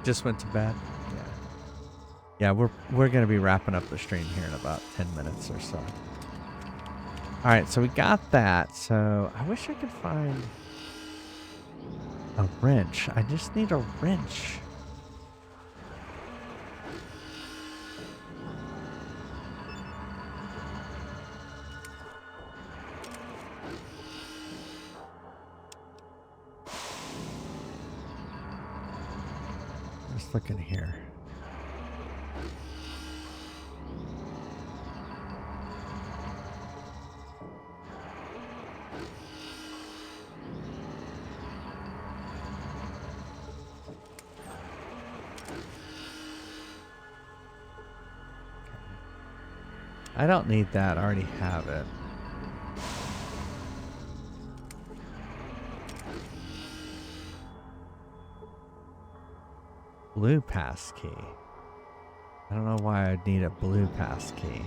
Just went to bed. Yeah. Yeah, we're gonna be wrapping up the stream here in about 10 minutes or so. All right, so we got that. So I wish I could find a wrench. I just need a wrench. Just looking here. I don't need that. I already have it. Blue pass key. I don't know why I'd need a blue pass key.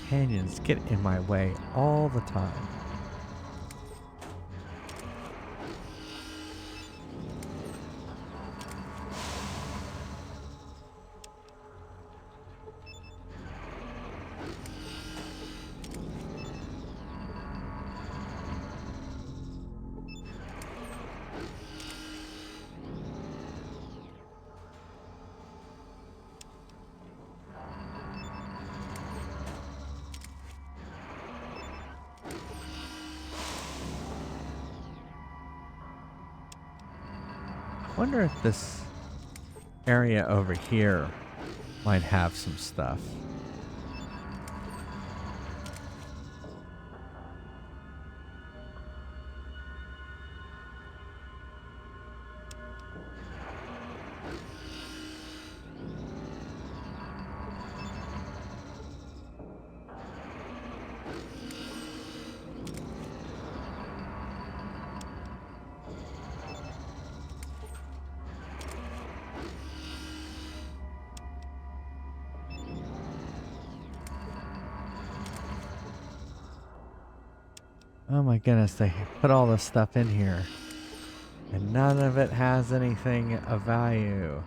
companions get in my way all the time. I wonder if this area over here might have some stuff. Oh my goodness, they put all this stuff in here. And none of it has anything of value.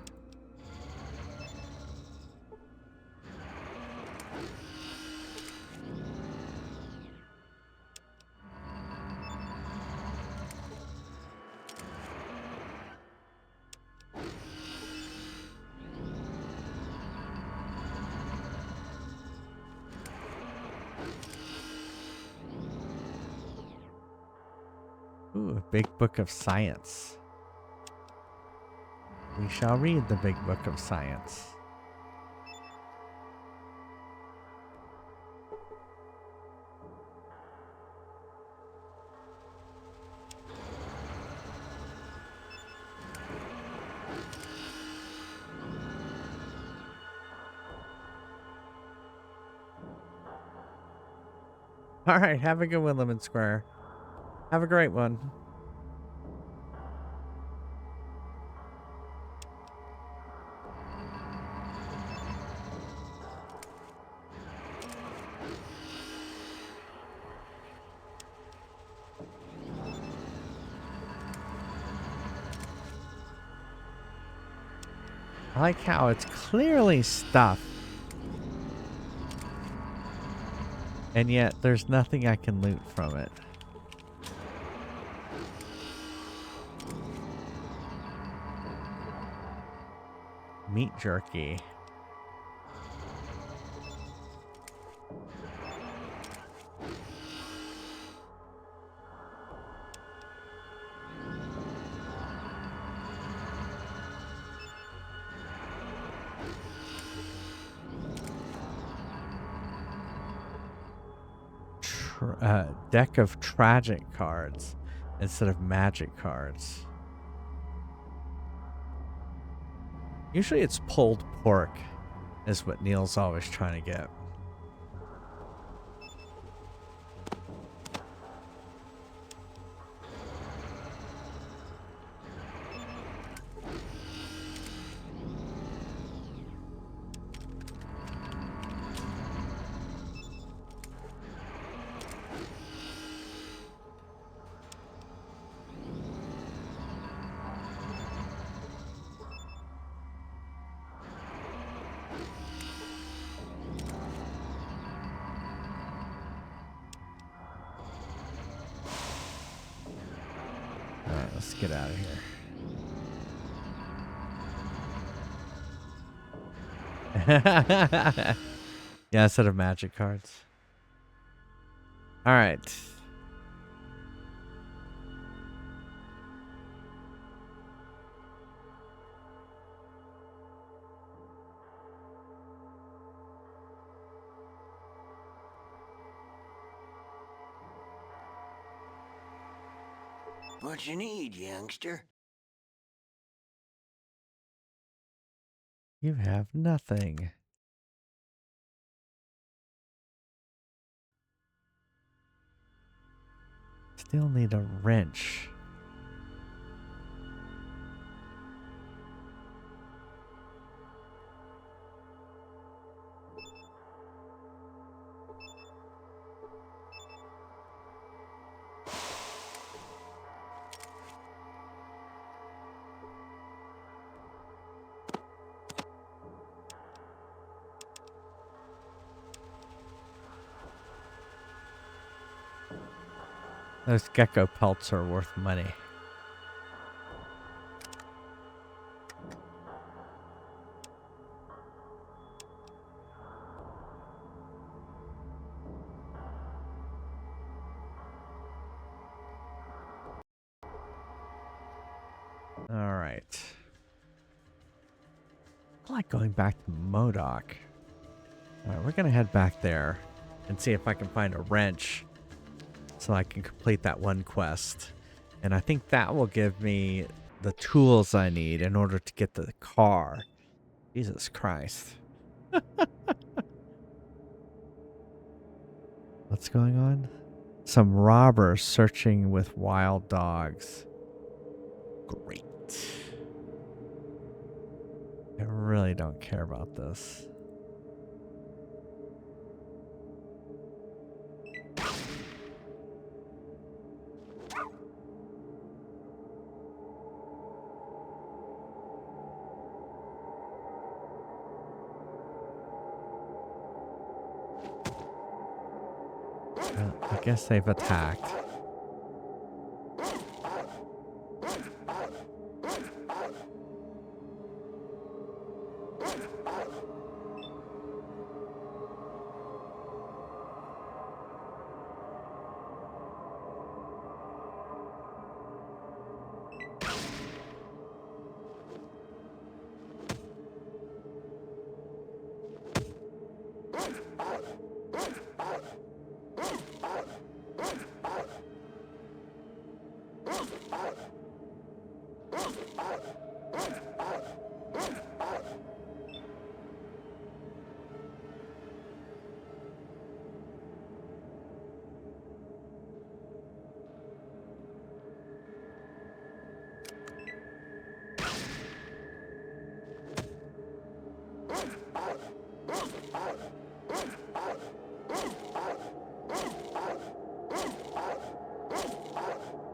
Ooh, a big book of science. We shall read the big book of science. All right, have a good one, Lemon Square. Have a great one. I like how it's clearly stuff. And yet there's nothing I can loot from it. Meat jerky. Deck of tragic cards instead of magic cards. Usually it's pulled pork is what Neil's always trying to get. Alright, let's get out of here. Yeah, instead of magic cards. Alright. What you need, youngster? You have nothing. Still need a wrench. Those gecko pelts are worth money. All right. I like going back to Modoc. All right, we're going to head back there and see if I can find a wrench so I can complete that one quest. And I think that will give me the tools I need in order to get the car. Jesus Christ. What's going on? Some robbers searching with wild dogs. Great. I really don't care about this. I guess they've attacked.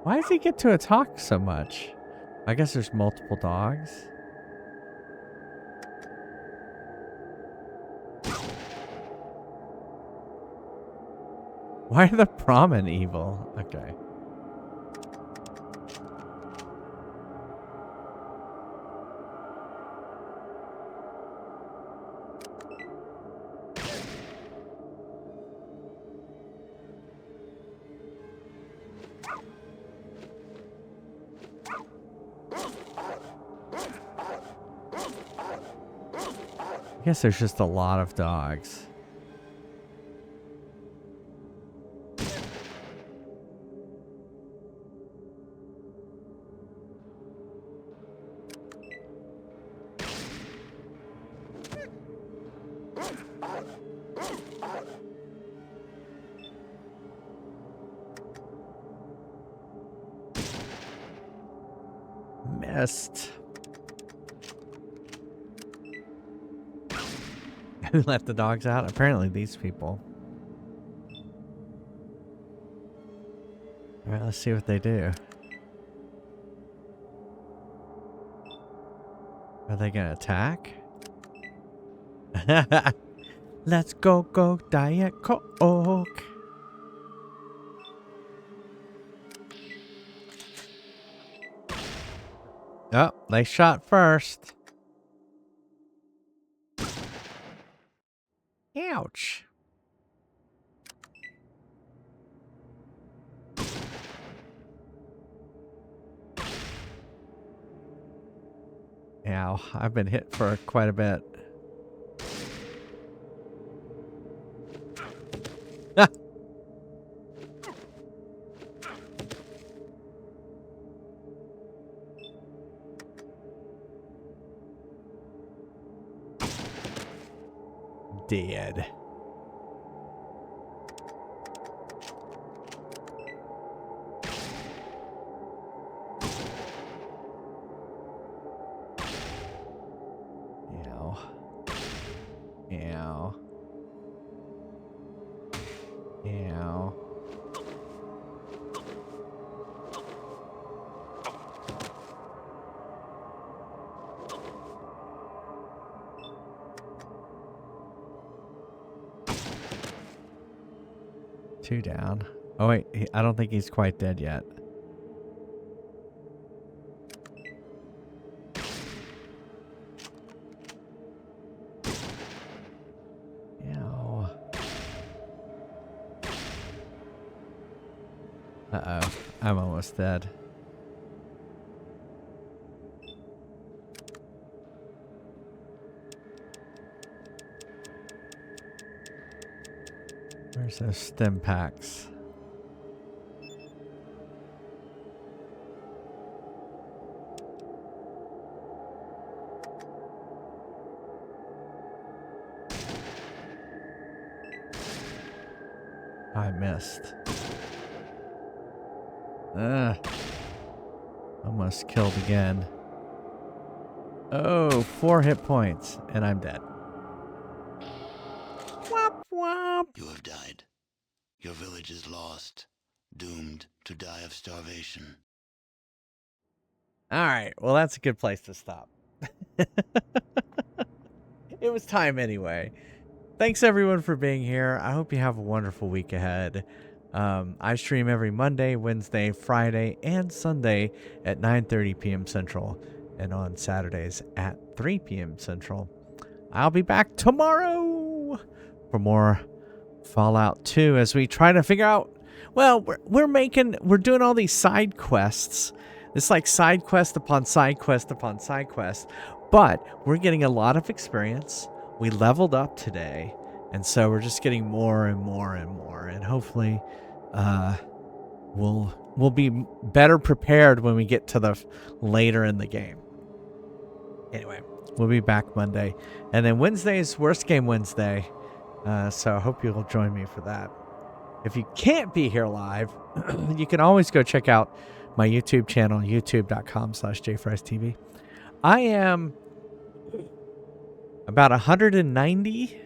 Why does he get to attack so much? I guess there's multiple dogs. Why are the Brahmin evil? Okay. I guess there's just a lot of dogs. Missed. Who let the dogs out? Apparently these people. Alright, let's see what they do. Are they gonna attack? Let's go, Diet Coke. Oh, they shot first. Ouch. Ow, I've been hit for quite a bit. Ah. Dead. Ow. Ow. 2 down. Oh wait, I don't think he's quite dead yet. Ow. Uh-oh. I'm almost dead. Where's those stim packs? I missed. Almost killed again. Oh, 4 hit points, and I'm dead. Whop, whop. You have died. Your village is lost, doomed to die of starvation. All right, well, that's a good place to stop. It was time anyway. Thanks everyone for being here. I hope you have a wonderful week ahead. I stream every Monday, Wednesday, Friday, and Sunday at 9:30 p.m. Central, and on Saturdays at 3 p.m. Central. I'll be back tomorrow for more Fallout 2 as we try to figure out. Well, we're doing all these side quests. It's like side quest upon side quest upon side quest, but we're getting a lot of experience. We leveled up today, and so we're just getting more and more and more, and hopefully we'll be better prepared when we get to the later in the game. Anyway, we'll be back Monday, and then Wednesday is Worst Game Wednesday, so I hope you'll join me for that. If you can't be here live, you can always go check out my YouTube channel, youtube.com/JFriesTV. I am about 190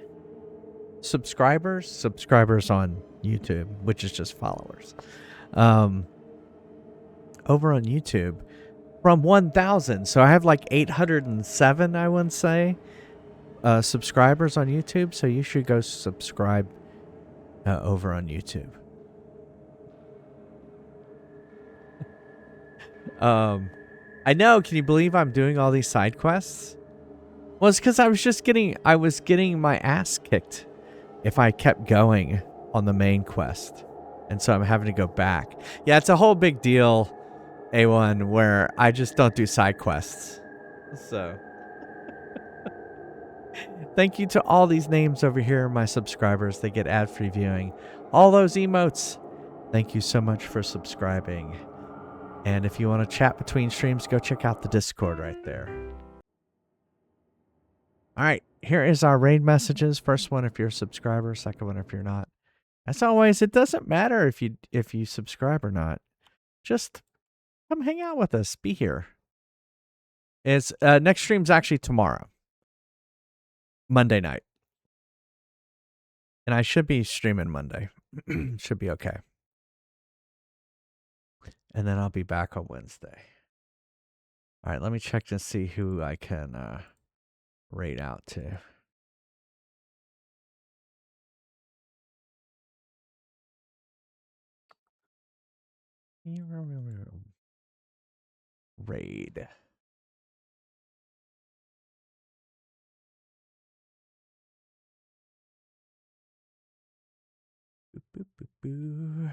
subscribers on YouTube, which is just followers. Over on YouTube from 1,000. So I have like 807, I would say, subscribers on YouTube. So you should go subscribe over on YouTube. I know. Can you believe I'm doing all these side quests? Well, it's because I was getting my ass kicked if I kept going on the main quest, and so I'm having to go back. Yeah, it's a whole big deal, A1, where I just don't do side quests. So, thank you to all these names over here, my subscribers. They get ad-free viewing. All those emotes. Thank you so much for subscribing. And if you want to chat between streams, go check out the Discord right there. All right, here is our raid messages. First one if you're a subscriber, second one if you're not. As always, it doesn't matter if you subscribe or not. Just come hang out with us. Be here. It's next stream's actually tomorrow, Monday night, and I should be streaming Monday. Should be okay. And then I'll be back on Wednesday. All right, let me check to see who I can raid out to. Raid. Boop, boop, boop, boo.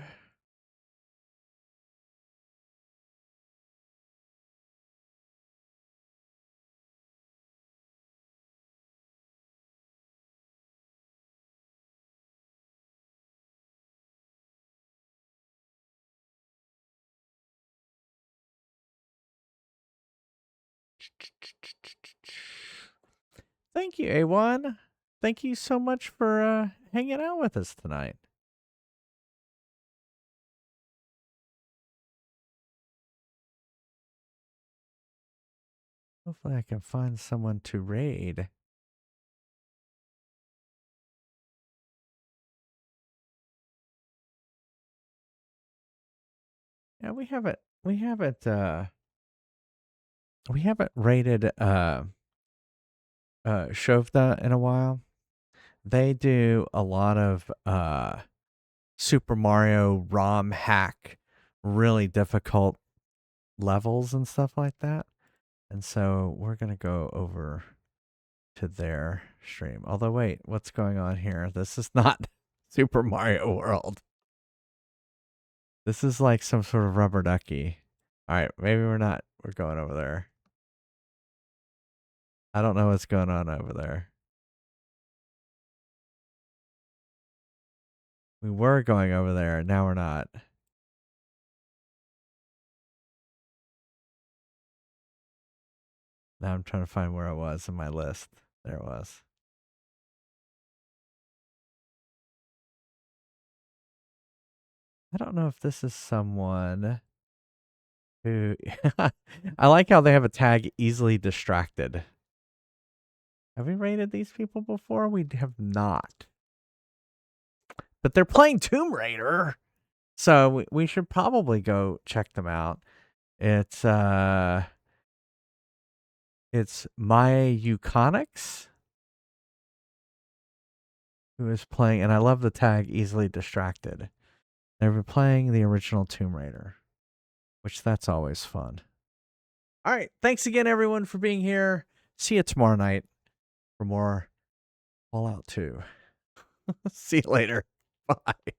Thank you, A1. Thank you so much for hanging out with us tonight. Hopefully I can find someone to raid. Yeah, we haven't raided Shovda in a while. They do a lot of Super Mario ROM hack really difficult levels and stuff like that. And so we're going to go over to their stream. Although, wait, what's going on here? This is not Super Mario World. This is like some sort of rubber ducky. All right, maybe we're not. We're going over there. I don't know what's going on over there. We were going over there. Now we're not. Now I'm trying to find where it was in my list. There it was. I don't know if this is someone who... I like how they have a tag easily distracted. Have we rated these people before? We have not. But they're playing Tomb Raider. So we should probably go check them out. It's Maya Euconics who is playing, and I love the tag easily distracted. They've been playing the original Tomb Raider, which that's always fun. All right. Thanks again, everyone, for being here. See you tomorrow night for more Fallout 2. See you later. Bye.